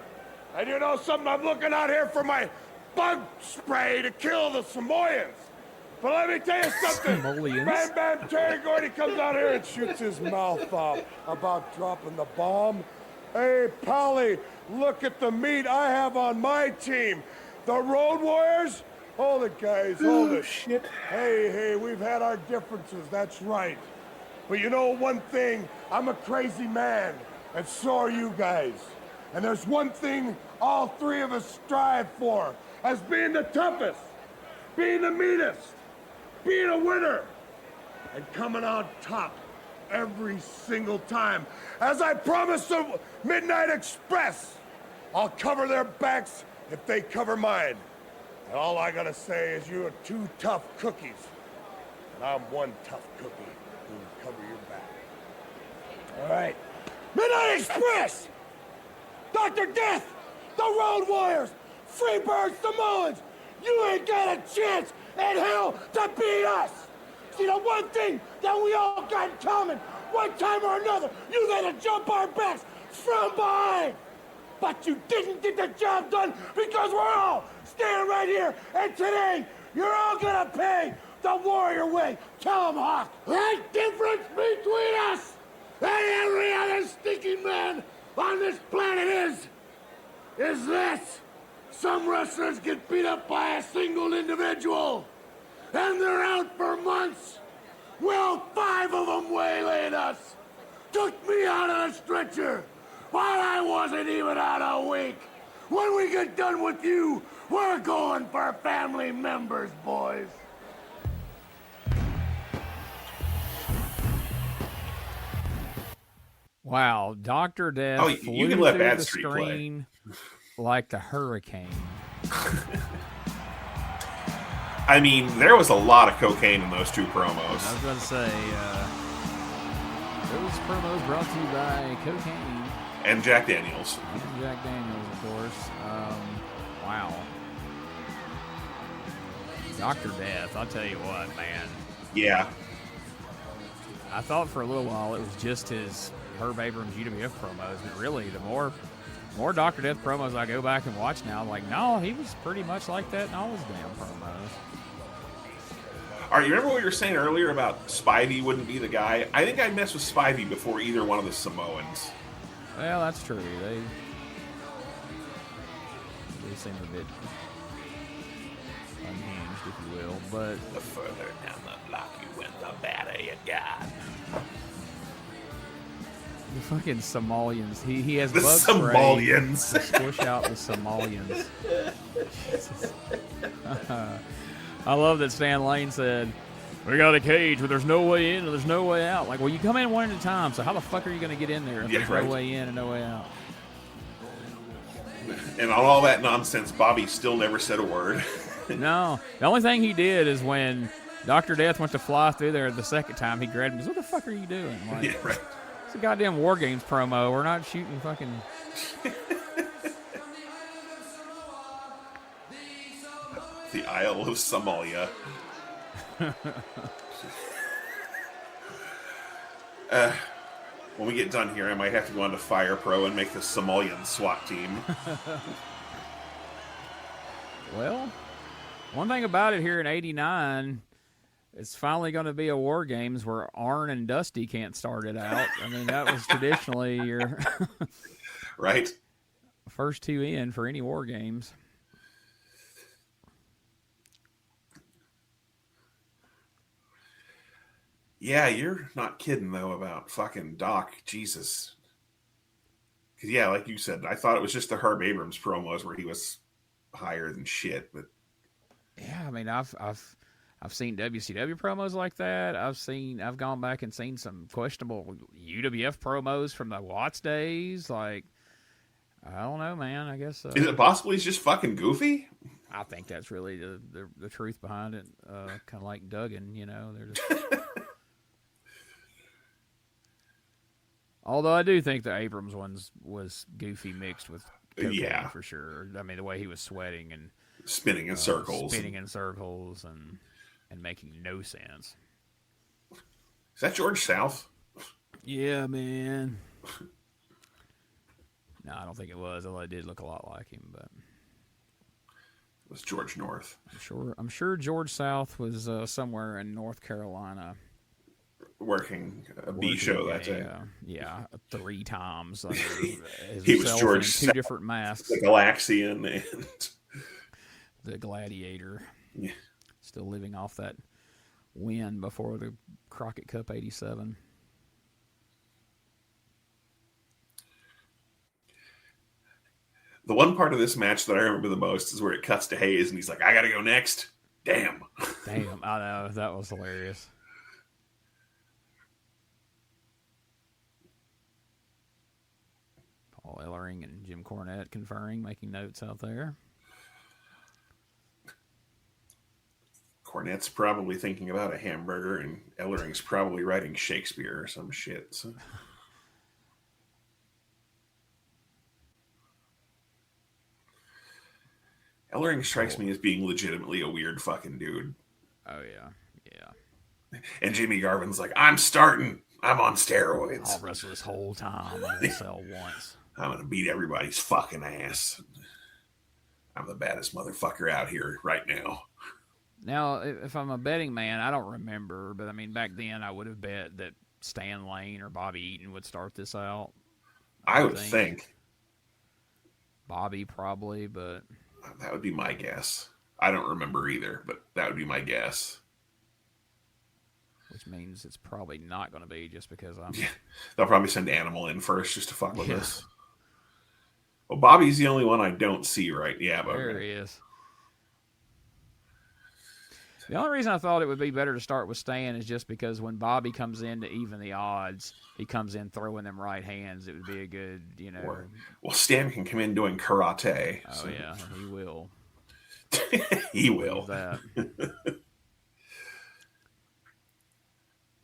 And you know something? I'm looking out here for my bug spray to kill the Samoans. But let me tell you something. Bam Bam Terry Gordy comes out here and shoots his mouth off about dropping the bomb. Hey, Polly, look at the meat I have on my team. The Road Warriors? Hold it, guys, hold it. Shit. Hey, we've had our differences, that's right. But you know one thing, I'm a crazy man, and so are you guys. And there's one thing all three of us strive for, as being the toughest, being the meanest, being a winner, and coming on top every single time. As I promised the Midnight Express, I'll cover their backs if they cover mine. And all I gotta say is you're two tough cookies, and I'm one tough cookie who will cover your back. All right, Midnight Express, Dr. Death, the Road Warriors, Freebird Samoans, you ain't got a chance in hell to beat us. See, the one thing that we all got in common, one time or another, you had to jump our backs from behind. But you didn't get the job done because we're all standing right here. And today, you're all gonna pay the warrior way. Tell 'em, Hawk. The difference between us and every other stinking man on this planet is this. Some wrestlers get beat up by a single individual, and they're out for months. Well, 5 of them waylaid us, took me out on a stretcher, while I wasn't even out a week. When we get done with you, we're going for family members, boys. Wow, Dr. Death flew you can let through Bad the Street screen like the hurricane. I mean, there was a lot of cocaine in those two promos. I was about to say, those promos brought to you by cocaine. And Jack Daniels. And Jack Daniels, of course. Wow. Dr. Death, I'll tell you what, man. Yeah. I thought for a little while it was just his Herb Abrams UWF promos, but really, the more Dr. Death promos I go back and watch now, I'm like, no, he was pretty much like that in all his damn promos. All right, you remember what you were saying earlier about Spivey wouldn't be the guy? I think I'd mess with Spivey before either one of the Samoans. Well, that's true. They seem a bit unhinged, if you will, but the further down the block you went, the better you got. The fucking Somalians. He has the bug Somalians. spray to squish out the Somalians. Jesus. I love that Stan Lane said, we got a cage, but there's no way in and there's no way out. Like, well, you come in one at a time, so how the fuck are you going to get in there if there's no way in and no way out? And on all that nonsense, Bobby still never said a word. No. The only thing he did is when Dr. Death went to fly through there the second time, he grabbed him and said, what the fuck are you doing? Like, yeah, right. It's a goddamn War Games promo. We're not shooting fucking... The Isle of Somalia. When we get done here, I might have to go on to Fire Pro and make the Somalian SWAT team. Well, one thing about it here in '89, it's finally going to be a War Games where Arn and Dusty can't start it out. I mean, that was traditionally your right first two in for any War Games. Yeah, you're not kidding, though, about fucking Doc. Jesus. Because, yeah, like you said, I thought it was just the Herb Abrams promos where he was higher than shit. But yeah, I mean, I've seen WCW promos like that. I've gone back and seen some questionable UWF promos from the Watts days. Like, I don't know, man. I guess. Is it possible he's just fucking goofy? I think that's really the truth behind it. Kind of like Duggan, they're just. Although I do think the Abrams ones was goofy mixed with cocaine for sure. I mean, the way he was sweating and spinning in circles, and making no sense. Is that George South? Yeah, man. No, I don't think it was. Although it did look a lot like him, but it was George North. I'm sure George South was somewhere in North Carolina. Working a B show that day. Yeah, 3 times. He was George in 2 different masks. The Galaxian and the Gladiator. Yeah. Still living off that win before the Crockett Cup 87. The one part of this match that I remember the most is where it cuts to Hayes and he's like, I gotta go next. Damn. I know. That was hilarious. Paul Ellering and Jim Cornette conferring, making notes out there. Cornette's probably thinking about a hamburger, and Ellering's probably writing Shakespeare or some shit. So. Ellering strikes me as being legitimately a weird fucking dude. Oh, yeah. And Jimmy Garvin's like, I'm starting. I'm on steroids. I'll wrestle this whole time. I'm going to sell once. I'm going to beat everybody's fucking ass. I'm the baddest motherfucker out here right now. Now, if I'm a betting man, I don't remember, but I mean, back then I would have bet that Stan Lane or Bobby Eaton would start this out. I would think. Bobby probably, but... That would be my guess. I don't remember either, but that would be my guess. Which means it's probably not going to be just because I'm... Yeah. They'll probably send Animal in first just to fuck with us. Well, Bobby's the only one I don't see right. Yeah, but there he is. The only reason I thought it would be better to start with Stan is just because when Bobby comes in to even the odds, he comes in throwing them right hands. It would be a good, Well, Stan can come in doing karate. Oh, so. Yeah, he will. He will. That.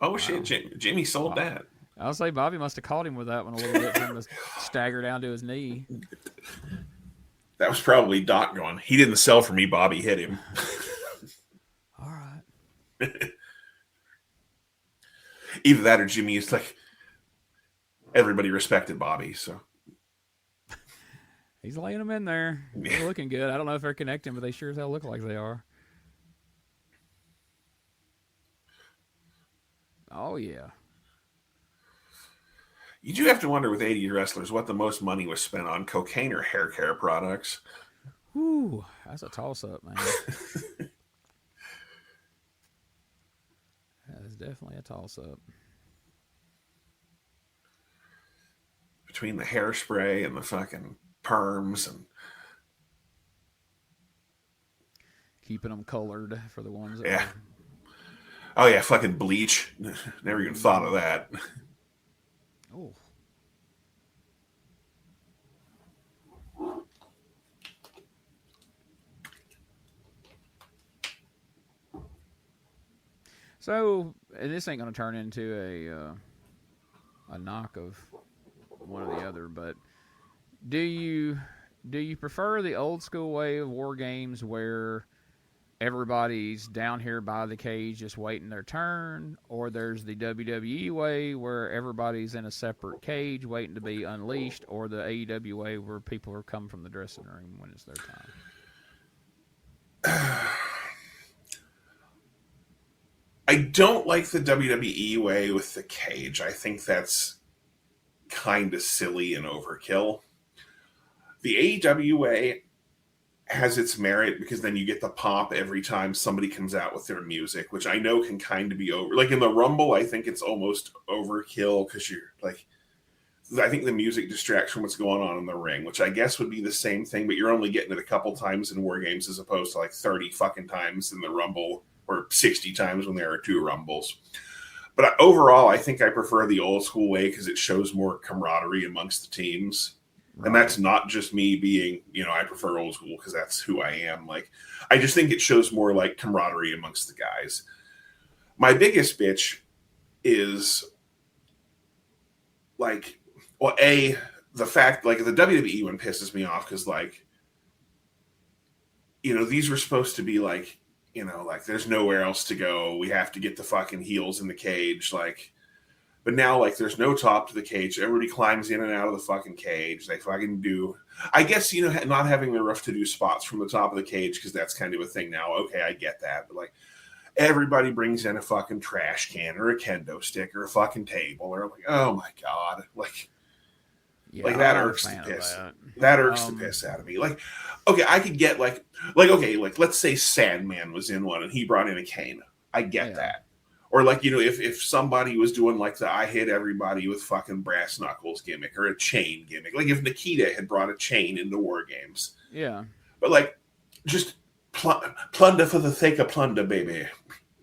Oh, shit. Jimmy sold that. I'll say Bobby must have caught him with that one a little bit for him to stagger down to his knee. That was probably Doc going, he didn't sell for me, Bobby hit him. All right. Either that or Jimmy is like, everybody respected Bobby, so. He's laying them in there. They're looking good. I don't know if they're connecting, but they sure as hell look like they are. Oh, yeah. You do have to wonder with 80 wrestlers what the most money was spent on, cocaine or hair care products. Ooh, that's a toss-up, man. That is definitely a toss-up. Between the hairspray and the fucking perms and keeping them colored for the ones that yeah. Oh yeah, fucking bleach. Never even thought of that. Oh. So, and this ain't going to turn into a knock of one or the other, but do you prefer the old school way of war games where everybody's down here by the cage just waiting their turn, or there's the WWE way where everybody's in a separate cage waiting to be unleashed, or the AEW way where people are coming from the dressing room when it's their time? I don't like the WWE way with the cage. I think that's kind of silly and overkill. The AEW way has its merit because then you get the pop every time somebody comes out with their music, which I know can kind of be over. Like in the Rumble, I think it's almost overkill because you're like, I think the music distracts from what's going on in the ring, which I guess would be the same thing, but you're only getting it a couple times in War Games as opposed to like 30 fucking times in the Rumble or 60 times when there are 2 Rumbles. But overall, I think I prefer the old school way because it shows more camaraderie amongst the teams. And that's not just me being, I prefer old school because that's who I am. Like, I just think it shows more like camaraderie amongst the guys. My biggest bitch is like, well, the fact, like, the WWE one pisses me off because, like, these were supposed to be like, like, there's nowhere else to go. We have to get the fucking heels in the cage. Like, but now, like, there's no top to the cage. Everybody climbs in and out of the fucking cage. They fucking do. I guess, not having the rough to do spots from the top of the cage because that's kind of a thing now. Okay, I get that. But, like, everybody brings in a fucking trash can or a kendo stick or a fucking table. Or, like, oh, my God. Like, that irks the piss. That irks the piss out of me. Like, okay, I could get, okay, let's say Sandman was in one and he brought in a cane. I get that. Or, like, if somebody was doing, like, the I hit everybody with fucking brass knuckles gimmick or a chain gimmick. Like, if Nikita had brought a chain into War Games. Yeah. But, like, just plunder for the sake of plunder, baby.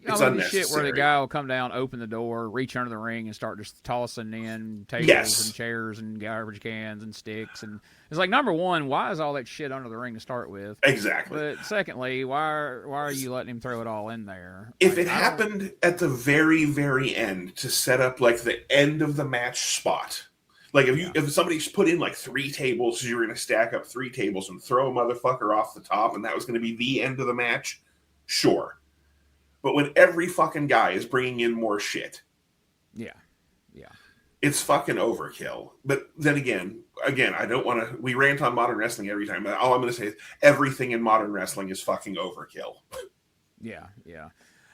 It's unnecessary. Shit where the guy will come down, open the door, reach under the ring, and start just tossing in tables and chairs and garbage cans and sticks. And it's like, number one, why is all that shit under the ring to start with? Exactly. But secondly, why are you letting him throw it all in there? If it happened at the very, very end to set up like the end of the match spot, like if somebody's put in like 3 tables, you were going to stack up 3 tables and throw a motherfucker off the top, and that was going to be the end of the match, sure. But when every fucking guy is bringing in more shit, it's fucking overkill. But then again, I don't want to. We rant on modern wrestling every time. But all I'm going to say is everything in modern wrestling is fucking overkill. Yeah.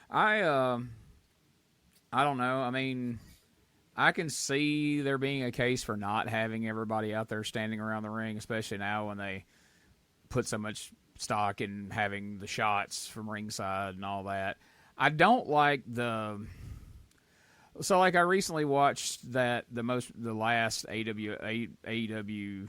I don't know. I mean, I can see there being a case for not having everybody out there standing around the ring, especially now when they put so much stock in having the shots from ringside and all that. I don't like so like I recently watched the last AEW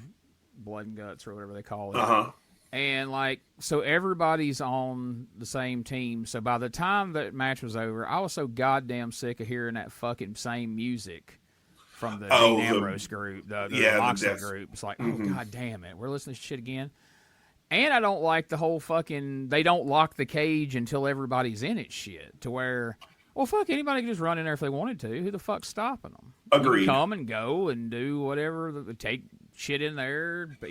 Blood and Guts or whatever they call it. Uh-huh. And like, so everybody's on the same team. So by the time that match was over, I was so goddamn sick of hearing that fucking same music from the Dean Ambrose group, the Moxley group. It's like, oh, God damn it. We're listening to shit again. And I don't like the whole fucking, they don't lock the cage until everybody's in it shit. To where, well, fuck, anybody can just run in there if they wanted to. Who the fuck's stopping them? Agreed. You can come and go and do whatever, take shit in there, but,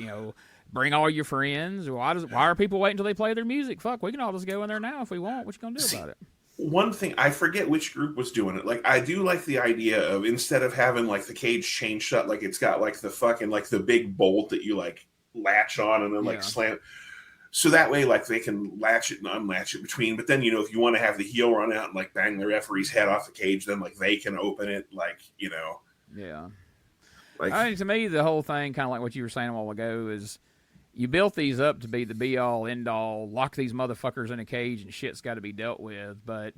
bring all your friends. Why are people waiting until they play their music? Fuck, we can all just go in there now if we want. What you gonna do about it? One thing, I forget which group was doing it. Like, I do like the idea of, instead of having, like, the cage chain shut, like, it's got, like, the fucking, like, the big bolt that you, like, latch on and then like slam, so that way like they can latch it and unlatch it between. But then if you want to have the heel run out and like bang the referee's head off the cage, then like they can open it, like like, I mean, to me the whole thing, kind of like what you were saying a while ago, is you built these up to be the be all end all, lock these motherfuckers in a cage and shit's got to be dealt with. But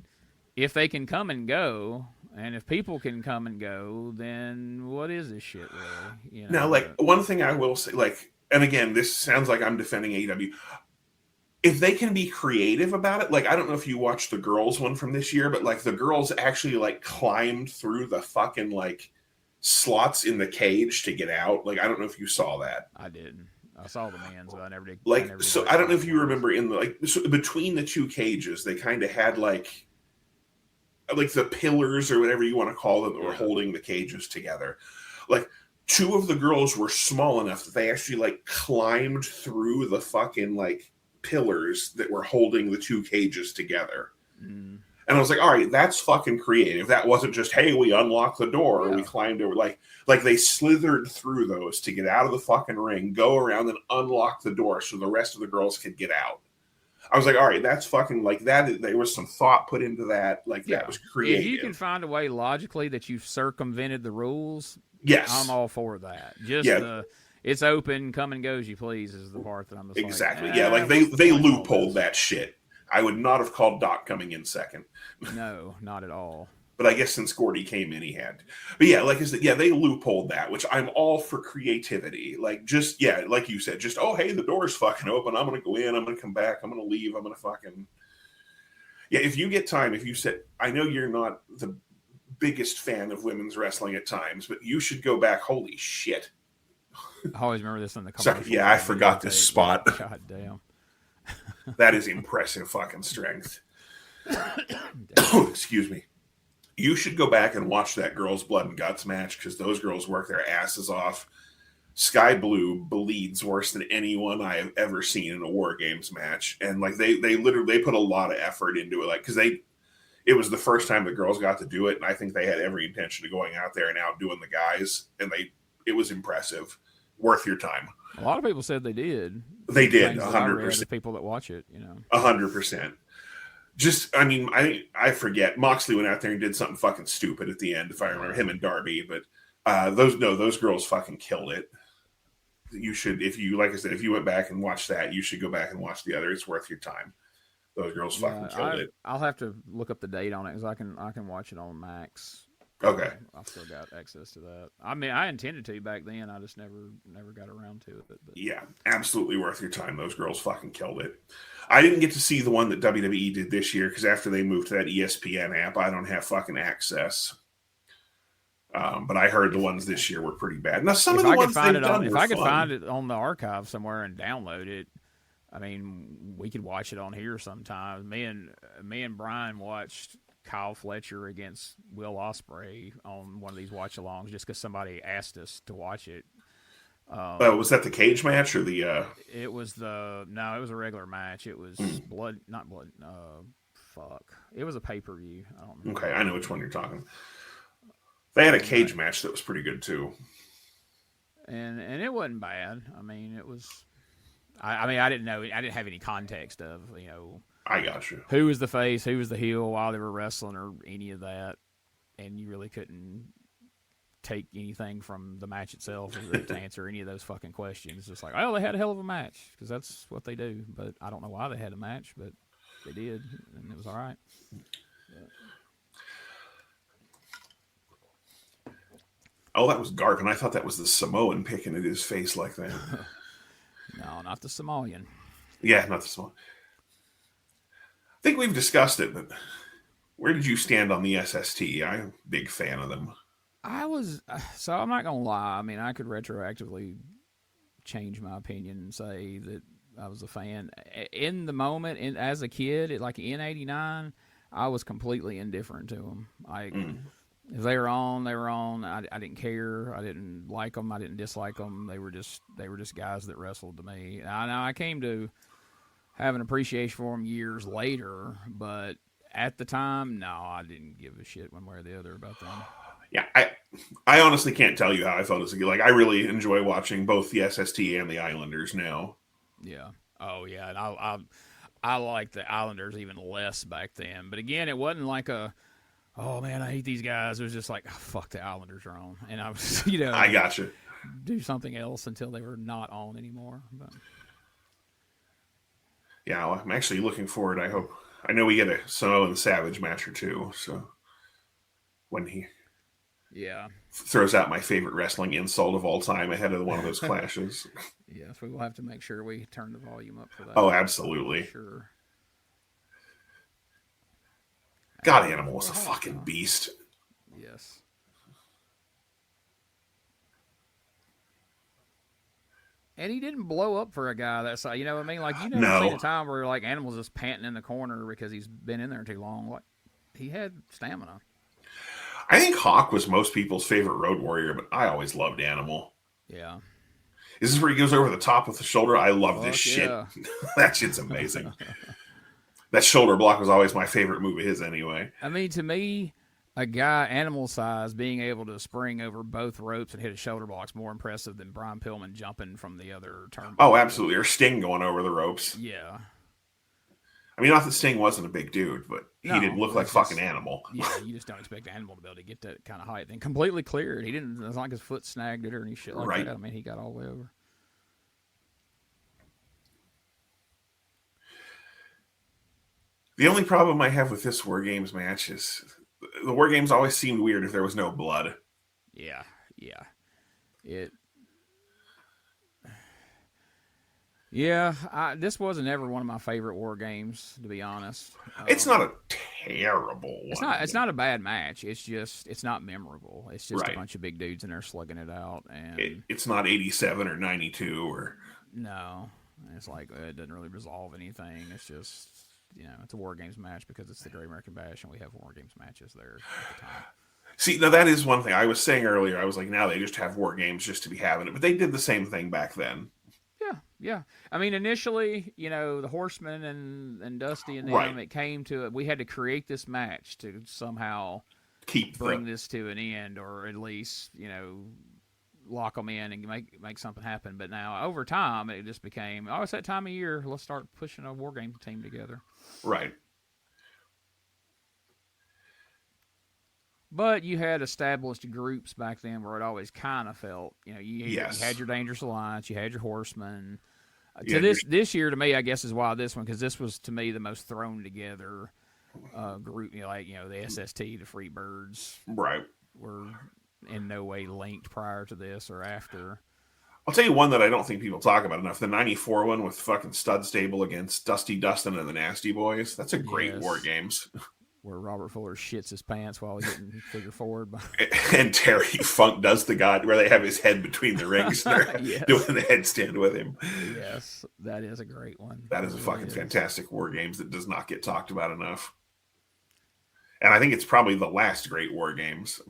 if they can come and go, and if people can come and go, then what is this shit really? Now, like, one thing I will say, like, and again, this sounds like I'm defending AEW. If they can be creative about it, like, I don't know if you watched the girls one from this year, but like the girls actually like climbed through the fucking like slots in the cage to get out. Like, I don't know if you saw that. I didn't. I saw the man's, but I never did. Like, I don't know if you remember in the, like, so between the 2 cages, they kind of had like the pillars or whatever you want to call them that were holding the cages together. Like, 2 of the girls were small enough that they actually like climbed through the fucking like pillars that were holding the 2 cages together. And I was like, all right, that's fucking creative. That wasn't just, hey, we unlocked the door or we climbed over. Like they slithered through those to get out of the fucking ring, go around and unlock the door so the rest of the girls could get out. I was like, all right, that's fucking like that. There was some thought put into that. Like, that was creative. If you can find a way logically that you've circumvented the rules, yes, I'm all for that. Just it's open, come and go as you please is the part that I'm just exactly. Like they loopholed that shit. I would not have called Doc coming in second. No, not at all. But I guess since Gordy came in, he had. But yeah, like I said, they loopholed that, which I'm all for creativity. Like, just, like you said, just, oh, hey, the door's fucking open. I'm going to go in. I'm going to come back. I'm going to leave. I'm going to fucking. Yeah, if you get time, if you said, I know you're not the biggest fan of women's wrestling at times, but you should go back. Holy shit. I always remember this in the commercial. Sorry, yeah, I forgot this spot. God damn. That is impressive fucking strength. Excuse me. You should go back and watch that girls' blood and guts match because those girls work their asses off. Sky Blue bleeds worse than anyone I have ever seen in a War Games match, and like they literally put a lot of effort into it, like because it was the first time the girls got to do it, and I think they had every intention of going out there and outdoing the guys, and it was impressive, worth your time. A lot of people said they did. They did, 100%. People that watch it, 100%. Just, I mean, I forget. Moxley went out there and did something fucking stupid at the end, if I remember, him and Darby. But those girls fucking killed it. You should, like I said, if you went back and watched that, you should go back and watch the other. It's worth your time. Those girls fucking killed it. I'll have to look up the date on it because I can watch it on Max. Okay. I've still got access to that. I mean, I intended to back then. I just never got around to it. But. Yeah, absolutely worth your time. Those girls fucking killed it. I didn't get to see the one that WWE did this year because after they moved to that ESPN app, I don't have fucking access. But I heard the ones this year were pretty bad. Now, some of the ones they've done were fun. If I could find it on the archive somewhere and download it, I mean, we could watch it on here sometime. Me and Brian watched Kyle Fletcher against Will Ospreay on one of these watch-alongs just because somebody asked us to watch it. Was that the cage match or the? It was it was a regular match. It was not blood. It was a pay-per-view. I don't remember. Okay, I know which one you're talking. They had a cage match that was pretty good too. And it wasn't bad. I mean, it was. I didn't know. I didn't have any context of I got you. Who was the face? Who was the heel while they were wrestling, or any of that? And you really couldn't take anything from the match itself to answer any of those fucking questions. It's just like, oh, they had a hell of a match because that's what they do. But I don't know why they had a match, but they did, and it was all right. Oh, that was Garvin. I thought that was the Samoan picking at his face like that. No, not the Somalian. Yeah, not the Samoan. I think we've discussed it, but where did you stand on the SST? I'm a big fan of them. I'm not going to lie. I mean, I could retroactively change my opinion and say that I was a fan. In the moment, as a kid, in '89, I was completely indifferent to them. If they were on, they were on. I didn't care. I didn't like them. I didn't dislike them. They were just guys that wrestled to me. Now I came to have an appreciation for them years later, but at the time, no, I didn't give a shit one way or the other about them. Yeah, I honestly can't tell you how I felt as a kid. Like, I really enjoy watching both the SST and the Islanders now. Yeah. Oh, yeah. And I liked the Islanders even less back then. But again, it wasn't like oh, man, I hate these guys. It was just like, oh, fuck, the Islanders are on. And I was, I got you. Do something else until they were not on anymore. But. Yeah, well, I'm actually looking forward. I know we get a Samoa and Savage match or two. So when he throws out my favorite wrestling insult of all time ahead of one of those clashes. Yes, we will have to make sure we turn the volume up for that. Oh, absolutely. Sure. God, Animal was a fucking beast. Yes. And he didn't blow up for a guy that size. You know what I mean? Like, you never seen a time where like Animal's just panting in the corner because he's been in there too long. Like, he had stamina. I think Hawk was most people's favorite Road Warrior, but I always loved Animal. Yeah. Is this where he goes over the top with the shoulder? I love this shit. That shit's amazing. That shoulder block was always my favorite move of his anyway. I mean, to me, a guy animal size being able to spring over both ropes and hit a shoulder block is more impressive than Brian Pillman jumping from the other turnbuckle. Oh, absolutely. Or Sting going over the ropes. Yeah. I mean, not that Sting wasn't a big dude, but he didn't look like fucking Animal. Yeah, you just don't expect Animal to be able to get that kind of height. And completely cleared. He didn't, it's not like his foot snagged it or any shit like that. I mean, he got all the way over. The only problem I have with this War Games match is the War Games always seemed weird if there was no blood. Yeah. Yeah, this wasn't ever one of my favorite War Games, to be honest. It's not a terrible one. It's not a bad match. It's just it's not memorable. It's just Right. a bunch of big dudes in there slugging it out, and It's not 87 or 92 or no, it's like it doesn't really resolve anything. It's just it's a War Games match because it's the Great American Bash, and we have War Games matches there at the time. See, now that is one thing I was saying earlier. I was like, now they just have War Games just to be having it, but they did the same thing back then. Yeah. I mean, initially, the Horsemen and Dusty and them, Right. it came to it. We had to create this match to somehow bring this to an end, or at least, lock them in and make something happen. But now, over time, it just became, it's that time of year. Let's start pushing a War Game team together. Right. But you had established groups back then where it always kind of felt, you Yes. had your Dangerous Alliance, you had your Horsemen. Yeah, This year, to me, I guess is why this one, because this was, to me, the most thrown together group, the SST, the Freebirds. Right. Were in no way linked prior to this or after. I'll tell you one that I don't think people talk about enough. The 94 one with fucking Stud Stable against Dusty Dustin and the Nasty Boys. That's a great War Games. Where Robert Fuller shits his pants while he's getting figure forward. And Terry Funk does the God where they have his head between the rings and they're Yes. doing the headstand with him. Yes, that is a great one. That is a It fucking really is. fantastic War Games that does not get talked about enough. And I think it's probably the last great War Games.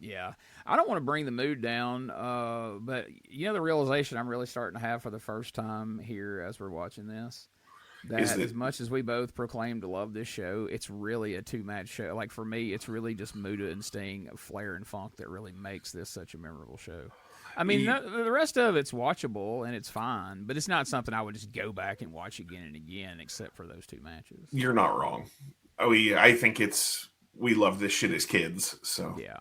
Yeah. I don't want to bring the mood down, but the realization I'm really starting to have for the first time here as we're watching this, that as much as we both proclaim to love this show, it's really a two-match show. Like, for me, it's really just Muta and Sting, Flair and Funk that really makes this such a memorable show. I mean, the rest of it's watchable and it's fine, but it's not something I would just go back and watch again and again, except for those two matches. You're not wrong. I think we love this shit as kids, so. Yeah.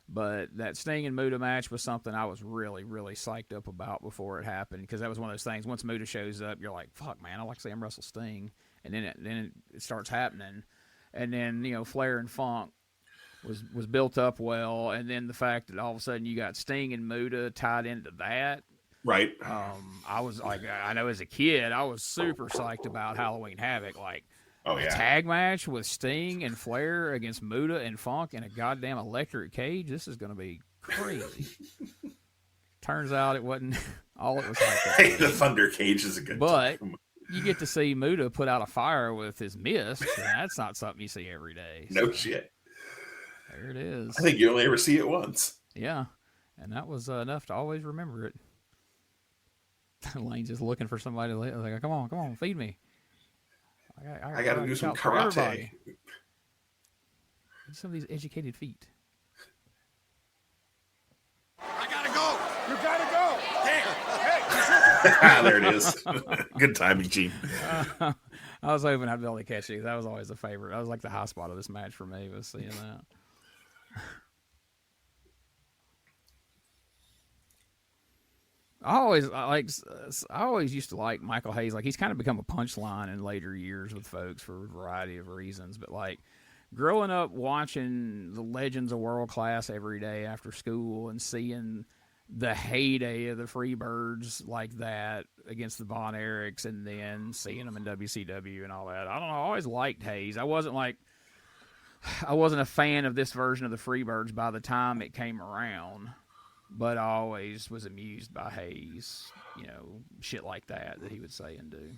But that Sting and Muta match was something I was really, really psyched up about before it happened, because that was one of those things. Once Muta shows up, you're like, "Fuck, man, I like to see him wrestle Sting," and then it starts happening, and then Flair and Funk was built up well, and then the fact that all of a sudden you got Sting and Muta tied into that, right? I was like, I know as a kid, I was super psyched about Halloween Havoc, like. Oh, yeah. A tag match with Sting and Flair against Muta and Funk in a goddamn electric cage. This is going to be crazy. Turns out it wasn't all it was like. Hey, the Thunder Cage is a good But time. you get to see Muta put out a fire with his mist, and that's not something you see every day. No shit. There it is. I think you only ever see it once. Yeah, and that was enough to always remember it. Lane's just looking for somebody to like, come on, feed me. I got to do some karate. Some of these educated feet. I gotta go. You gotta go. Ah, there it is. Good timing, Gene. I was hoping I'd be able to catch these. That was always a favorite. That was like the high spot of this match for me, was seeing that. I always used to like Michael Hayes. Like, he's kind of become a punchline in later years with folks for a variety of reasons. But like growing up watching the Legends of World Class every day after school and seeing the heyday of the Freebirds like that against the Von Erichs, and then seeing them in WCW and all that. I don't know. I always liked Hayes. I wasn't a fan of this version of the Freebirds by the time it came around. But I always was amused by Hayes, shit like that he would say and do.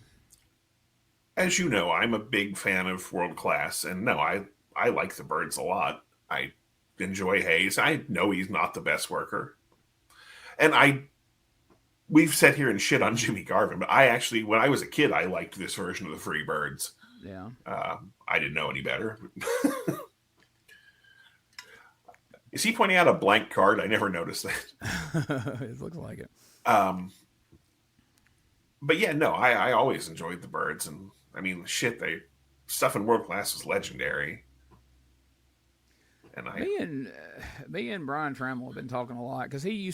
As you know, I'm a big fan of World Class, and no, I like the Birds a lot. I enjoy Hayes. I know he's not the best worker. And we've sat here and shit on Jimmy Garvin, but I actually, when I was a kid, I liked this version of the Freebirds. Yeah. I didn't know any better. Is he pointing out a blank card? I never noticed that. It looks like it. But yeah, no, I always enjoyed the Birds, and I mean, shit, stuff in World Class was legendary. And me and Brian Trammell have been talking a lot, because he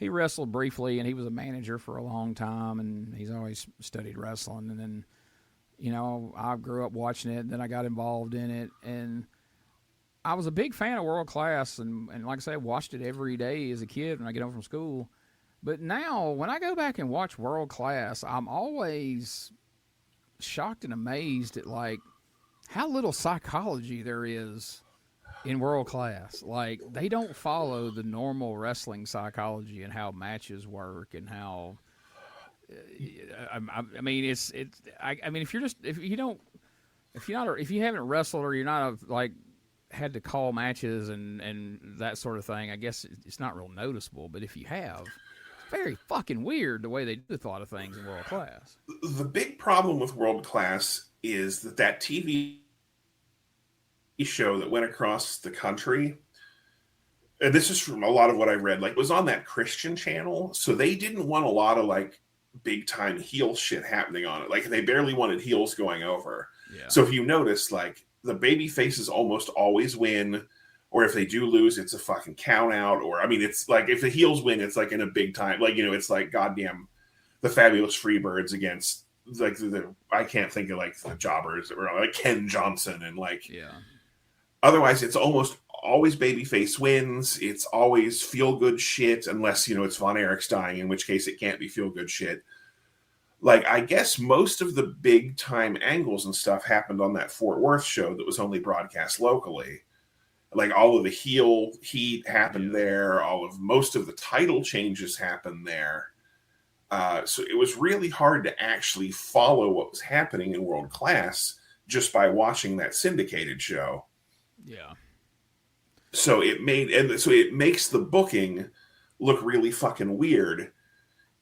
wrestled briefly, and he was a manager for a long time, and he's always studied wrestling. And then, I grew up watching it, and then I got involved in it, and I was a big fan of World Class, and like I said, I watched it every day as a kid when I get home from school. But now, when I go back and watch World Class, I'm always shocked and amazed at, like, how little psychology there is in World Class. Like, they don't follow the normal wrestling psychology and how matches work and how... I mean, if you haven't wrestled or you're not like had to call matches and that sort of thing, I guess it's not real noticeable. But if you have, it's very fucking weird the way they do a lot of things in World Class. The big problem with World Class is that TV show that went across the country, and this is from a lot of what I read, like, was on that Christian channel, so they didn't want a lot of like big time heel shit happening on it. Like, they barely wanted heels going over. Yeah. So if you notice, like, the baby faces almost always win, or if they do lose, it's a fucking count out. Or, I mean, it's like, if the heels win, it's like in a big time, like, you know, it's like goddamn the Fabulous Freebirds against like the I can't think of like the Jobbers or like Ken Johnson and like, yeah. Otherwise, it's almost always babyface wins. It's always feel good shit, unless, you know, it's Von Erich's dying, in which case it can't be feel good shit. Like, I guess most of the big time angles and stuff happened on that Fort Worth show that was only broadcast locally. Like, all of the heel heat happened there. Most of the title changes happened there. So it was really hard to actually follow what was happening in World Class just by watching that syndicated show. Yeah. So it makes the booking look really fucking weird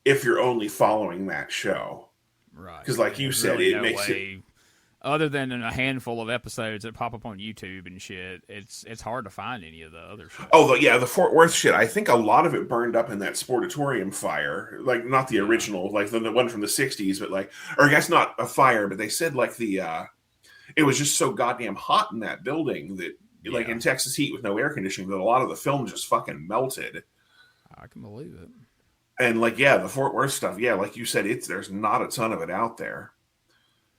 if you're only following that show. Right. Because like you said, really it makes it... Other than in a handful of episodes that pop up on YouTube and shit, it's hard to find any of the other shit. Oh, yeah, the Fort Worth shit. I think a lot of it burned up in that Sportatorium fire. Like, not the original, like the one from the 60s, but like... Or I guess not a fire, but they said like the... it was just so goddamn hot in that building that, like in Texas heat with no air conditioning, that a lot of the film just fucking melted. I can believe it. And like, yeah, the Fort Worth stuff, yeah, like you said, there's not a ton of it out there.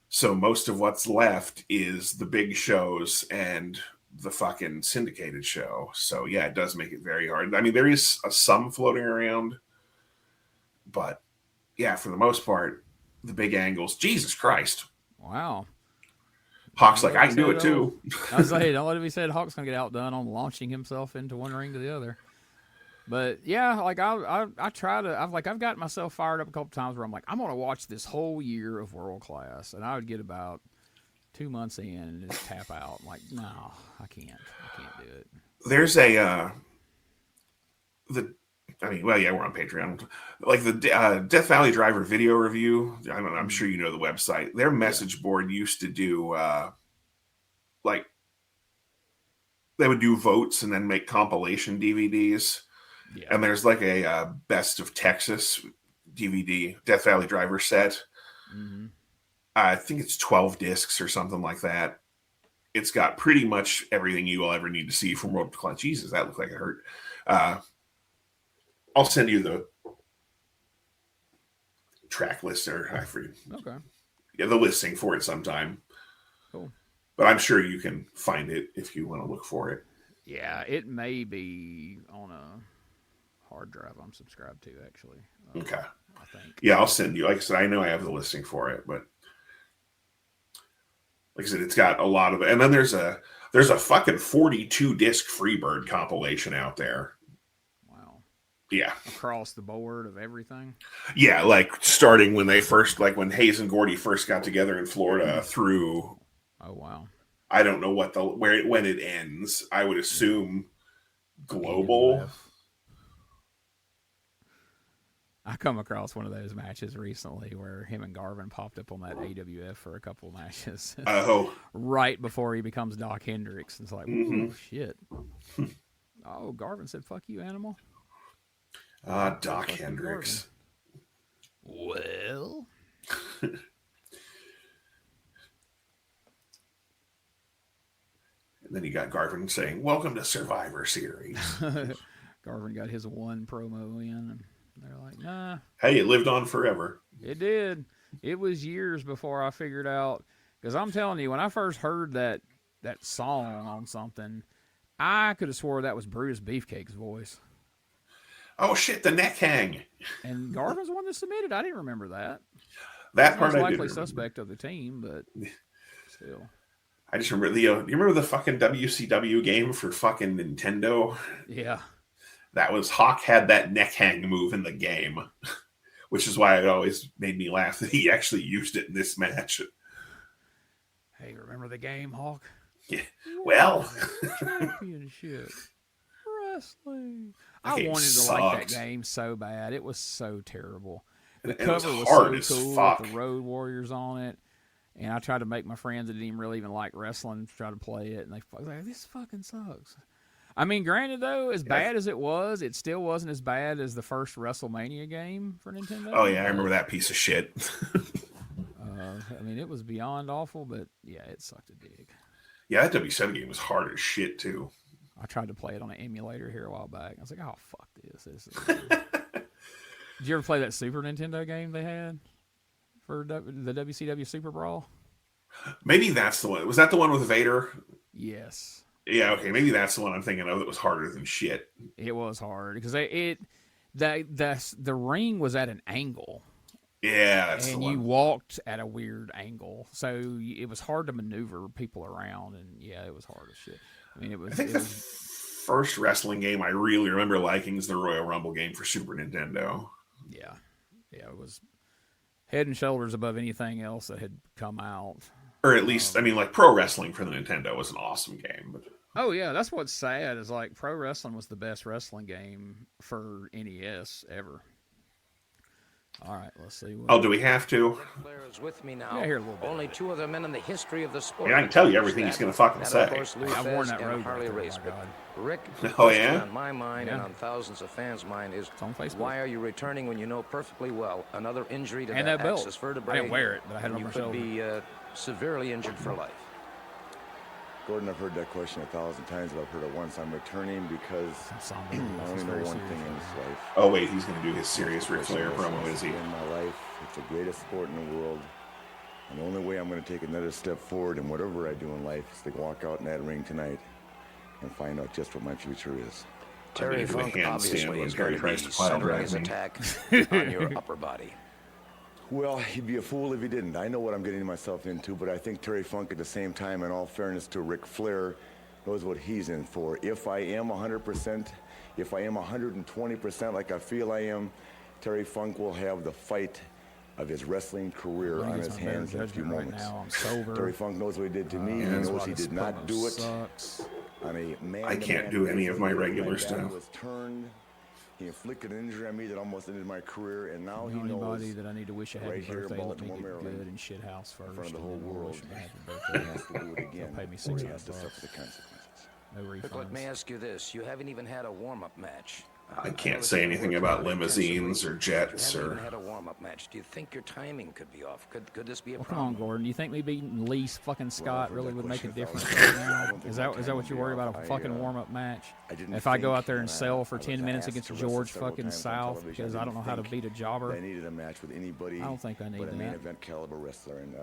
So most of what's left is the big shows and the fucking syndicated show. So yeah, it does make it very hard. I mean, there is some floating around, but yeah, for the most part, the big angles, Jesus Christ. Wow. Hawk's like, I can do it too. I was like, don't let it be said Hawk's going to get outdone on launching himself into one ring to the other. But yeah, like I try to, I've gotten myself fired up a couple times where I'm like, I'm going to watch this whole year of World Class. And I would get about 2 months in and just tap out. I'm like, no, I can't do it. There's we're on Patreon. Like the Death Valley Driver video review. I'm sure you know the website. Their message board used to do like they would do votes and then make compilation DVDs. Yeah. And there's like a Best of Texas DVD, Death Valley Driver set. Mm-hmm. I think it's 12 discs or something like that. It's got pretty much everything you will ever need to see from World Class. Jesus, that looked like it hurt. I'll send you the track list or I forget. Okay. Yeah, the listing for it sometime. Cool. But I'm sure you can find it if you want to look for it. Yeah, it may be on a hard drive I'm subscribed to, actually. Okay. I think. Yeah, I'll send you. Like I said, I know I have the listing for it, but like I said, it's got a lot of it. And then there's a fucking 42 disc Freebird compilation out there. Yeah. Across the board of everything? Yeah, like starting when they first, like when Hayes and Gordy first got together in Florida through... Oh, wow. I don't know when it ends. I would assume global. I come across one of those matches recently where him and Garvin popped up on that AWF for a couple of matches. Oh. Right before he becomes Doc Hendricks. It's like, oh, shit. Oh, Garvin said, fuck you, animal. Doc Hendricks. Well. And then you got Garvin saying, welcome to Survivor Series. Garvin got his one promo in, and they're like, nah. Hey, it lived on forever. It did. It was years before I figured out, because I'm telling you, when I first heard that song on something, I could have swore that was Brutus Beefcake's voice. Oh shit, the neck hang. And Garvin's the one that submitted. I didn't remember that. That part Most I did likely remember. suspect of the team, but still. I just remember you remember the fucking WCW game for fucking Nintendo? Yeah. That was Hawk had that neck hang move in the game, which is why it always made me laugh that he actually used it in this match. Hey, remember the game, Hawk? Yeah. Well, championship wrestling. That I game wanted to like that sucked. game so bad. It was so terrible. The And it was cover was hard so as cool fuck. with the Road Warriors on it. And I tried to make my friends that didn't really even like wrestling try to play it, and they were like, "This fucking sucks." I mean, granted though, as bad as it was, it still wasn't as bad as the first WrestleMania game for Nintendo. Oh yeah, I remember that piece of shit. I mean, it was beyond awful, but yeah, it sucked a dig. Yeah, that WCW game was hard as shit too. I tried to play it on an emulator here a while back. I was like, "Oh fuck this!" This is Did you ever play that Super Nintendo game they had for the WCW Super Brawl? Maybe that's the one. Was that the one with Vader? Yes. Yeah, okay, maybe that's the one I'm thinking of that was harder than shit. It was hard because the ring was at an angle. Yeah, that's and the one. you walked at a weird angle, so it was hard to maneuver people around, and yeah, it was hard as shit. I mean, it was. I think the first wrestling game I really remember liking is the Royal Rumble game for Super Nintendo. Yeah, it was head and shoulders above anything else that had come out. Or at least, I mean, like Pro Wrestling for the Nintendo was an awesome game. But Oh yeah, that's what's sad is like Pro Wrestling was the best wrestling game for NES ever. All right, let's see. Oh, do we have to? Flair is with me now. Yeah, here a little bit. Only two other men in the history of the sport. Yeah, I can tell you everything he's going to fucking That, say. of course, Lou I've worn Thesz that and road Harley record, Race, my but God. Rick, Oh, the question yeah? on my mind and Yeah. on thousands of fans' mind is It's on Facebook. why are you returning when you know perfectly well another injury to And that that belt. axis vertebrae? I didn't wear it, but I had it on you my could shoulder. be severely injured for life. Gordon, I've heard that question 1,000 times, but I've heard it once. I'm returning because I only know one thing in this life. Oh, wait, he's going to do his serious Ric Flair promo, is he? In my life, it's the greatest sport in the world. And the only way I'm going to take another step forward in whatever I do in life is to walk out in that ring tonight and find out just what my future is. Terry Funk obviously is going to be centering his attack on your upper body. Well, he'd be a fool if he didn't. I know what I'm getting myself into, but I think Terry Funk, at the same time, in all fairness to Ric Flair, knows what he's in for. If I am 100%, if I am 120% like I feel I am, Terry Funk will have the fight of his wrestling career on his hands in a few moments. Now. I'm sober. Terry Funk knows what he did to me. He knows he did not do it on a man. I can't do any of my regular stuff. Was turned. He inflicted an injury on me that almost ended my career, and now he Anybody knows that I need to wish a happy right here in birthday, let me Baltimore, get Maryland, good and shit house first. in front of the whole and then world, wish me a happy he birthday. has to do it again, They'll pay me or he has to $600. suffer the consequences. No refunds. Rick, let me ask you this. You haven't even had a warm-up match. I can't say anything about limousines or jets You haven't or. even had a warm-up match. Do you think your timing could be off? Could this be a Well, come problem? on, Gordon. Do you think me beating Lee fucking Scott really would make a difference right I now? don't think Is my that time what you're would worried be about, off. a fucking warm-up match? I didn't If I go think, out there and sell for I 10 was minutes asked against to wrestle George several fucking times on South television. because I don't know how to didn't beat a jobber, think I needed a match with anybody. I don't think I need but a main that. event caliber wrestler, and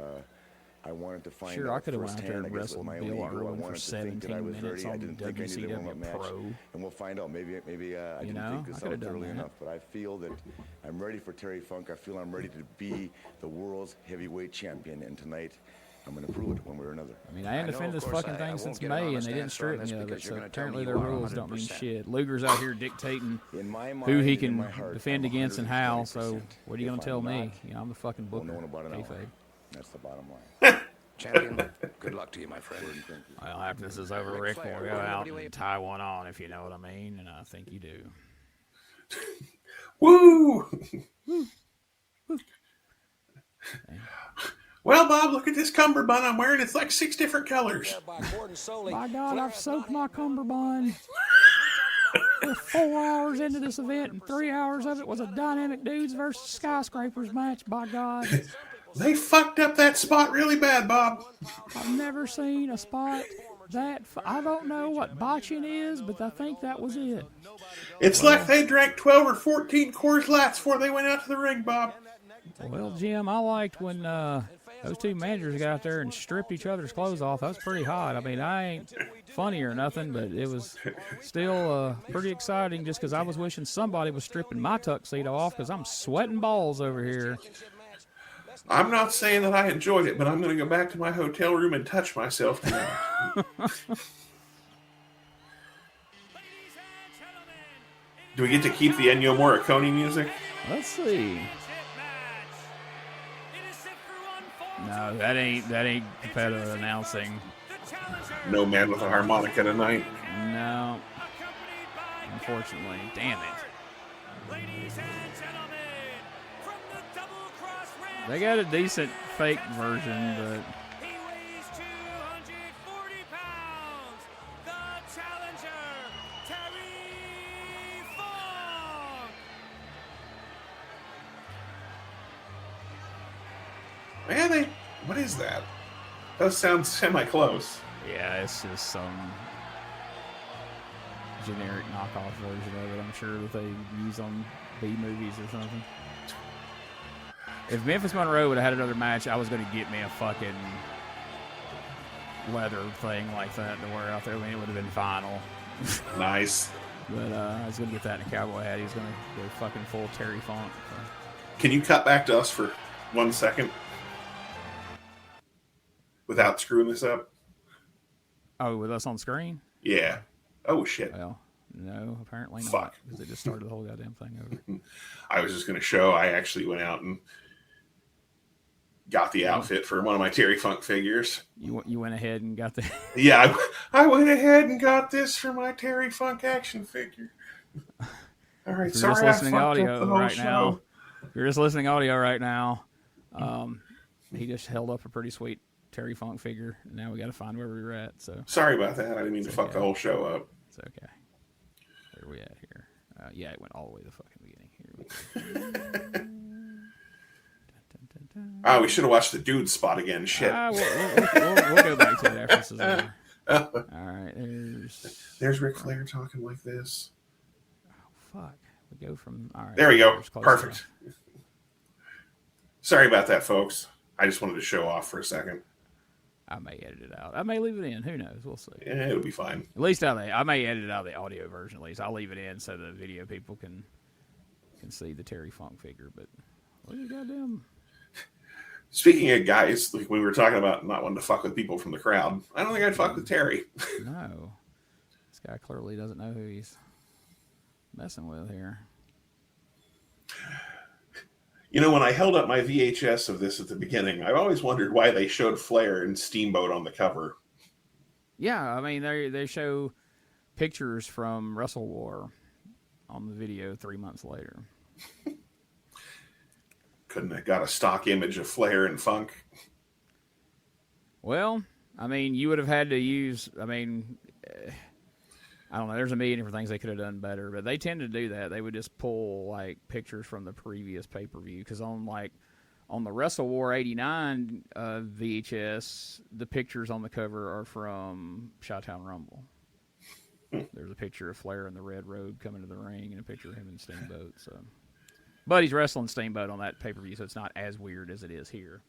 I wanted to find Sure, out I could have went out there firsthand, and I guess, with wrestled my Bill own ego, I Irwin for wanted to think that I 17 was minutes ready. I on didn't think I needed a warm-up WCW match, Pro. and we'll find out. Maybe I didn't know, think I this could have out done early that. enough, but I feel that I'm ready for Terry Funk. I feel I'm ready to be the world's heavyweight champion, and tonight I'm going to prove it one way or another. I mean, I ain't defended this fucking thing since May, and they didn't strip me of it, so apparently their rules don't mean shit. Luger's out here dictating who he can defend against and how, so what are you going to tell me? You know, I'm the fucking booker. Kayfabe. That's the bottom line. Champion, good luck to you, my friend. Well, after this is over, Rick will go out and tie one on, if you know what I mean, and I think you do. Woo! Well, Bob, look at this cummerbund I'm wearing. It's like 6 different colors. My God, I've soaked my cummerbund. We're 4 hours into this event, and 3 hours of it was a Dynamic Dudes versus Skyscrapers match, by God. They fucked up that spot really bad, Bob. I've never seen a spot that... I don't know what botching is, but I think that was it. It's like they drank 12 or 14 Coors Lights before they went out to the ring, Bob. Well, Jim, I liked when those two managers got out there and stripped each other's clothes off. That was pretty hot. I mean, I ain't funny or nothing, but it was still pretty exciting just because I was wishing somebody was stripping my tuxedo off because I'm sweating balls over here. I'm not saying that I enjoyed it, but I'm going to go back to my hotel room and touch myself tonight. Do we get to keep the Ennio Morricone music? Let's see. No, that ain't competitive announcing. No man with a harmonica tonight. No. Unfortunately. Damn it. They got a decent fake version, but man, what is that? That sounds semi-close. Yeah, it's just some generic knockoff version of it. I'm sure that they use on B movies or something. If Memphis Monroe would have had another match, I was going to get me a fucking leather thing like that to wear out there. I mean, it would have been final. Nice. But I was going to get that in a cowboy hat. He's going to go fucking full Terry Funk. So. Can you cut back to us for 1 second? Without screwing this up? Oh, with us on screen? Yeah. Oh, shit. Well, no, apparently not. Fuck. Because it just started the whole goddamn thing over. I was just going to show I actually went out and got the outfit for one of my Terry Funk figures. You went ahead and got the... Yeah, I went ahead and got this for my Terry Funk action figure. All right, sorry I fucked up the whole show. Now, if you're just listening audio right now, he just held up a pretty sweet Terry Funk figure. Now we got to find where we were at. So sorry about that. I didn't mean to fuck the whole show up. It's okay. Where are we at here? Yeah, it went all the way to the fucking beginning. Here. We should have watched the dude spot again. Shit. We'll go back to it after this is over. All right, there's Ric Flair talking like this. Oh fuck! We go from all right. There we go. Perfect. Enough. Sorry about that, folks. I just wanted to show off for a second. I may edit it out. I may leave it in. Who knows? We'll see. Yeah, it'll be fine. At least I may edit out the audio version. At least I'll leave it in so the video people can see the Terry Funk figure. But look at goddamn. Speaking of guys, like we were talking about not wanting to fuck with people from the crowd, I don't think I'd fuck with Terry. No. This guy clearly doesn't know who he's messing with here. You know, when I held up my VHS of this at the beginning, I've always wondered why they showed Flair and Steamboat on the cover. Yeah, I mean, they show pictures from Wrestle War on the video 3 months later. Couldn't have got a stock image of Flair and Funk. Well, I mean, you would have had to use, I don't know, there's a million different things they could have done better, but they tend to do that. They would just pull, like, pictures from the previous pay-per-view, because on the Wrestle War 89 VHS, the pictures on the cover are from Chi-Town Rumble. There's a picture of Flair in the red robe coming to the ring, and a picture of him and Steamboat, so... But he's wrestling Steamboat on that pay-per-view, so it's not as weird as it is here.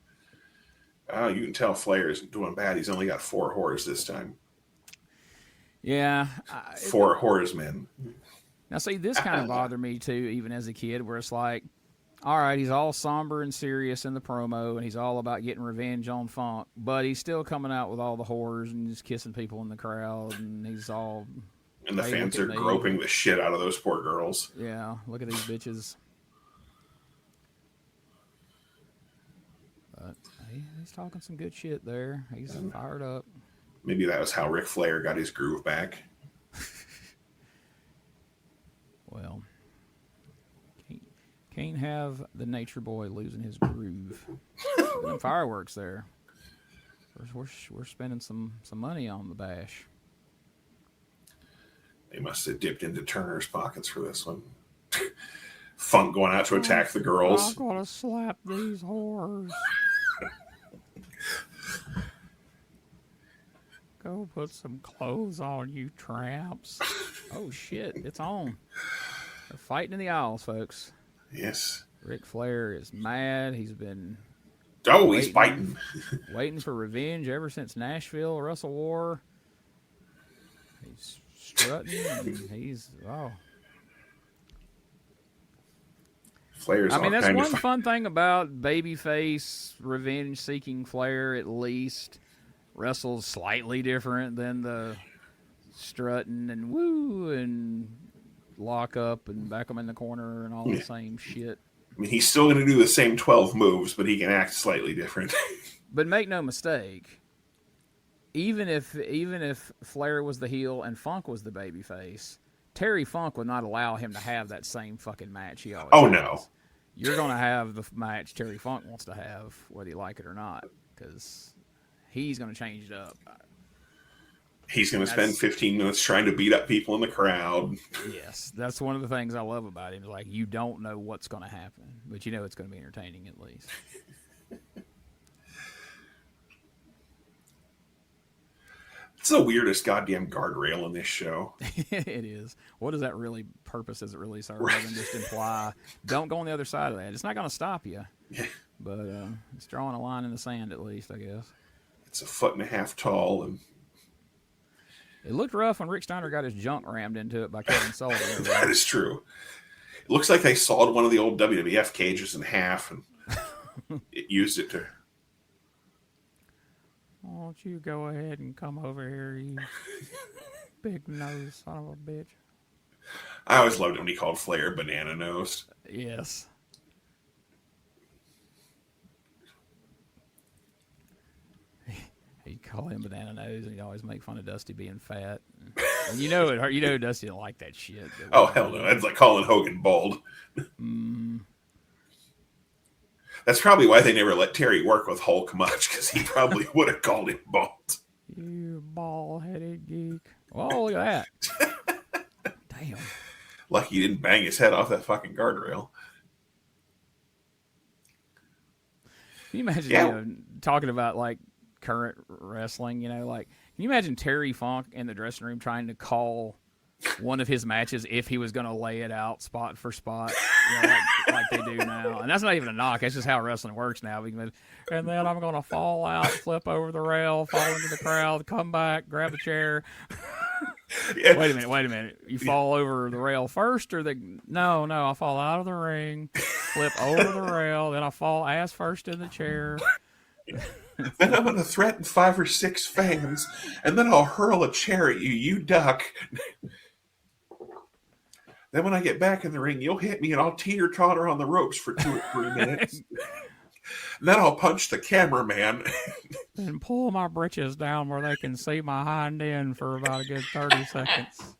Oh, you can tell Flair isn't doing bad. He's only got 4 whores this time. Yeah. 4 whores men. Now, see, this kind of bothered me, too, even as a kid, where it's like, all right, he's all somber and serious in the promo, and he's all about getting revenge on Funk, but he's still coming out with all the whores and just kissing people in the crowd, and he's all... And the fans are groping the shit out of those poor girls. Yeah, look at these bitches. But he's talking some good shit there. He's fired up. Maybe that was how Ric Flair got his groove back. Well, can't have the Nature Boy losing his groove. Them fireworks there. We're spending some money on the bash. They must have dipped into Turner's pockets for this one. Funk going out to attack the girls. I'm gonna slap these whores. Go put some clothes on, you tramps. Oh, shit. It's on. They're fighting in the aisles, folks. Yes. Ric Flair is mad. He's been Oh, he's biting. Waiting for revenge ever since Nashville Wrestle War. He's strutting and he's Flair's I mean, all that's kind one of fun thing about babyface revenge-seeking Flair. At least wrestles slightly different than the strutting and woo and lock up and back them in the corner and all the same shit. I mean, he's still going to do the same 12 moves, but he can act slightly different. But make no mistake, even if Flair was the heel and Funk was the babyface, Terry Funk would not allow him to have that same fucking match he always has. No. You're going to have the match Terry Funk wants to have, whether you like it or not, because he's going to change it up. He's going to spend 15 minutes trying to beat up people in the crowd. Yes, that's one of the things I love about him. Is like, you don't know what's going to happen, but you know it's going to be entertaining at least. It's the weirdest goddamn guardrail in this show. It is. What does that really purpose does it really serve? Other than just imply, don't go on the other side of that. It's not going to stop you. But it's drawing a line in the sand at least, I guess. It's 1.5 feet tall. And it looked rough when Rick Steiner got his junk rammed into it by Kevin Sullivan. That is true. It looks like they sawed one of the old WWF cages in half and it used it to... Why don't you go ahead and come over here, you big nose son of a bitch. I always loved it when he called Flair banana nosed. Yes. He'd call him banana nose, and he'd always make fun of Dusty being fat. And you know Dusty didn't like that shit. Oh, hell no. It's like calling Hogan bald. That's probably why they never let Terry work with Hulk much, because he probably would have called him bald. You bald-headed geek. Oh, look at that. Damn. Lucky he didn't bang his head off that fucking guardrail. Can you imagine talking about, like, current wrestling, like, can you imagine Terry Funk in the dressing room trying to call one of his matches if he was going to lay it out spot for spot, like they do now? And that's not even a knock. That's just how wrestling works now. And then I'm going to fall out, flip over the rail, fall into the crowd, come back, grab a chair. Yeah. Wait a minute. You fall over the rail first, or no, I fall out of the ring, flip over the rail, then I fall ass first in the chair. Then I'm going to threaten 5 or 6 fans, and then I'll hurl a chair at you. You duck. Then when I get back in the ring, you'll hit me, and I'll teeter-totter on the ropes for 2 or 3 minutes. And then I'll punch the cameraman. And pull my britches down where they can see my hind end for about a good 30 seconds.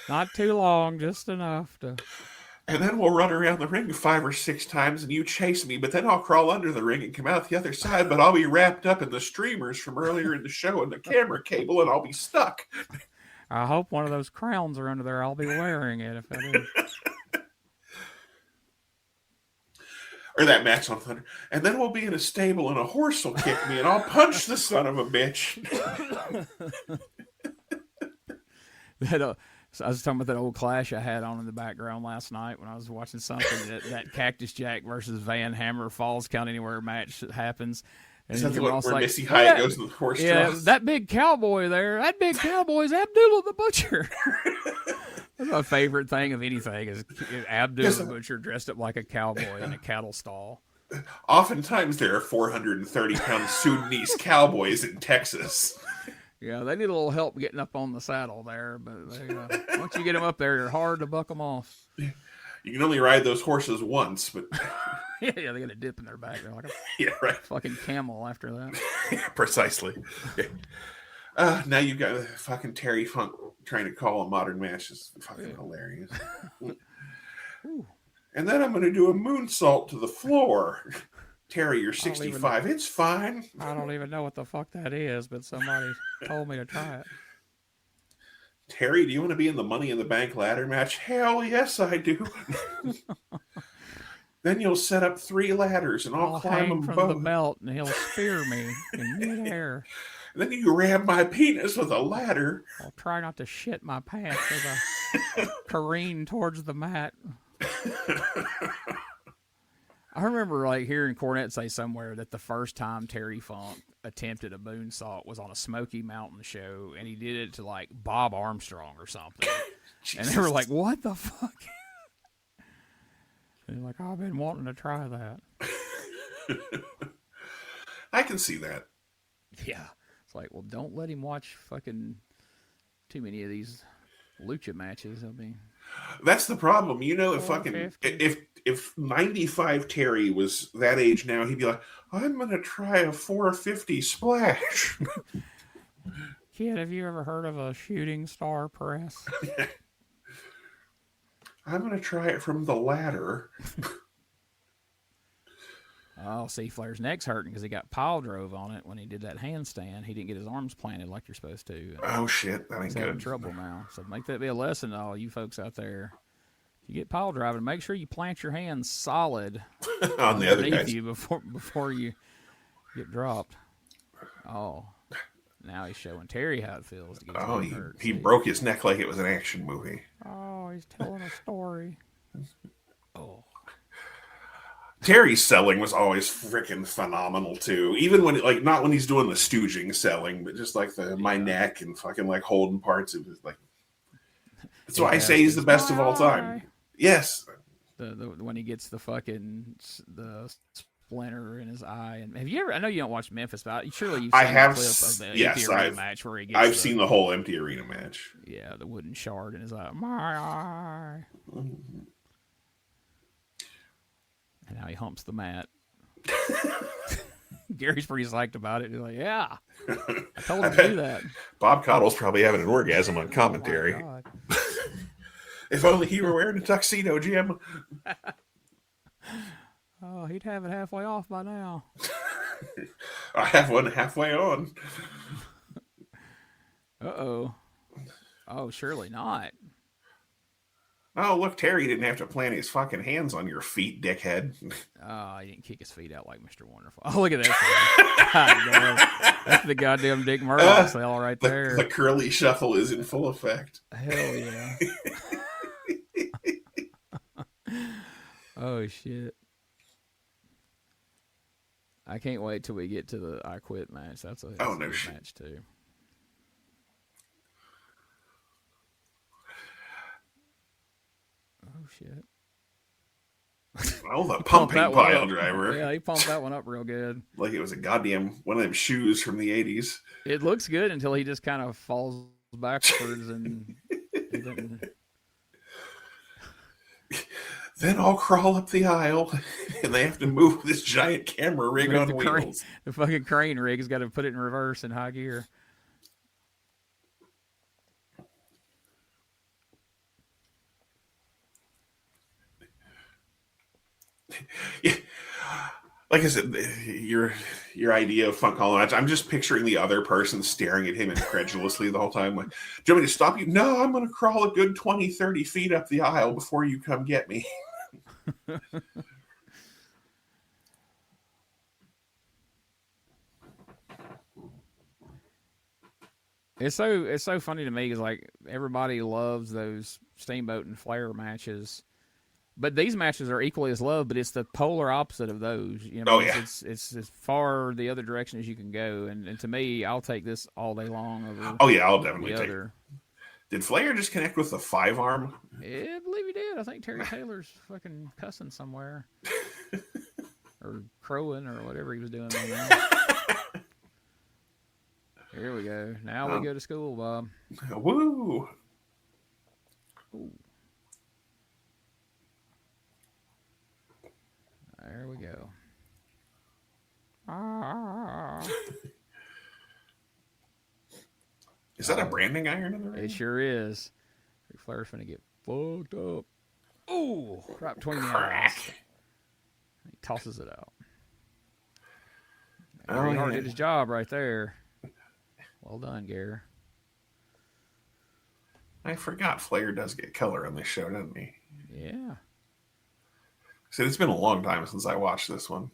Not too long, just enough to... And then we'll run around the ring 5 or 6 times, and you chase me, but then I'll crawl under the ring and come out the other side, but I'll be wrapped up in the streamers from earlier in the show and the camera cable, and I'll be stuck. I hope one of those crowns are under there. I'll be wearing it if it is. Or that match on Thunder. And then we'll be in a stable, and a horse will kick me, and I'll punch the son of a bitch. So I was talking about that old clash I had on in the background last night when I was watching something, that Cactus Jack versus Van Hammer Falls Count Anywhere match that happens. And Is that the were one also where like, Missy Hyatt goes to the horse draws? that big cowboy there, that big cowboy's Abdullah the Butcher. That's my favorite thing of anything is Abdullah the Butcher dressed up like a cowboy in a cattle stall. Oftentimes there are 430-pound Sudanese cowboys in Texas. Yeah, they need a little help getting up on the saddle there, but once you get them up there, they're hard to buck them off. You can only ride those horses once, but... yeah, they got a dip in their back. They're like a fucking camel after that. Precisely. Yeah. Now you've got fucking Terry Funk trying to call a modern match. It's fucking hilarious. And then I'm going to do a moonsault to the floor. Terry, you're 65. It's fine. I don't even know what the fuck that is, but somebody told me to try it. Terry, do you want to be in the Money in the Bank ladder match? Hell yes, I do. Then you'll set up 3 ladders, and I'll climb them from both. the belt, and he'll spear me in midair. And then you ram my penis with a ladder. I'll try not to shit my pants as I careen towards the mat. I remember like hearing Cornette say somewhere that the first time Terry Funk attempted a moonsault was on a Smoky Mountain show, and he did it to like Bob Armstrong or something. And they were like, "What the fuck?" And they're like, "I've been wanting to try that." I can see that. Yeah, it's like, well, don't let him watch fucking too many of these lucha matches. I mean, that's the problem. You know, if 95 Terry was that age now, he'd be like, I'm going to try a 450 splash. Kid, have you ever heard of a shooting star press? I'm going to try it from the ladder. Oh, see, Flair's neck's hurting because he got pile drove on it when he did that handstand. He didn't get his arms planted like you're supposed to. Oh, shit. That ain't he's good. having trouble now. So make that be a lesson to all you folks out there. If you get pile driving, make sure you plant your hands solid on the other guys you before you get dropped. Oh, now he's showing Terry how it feels to get his Oh, hurt. he broke his neck like it was an action movie. Oh, he's telling a story. Oh. Terry's selling was always freaking phenomenal too. Even when, like, not when he's doing the stooging selling, but just like my neck and fucking like holding parts of his like. That's why I say he's the best of all time. Yes. The when he gets the fucking the splinter in his eye, and have you ever? I know you don't watch Memphis, but surely you've seen a clip of the empty arena match where he gets. I've seen the whole empty arena match. Yeah, the wooden shard in his eye. My eye. Mm-hmm. And how he humps the mat. Gary's pretty psyched about it. He's like, yeah, I told him to do that. Bob Cottle's probably having an orgasm on commentary. Oh, if only he were wearing a tuxedo, Jim. Oh, he'd have it halfway off by now. I have one halfway on. Uh-oh. Oh, surely not. Oh, look, Terry didn't have to plant his fucking hands on your feet, dickhead. Oh, he didn't kick his feet out like Mr. Wonderful. Oh, look at that. God damn. That's the goddamn Dick Murdoch sale right there. The curly shuffle is in full effect. Hell yeah. Oh, shit. I can't wait till we get to the I Quit match. That's a good match, too. Oh, shit. Oh, the pumping pile driver. Yeah, he pumped that one up real good. Like it was a goddamn one of them shoes from the 80s. It looks good until he just kind of falls backwards and then I'll crawl up the aisle and they have to move this giant camera rig on wheels. The fucking crane rig has got to put it in reverse in high gear. Yeah. Like I said, your idea of Funk Hollow match, I'm just picturing the other person staring at him incredulously the whole time. Like, do you want me to stop you? No, I'm going to crawl a good 20, 30 feet up the aisle before you come get me. It's so funny to me because like everybody loves those Steamboat and Flair matches. But these matches are equally as loved, but it's the polar opposite of those. You know, it's as far the other direction as you can go. And to me, I'll take this all day long over. Oh yeah, I'll definitely take. Other. Did Flair just connect with the 5-arm? Yeah, I believe he did. I think Terry Taylor's fucking cussing somewhere, or crowing, or whatever he was doing. Here we go. Now we go to school, Bob. Woo! Ooh. There we go. Is that a branding iron in the ring? It sure is. Ric Flair's finna get fucked up. Ooh, right between the eyes. He tosses it out. Gary Hart did his job right there. Well done, Gary. I forgot Flair does get color on this show, doesn't he? Yeah. So it's been a long time since I watched this one.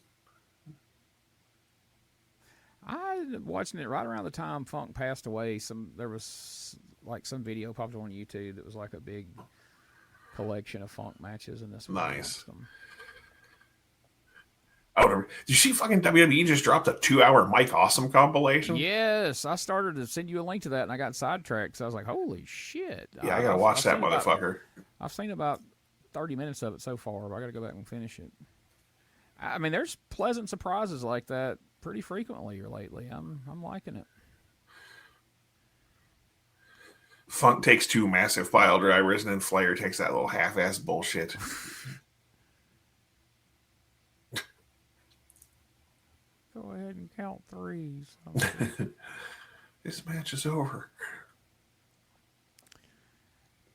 I was watching it right around the time Funk passed away. There was like some video popped on YouTube that was like a big collection of Funk matches, and this one. Nice. Did you see fucking WWE just dropped a 2-hour Mike Awesome compilation? Yes, I started to send you a link to that, and I got sidetracked. So I was like, "Holy shit!" Yeah, I gotta watch that motherfucker. I've seen about 30 minutes of it so far, but I gotta go back and finish it. I mean, there's pleasant surprises like that pretty frequently or lately. I'm liking it. Funk takes 2 massive pile drivers, and then Flair takes that little half-ass bullshit. Go ahead and count 3s. This match is over.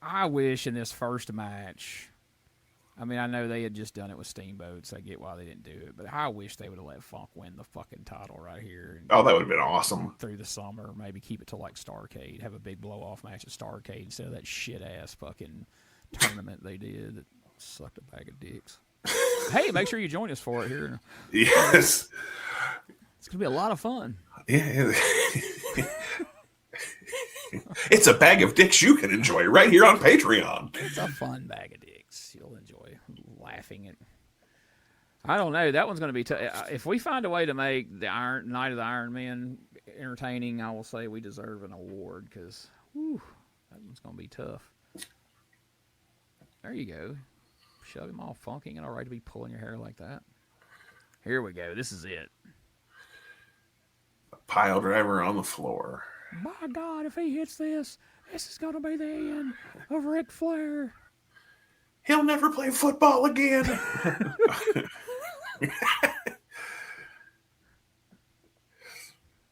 I wish in this first match, I mean, I know they had just done it with Steamboat, so I get why they didn't do it, but I wish they would have let Funk win the fucking title right here. Oh, that would have been awesome. Through the summer, maybe keep it to like Starrcade, have a big blow-off match at Starrcade instead of that shit-ass fucking tournament they did that sucked a bag of dicks. Hey, make sure you join us for it here. Yes. It's going to be a lot of fun. Yeah. It's a bag of dicks you can enjoy right here on Patreon. It's a fun bag of dicks. You'll enjoy laughing at. I don't know. That one's going to be tough. If we find a way to make the Night of the Iron Men entertaining, I will say we deserve an award because that one's going to be tough. There you go. Shove him off. Funk ain't all right to be pulling your hair like that. Here we go. This is it. A pile driver on the floor. My God, if he hits this is going to be the end of Ric Flair. He'll never play football again.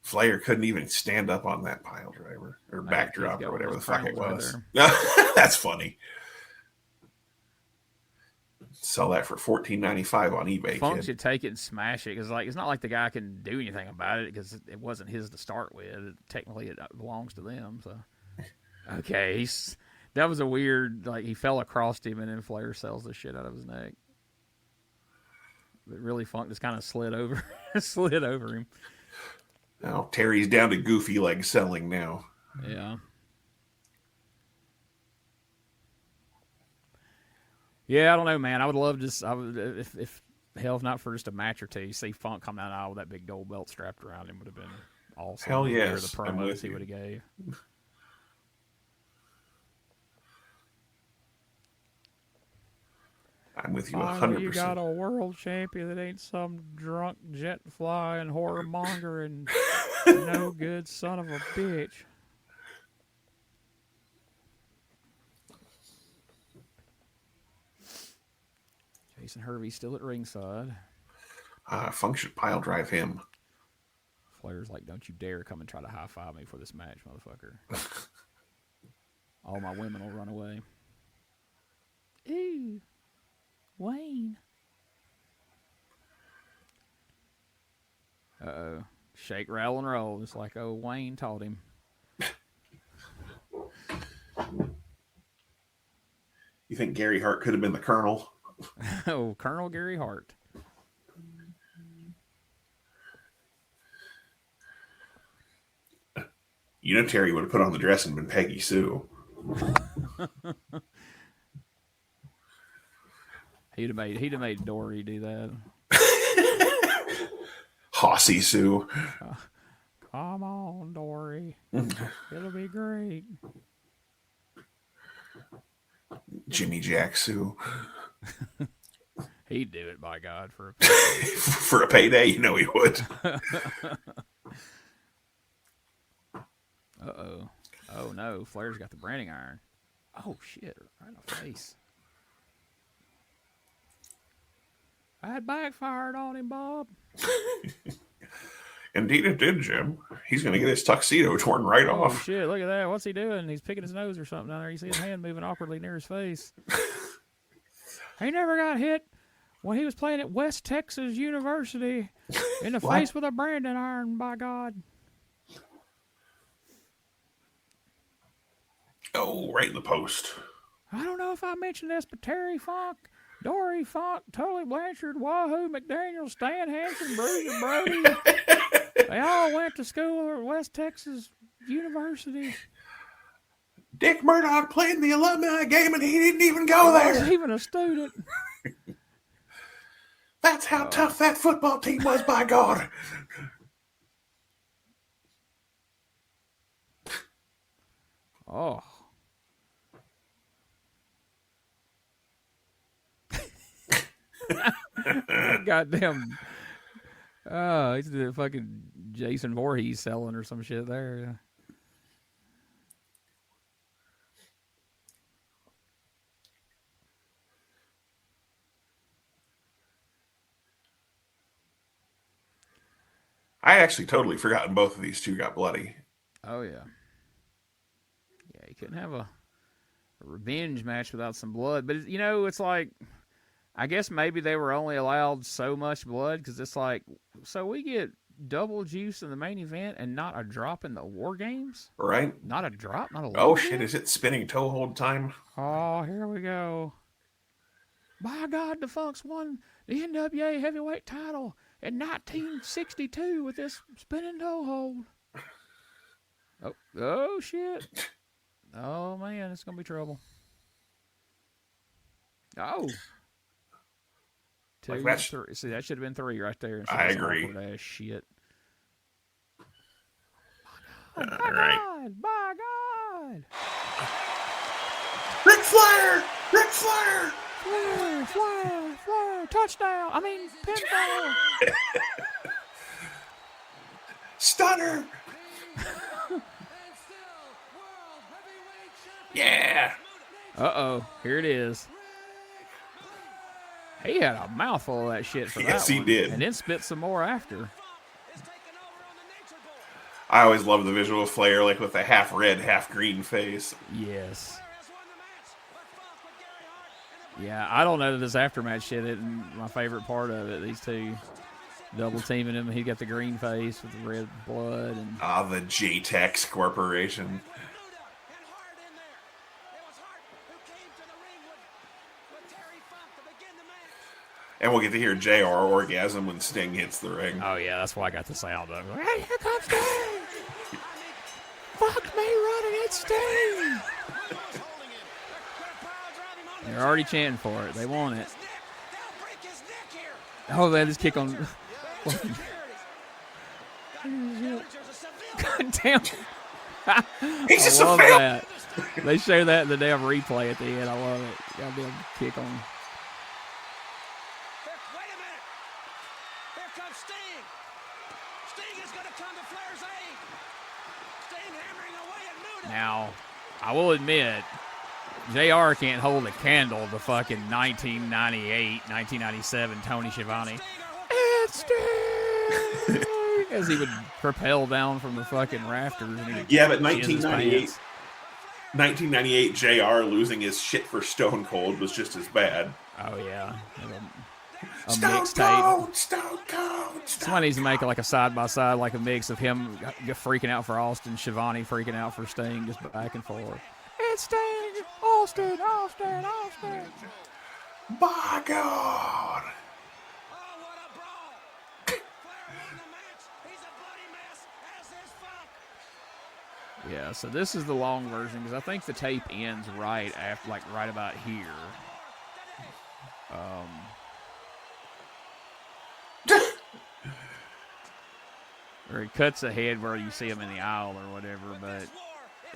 Flair couldn't even stand up on that pile driver or backdrop or whatever the fuck it was. That's funny. Sell that for $14.95 on eBay. Funk should take it and smash it because, like, it's not like the guy can do anything about it because it wasn't his to start with. Technically, it belongs to them. So, okay, that was a weird. Like, he fell across him, and then Flair sells the shit out of his neck. But really, Funk just kind of slid over him. Now Terry's down to goofy leg selling now. Yeah. Yeah, I don't know, man. I would love to. If hell, if not for just a match or two, see Funk come down the aisle with that big gold belt strapped around him would have been awesome. Hell yes, the promos he would have gave. I'm with you 100%. You got a world champion that ain't some drunk jet flying whoremonger and no good son of a bitch. Jason Hervey still at ringside. Funk should pile drive him. Flair's like, don't you dare come and try to high-five me for this match, motherfucker. All my women will run away. Ooh, Wayne. Uh-oh. Shake, rattle, and roll. Just like old Wayne taught him. You think Gary Hart could have been the Colonel? Oh, Colonel Gary Hart. You know Terry would have put on the dress and been Peggy Sue. He'd have made Dory do that. Hossy Sue. Come on, Dory. It'll be great. Jimmy Jack Sue. He'd do it, by God, for a payday. For a payday, you know he would. Uh-oh. Oh, no. Flair's got the branding iron. Oh, shit. Right in the face. I had backfired on him, Bob. Indeed it did, Jim. He's going to get his tuxedo torn right off. Oh, shit. Look at that. What's he doing? He's picking his nose or something down there. You see his hand moving awkwardly near his face. He never got hit when he was playing at West Texas University in the face with a branding iron, by God. Oh, right in the post. I don't know if I mentioned this, but Terry Funk, Dory Funk, Tully Blanchard, Wahoo McDaniel, Stan Hansen, Bruiser Brody, they all went to school at West Texas University. Dick Murdoch played in the alumni game and he didn't even go there. He wasn't even a student. That's how tough that football team was, by God. Oh. Goddamn. Oh, he's the fucking Jason Voorhees selling or some shit there. I actually totally forgotten both of these two got bloody. Oh, yeah. Yeah, you couldn't have a revenge match without some blood. But, you know, it's like, I guess maybe they were only allowed so much blood because it's like, so we get double juice in the main event and not a drop in the War Games? Right? Not a drop? Not a Oh, shit. Is it spinning toe hold time? Oh, here we go. By God, the Funks won the NWA heavyweight title in 1962 with this spinning toe hold. Oh, shit. Oh, man, it's going to be trouble. Oh. Two, like three. See, that should have been 3 right there. I agree. Ass shit. All right. God, by God. Ric Flair! Ric Flair! Flair, touchdown. I mean, pinfall. Stunner! Yeah! Uh-oh, here it is. He had a mouthful of that shit for that Yes, he one. did. And then spit some more after. I always love the visual of Flair, like with the half red, half green face. Yes. Yeah, I don't know that this aftermatch shit isn't my favorite part of it. These two double teaming him. He got the green face with the red blood. And the JTEX Corporation. And we'll get to hear JR orgasm when Sting hits the ring. Oh, yeah, that's why I got the sound of it. Hey, here comes Sting! Fuck me running, it's Sting! They're already chanting for it. They want it. Oh, they just kick on. God damn. He's just I love a fail. that. They show that in the damn replay at the end. I love it. Goddamn kick on. Wait a minute. Here comes Sting. Sting is going to come to Flair's aid. Sting hammering away at Muta. Now, I will admit, JR can't hold a candle to fucking 1998, 1997 Tony Schiavone. It's Sting! As he would propel down from the fucking rafters. And Yeah, but 1998 JR losing his shit for Stone Cold was just as bad. Oh, yeah. A Stone mixtape. Cold, Stone Cold. Somebody needs to make like a side-by-side, like a mix of him freaking out for Austin, Schiavone freaking out for Sting, just back and forth. It's Sting! Austin! By God! Yeah, so this is the long version because I think the tape ends right after, like right about here. Or he cuts ahead where you see him in the aisle or whatever, but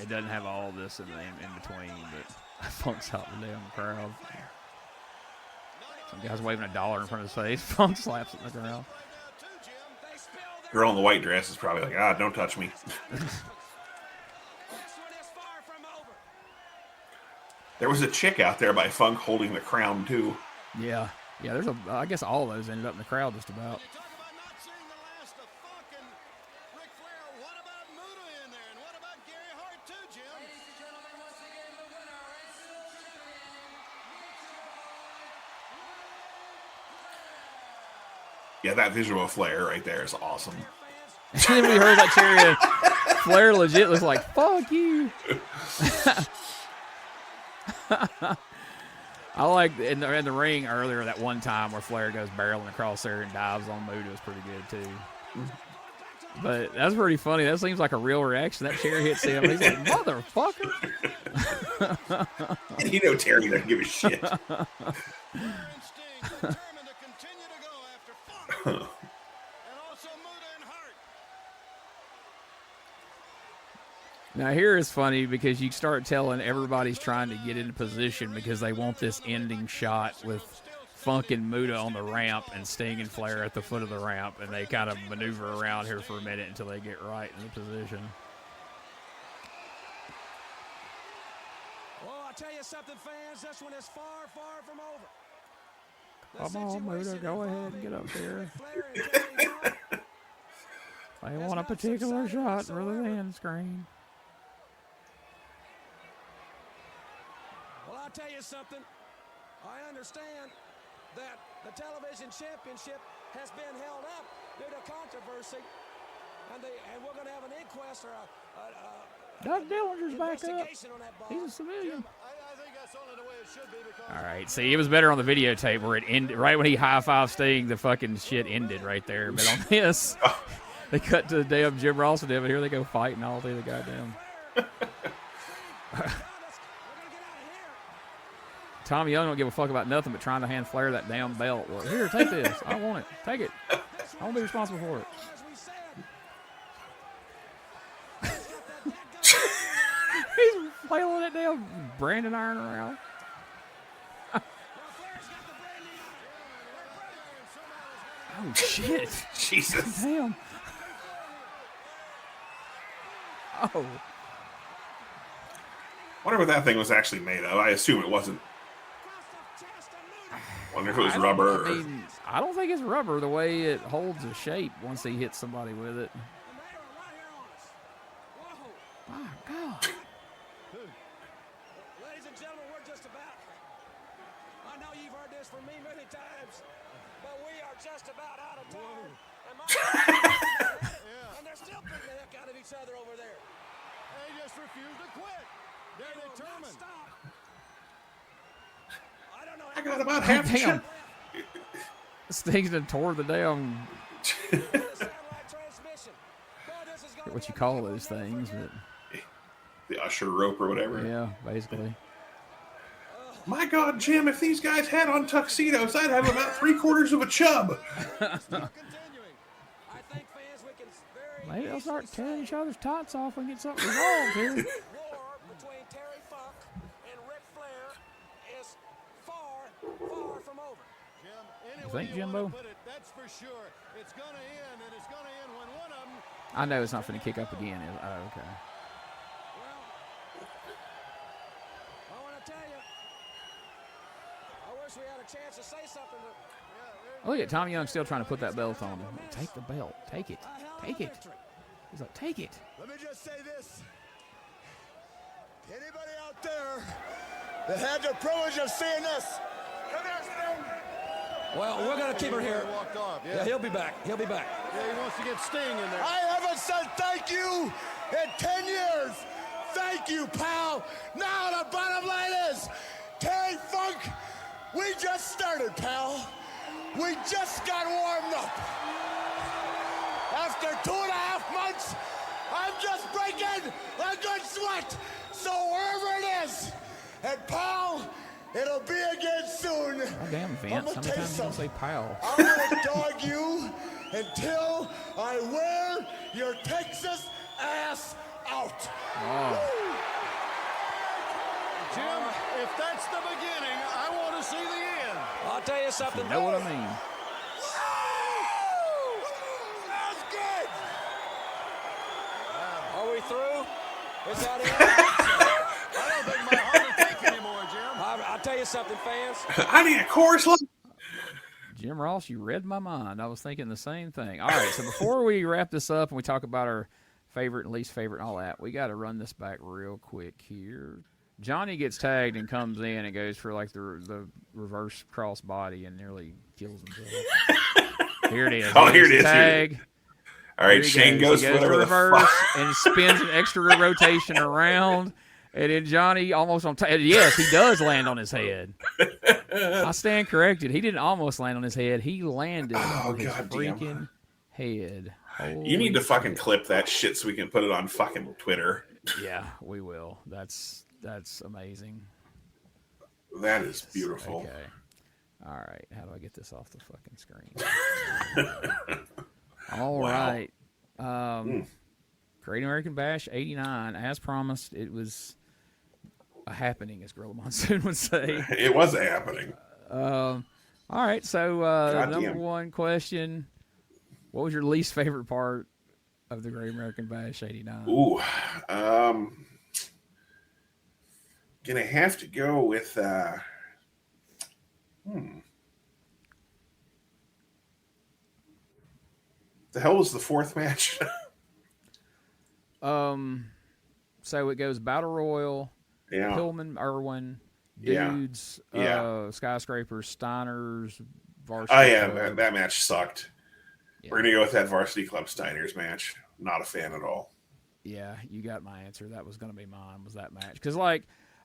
it doesn't have all this in between. But Funk's out the damn crowd. Some guy's waving $1 in front of his face. Funk slaps it in the ground. Girl in the white dress is probably like, don't touch me. There was a chick out there by Funk holding the crown, too. Yeah. Yeah, I guess all of those ended up in the crowd just about. Yeah, that visual Flair right there is awesome. Then we heard that chariot. Flair legit was like, fuck you. I like in the ring earlier that one time where Flair goes barreling across there and dives on Muta was pretty good too. But that's pretty funny. That seems like a real reaction. That chair hits him. He's like, motherfucker. And you know Terry doesn't give a shit. Now here is funny because you start telling everybody's trying to get into position because they want this ending shot with Funk and Muta on the ramp and Sting and Flair at the foot of the ramp, and they kind of maneuver around here for a minute until they get right in the position. Well, I'll tell you something, fans. This one is far, far from over. Come on, Muta, go ahead and get up there. They want a particular shot rather than screen. Well, I'll tell you something. I understand that the television championship has been held up due to controversy, and we're going to have an inquest or Doug Dillinger's back up. He's a civilian. All right, see, it was better on the videotape where it ended right when he high-fived Sting. The fucking shit ended right there. But on this, they cut to the damn Jim Ross and them, and here they go fighting all through the goddamn. Tom Young don't give a fuck about nothing but trying to hand Flair that damn belt. Well, here, take this. I want it. Take it. I won't be responsible for it. He's flailing that damn branding iron around. Oh, shit. Jesus. Damn. Oh. Wonder what that thing was actually made of. I assume it wasn't. Wonder if it was rubber. I don't think it's rubber the way it holds a shape once he hits somebody with it. My God. Ladies and gentlemen, we're just about. I know you've heard this from me many times, but we are just about out of time. And they're still beating the heck out of each other over there. They just refuse to quit. They're determined. I don't know. I got about half a shot. Sting's done tore the damn. What you call those things? But the usher rope or whatever. Yeah, basically. My God, Jim, if these guys had on tuxedos, I'd have about 3/4 of a chub. Maybe they'll start tearing each other's tots off and get something resolved here. Between Terry Funk and Ric Flair is far, far from over. You think, Jimbo? That's for sure. It's going to end, and it's going to end when one of them. I know it's not going to kick up again. Oh, okay. I want to tell you, I wish we had a chance to say something. Look at Tommy Young still trying to put that belt on him. Take the belt. Take it. Take it. He's like, take it. Let me just say this. Anybody out there that had the privilege of seeing this, come here, Sting. Well, we're going to keep her here. Walked off, Yeah, he'll be back. He'll be back. Yeah, he wants to get Sting in there. I haven't said thank you in 10 years. Thank you, pal. Now the bottom line is, Terry Funk, we just started, pal. We just got warmed up. After 2.5 months, I'm just breaking a good sweat. So wherever it is, and pal, it'll be again soon. Oh, damn, Vince. How many times you gonna say pal? I'm gonna dog you until I wear your Texas ass out. Oh. Jim, if that's the beginning, I want to see the end. I'll tell you something. You know what I mean? That's good. Are we through? Is that it? I don't think my heart will take anymore, Jim. I'll tell you something, fans. I need a chorus. Jim Ross, you read my mind. I was thinking the same thing. All right, so before we wrap this up and we talk about our favorite and least favorite and all that, we got to run this back real quick here. Johnny gets tagged and comes in and goes for like the reverse cross body and nearly kills himself. Here it is. Oh, here it is. Tag. All right, Shane goes he for whatever the reverse fuck. and spins an extra rotation around. And then Johnny almost on yes, he does land on his head. I stand corrected. He didn't almost land on his head. He landed on his freaking head. Holy You need to fucking clip that shit so we can put it on fucking Twitter. Yeah, we will. That's amazing. That is beautiful. Okay. All right, how do I get this off the fucking screen? All right. Great American Bash 89. As promised, it was a happening, as Gorilla Monsoon would say. It was a happening. All right, so number one question. What was your least favorite part of the Great American Bash 89? Ooh. Gonna have to go with the hell was the fourth match? So it goes Battle Royal, Pillman, Irwin, Dudes, Skyscrapers, Steiners, Varsity Club. That match sucked. Yeah. We're gonna go with that Varsity Club Steiners match. Not a fan at all. Yeah, you got my answer. That was gonna be mine. Was that match? Because like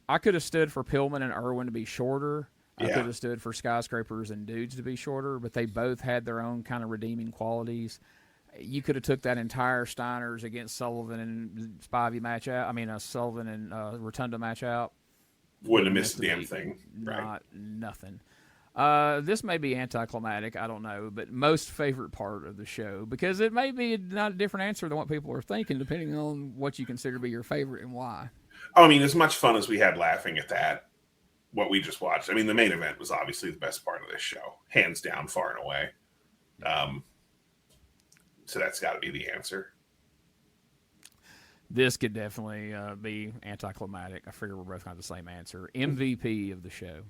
I could have stood for Pillman and Irwin to be shorter. I could have stood for Skyscrapers and Dudes to be shorter, but they both had their own kind of redeeming qualities. You could have took that entire Steiners against Sullivan and Spivey match out. I mean, Sullivan and Rotunda match out. Wouldn't have missed a damn thing. Right. Nothing. This may be anticlimactic. I don't know, but most favorite part of the show, because it may be not a different answer than what people are thinking, depending on what you consider to be your favorite and why. I mean, as much fun as we had laughing at that, what we just watched. I mean, the main event was obviously the best part of this show, hands down, far and away. So that's got to be the answer. This could definitely be anticlimactic. I figure we're both going to have the same answer. MVP of the show.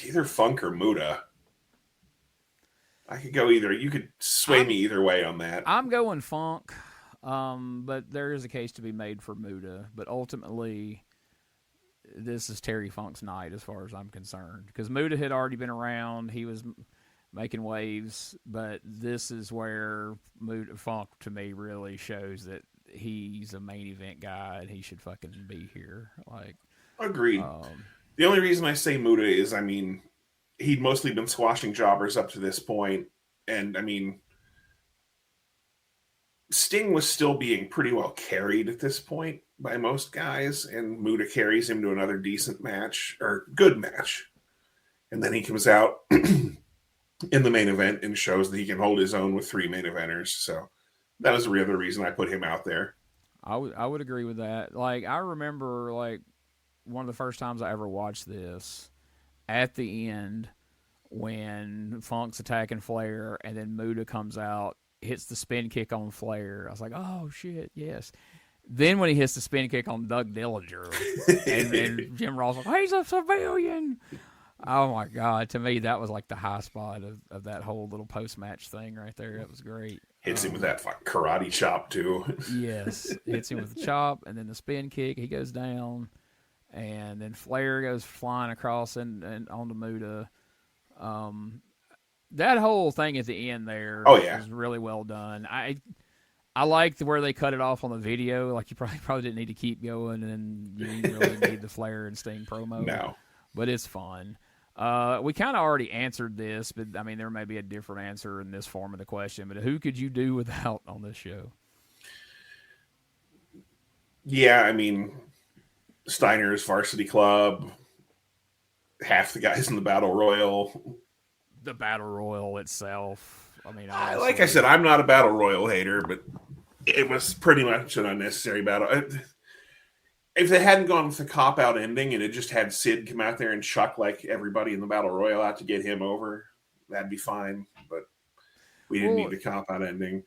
Either Funk or Muta. I could go either. You could sway me either way on that. I'm going Funk, but there is a case to be made for Muta. But ultimately, this is Terry Funk's night as far as I'm concerned. Because Muta had already been around. He was making waves. But this is where Funk, to me, really shows that he's a main event guy and he should fucking be here. Like, agreed. The only reason I say Muta is, I mean, he'd mostly been squashing jobbers up to this point, and I mean, Sting was still being pretty well carried at this point by most guys, and Muta carries him to another decent match, or good match, and then he comes out in the main event and shows that he can hold his own with three main eventers, so that was the other reason I put him out there. I would agree with that. Like, I remember, like, one of the first times I ever watched this, at the end, when Funk's attacking Flair, and then Muta comes out, hits the spin kick on Flair. I was like, oh, shit, yes. Then when he hits the spin kick on Doug Dillinger, and Jim Ross was like, he's a civilian. Oh, my God. To me, that was like the high spot of that whole little post-match thing right there. It was great. Hits him with that karate chop, too. Yes. Hits him with the chop, and then the spin kick. He goes down. And then Flair goes flying across and onto Muta. That whole thing at the end there was really well done. I liked where they cut it off on the video. Like, you probably didn't need to keep going, and you didn't really need the Flair and Sting promo. No. But it's fun. We kind of already answered this, but, I mean, there may be a different answer in this form of the question. But who could you do without on this show? Yeah, I mean, Steiner's Varsity Club, half the guys in the Battle Royal. The Battle Royal itself. I mean, like I said, I'm not a Battle Royal hater, but it was pretty much an unnecessary battle. If they hadn't gone with the cop-out ending and it just had Sid come out there and chuck like everybody in the Battle Royal out to get him over, that'd be fine. But we didn't need the cop-out ending.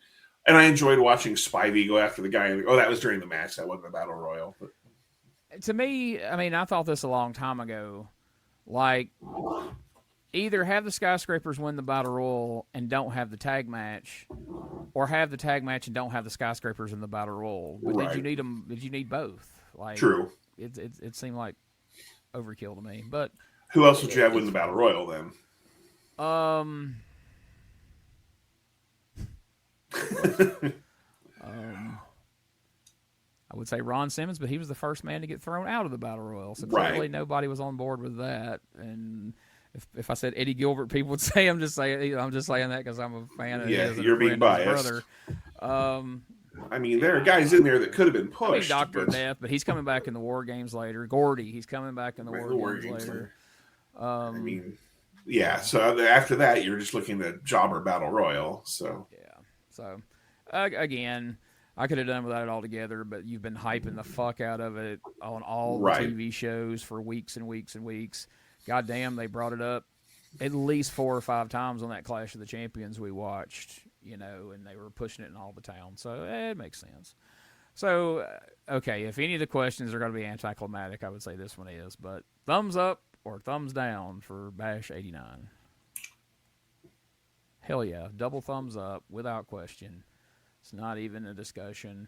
And I enjoyed watching Spivey go after the guy. That was during the match. That wasn't a Battle Royal. But to me, I mean, I thought this a long time ago. Like, either have the Skyscrapers win the Battle Royal and don't have the tag match, or have the tag match and don't have the Skyscrapers in the Battle Royal. But right. Did you need them? Did you need both? Like, true. It seemed like overkill to me. But who else would you have win the Battle Royal then? I would say Ron Simmons, but he was the first man to get thrown out of the Battle Royal, so clearly nobody was on board with that. And if I said Eddie Gilbert, people would say I'm just saying that because I'm a fan of his. You're being biased. Brother. I mean, there are guys in there that could have been pushed. Dr. Death, but he's coming back in the War Games later. Gordy, he's coming back in the War Games later. I mean, yeah. So after that, you're just looking at Jobber Battle Royal. So yeah. So again, I could have done without it altogether, but you've been hyping the fuck out of it on all the TV shows for weeks and weeks and weeks. God damn, they brought it up at least 4 or 5 times on that Clash of the Champions we watched, you know, and they were pushing it in all the towns. So it makes sense. So, okay, if any of the questions are going to be anticlimactic, I would say this one is. But thumbs up or thumbs down for Bash 89? Hell yeah, double thumbs up without question. It's not even a discussion.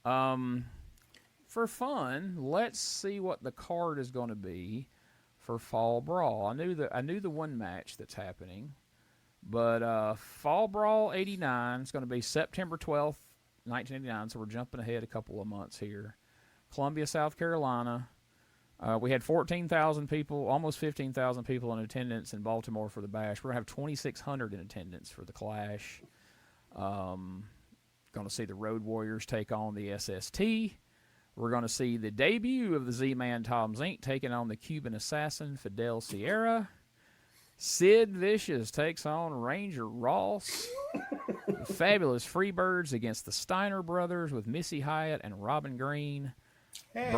For fun, let's see what the card is going to be for Fall Brawl. I knew the one match that's happening, but Fall Brawl 89 is going to be September 12th, 1989. So we're jumping ahead a couple of months here. Columbia, South Carolina. We had 14,000 people, almost 15,000 people in attendance in Baltimore for the Bash. We're going to have 2,600 in attendance for the Clash. Going to see the Road Warriors take on the SST. We're going to see the debut of the Z-Man Tom Zink taking on the Cuban assassin Fidel Sierra. Sid Vicious takes on Ranger Ross. The Fabulous Freebirds against the Steiner Brothers with Missy Hyatt and Robin Green. Hey.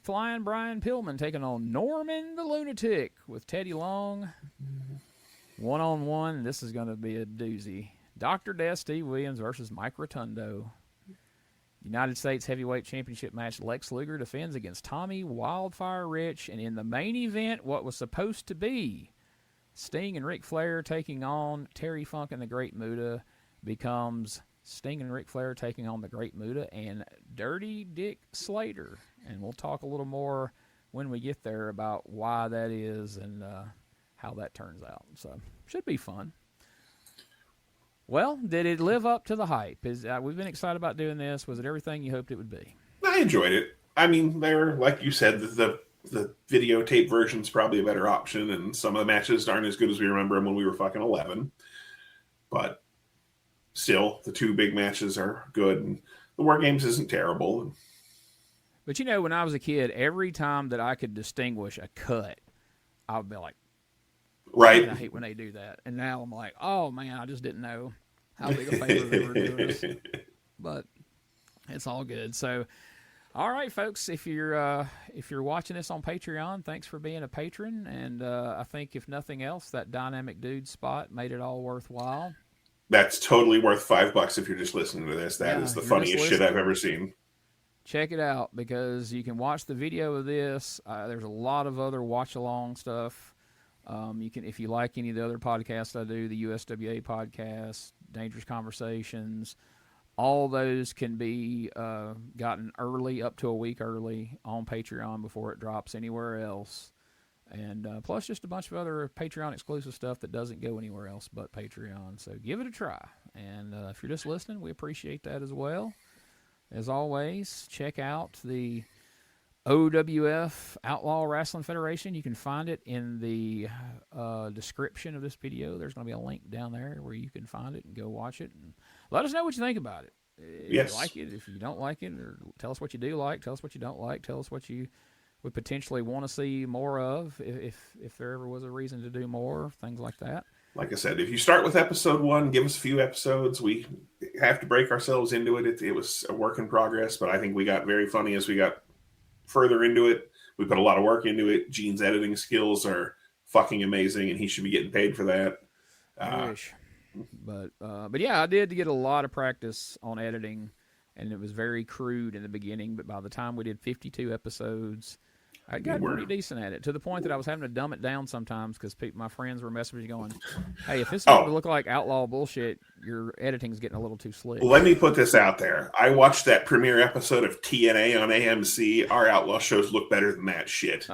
Flying Brian Pillman taking on Norman the Lunatic with Teddy Long. 1-on-1. This is going to be a doozy. Dr. Death Steve Williams versus Mike Rotundo. United States Heavyweight Championship match, Lex Luger defends against Tommy Wildfire Rich. And in the main event, what was supposed to be Sting and Ric Flair taking on Terry Funk and the Great Muta becomes Sting and Ric Flair taking on the Great Muta and Dirty Dick Slater. And we'll talk a little more when we get there about why that is and how that turns out. So, should be fun. Well, did it live up to the hype? We've been excited about doing this. Was it everything you hoped it would be? I enjoyed it. I mean, they're, like you said, the videotape version's probably a better option, and some of the matches aren't as good as we remember them when we were fucking 11. But still, the 2 big matches are good, and the War Games isn't terrible. But, you know, when I was a kid, every time that I could distinguish a cut, I would be like, right. I hate when they do that. And now I'm like, oh, man, I just didn't know how big a favor they were doing us. But it's all good. So, all right, folks, if you're watching this on Patreon, thanks for being a patron. And I think, if nothing else, that Dynamic Dude spot made it all worthwhile. That's totally worth $5 if you're just listening to this. That is the funniest shit I've ever seen. Check it out, because you can watch the video of this. There's a lot of other watch-along stuff. You can, if you like any of the other podcasts I do, the USWA podcast, Dangerous Conversations, all those can be gotten early, up to a week early on Patreon before it drops anywhere else. And plus just a bunch of other Patreon exclusive stuff that doesn't go anywhere else but Patreon. So give it a try. And if you're just listening, we appreciate that as well. As always, check out the OWF Outlaw Wrestling Federation. You can find it in the description of this video. There's going to be a link down there where you can find it and go watch it. And let us know what you think about it. If you like it, if you don't like it, or tell us what you do like, tell us what you don't like, tell us what you would potentially want to see more of, if there ever was a reason to do more, things like that. Like I said, if you start with episode 1, give us a few episodes. We have to break ourselves into it. It was a work in progress, but I think we got very funny as we got further into it. We put a lot of work into it. Gene's editing skills are fucking amazing, and he should be getting paid for that. I wish. But yeah, I did get a lot of practice on editing, and it was very crude in the beginning, but by the time we did 52 episodes, I got pretty decent at it, to the point that I was having to dumb it down sometimes because my friends were messaging me going, hey, if this is going to look like outlaw bullshit, your editing's getting a little too slick. Let me put this out there. I watched that premiere episode of TNA on AMC. Our outlaw shows look better than that shit.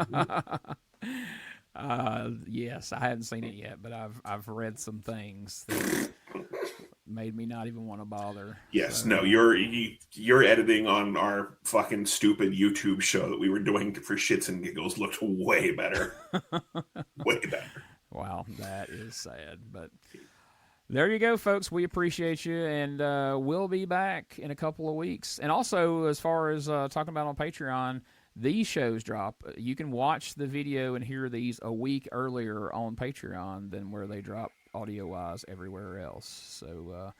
Yes, I hadn't seen it yet, but I've read some things that made me not even want to bother. Yes, no, your editing on our fucking stupid YouTube show that we were doing for shits and giggles looked way better. Way better. Wow, that is sad. But There you go, folks. We appreciate you, and we'll be back in a couple of weeks. And also, as far as talking about on Patreon, these shows drop. You can watch the video and hear these a week earlier on Patreon than where they drop audio-wise everywhere else. So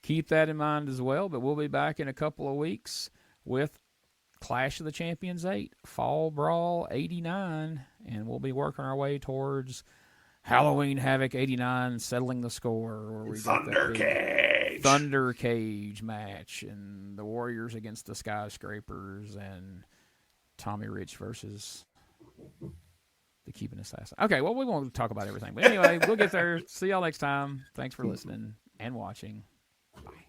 keep that in mind as well. But we'll be back in a couple of weeks with Clash of the Champions 8, Fall Brawl 89, and we'll be working our way towards Halloween Havoc 89, settling the score. Where we Thunder Cage match, and the Warriors against the Skyscrapers, and Tommy Rich versus the Cuban Assassin. Okay, well, we won't talk about everything. But anyway, we'll get there. See y'all next time. Thanks for listening and watching. Bye.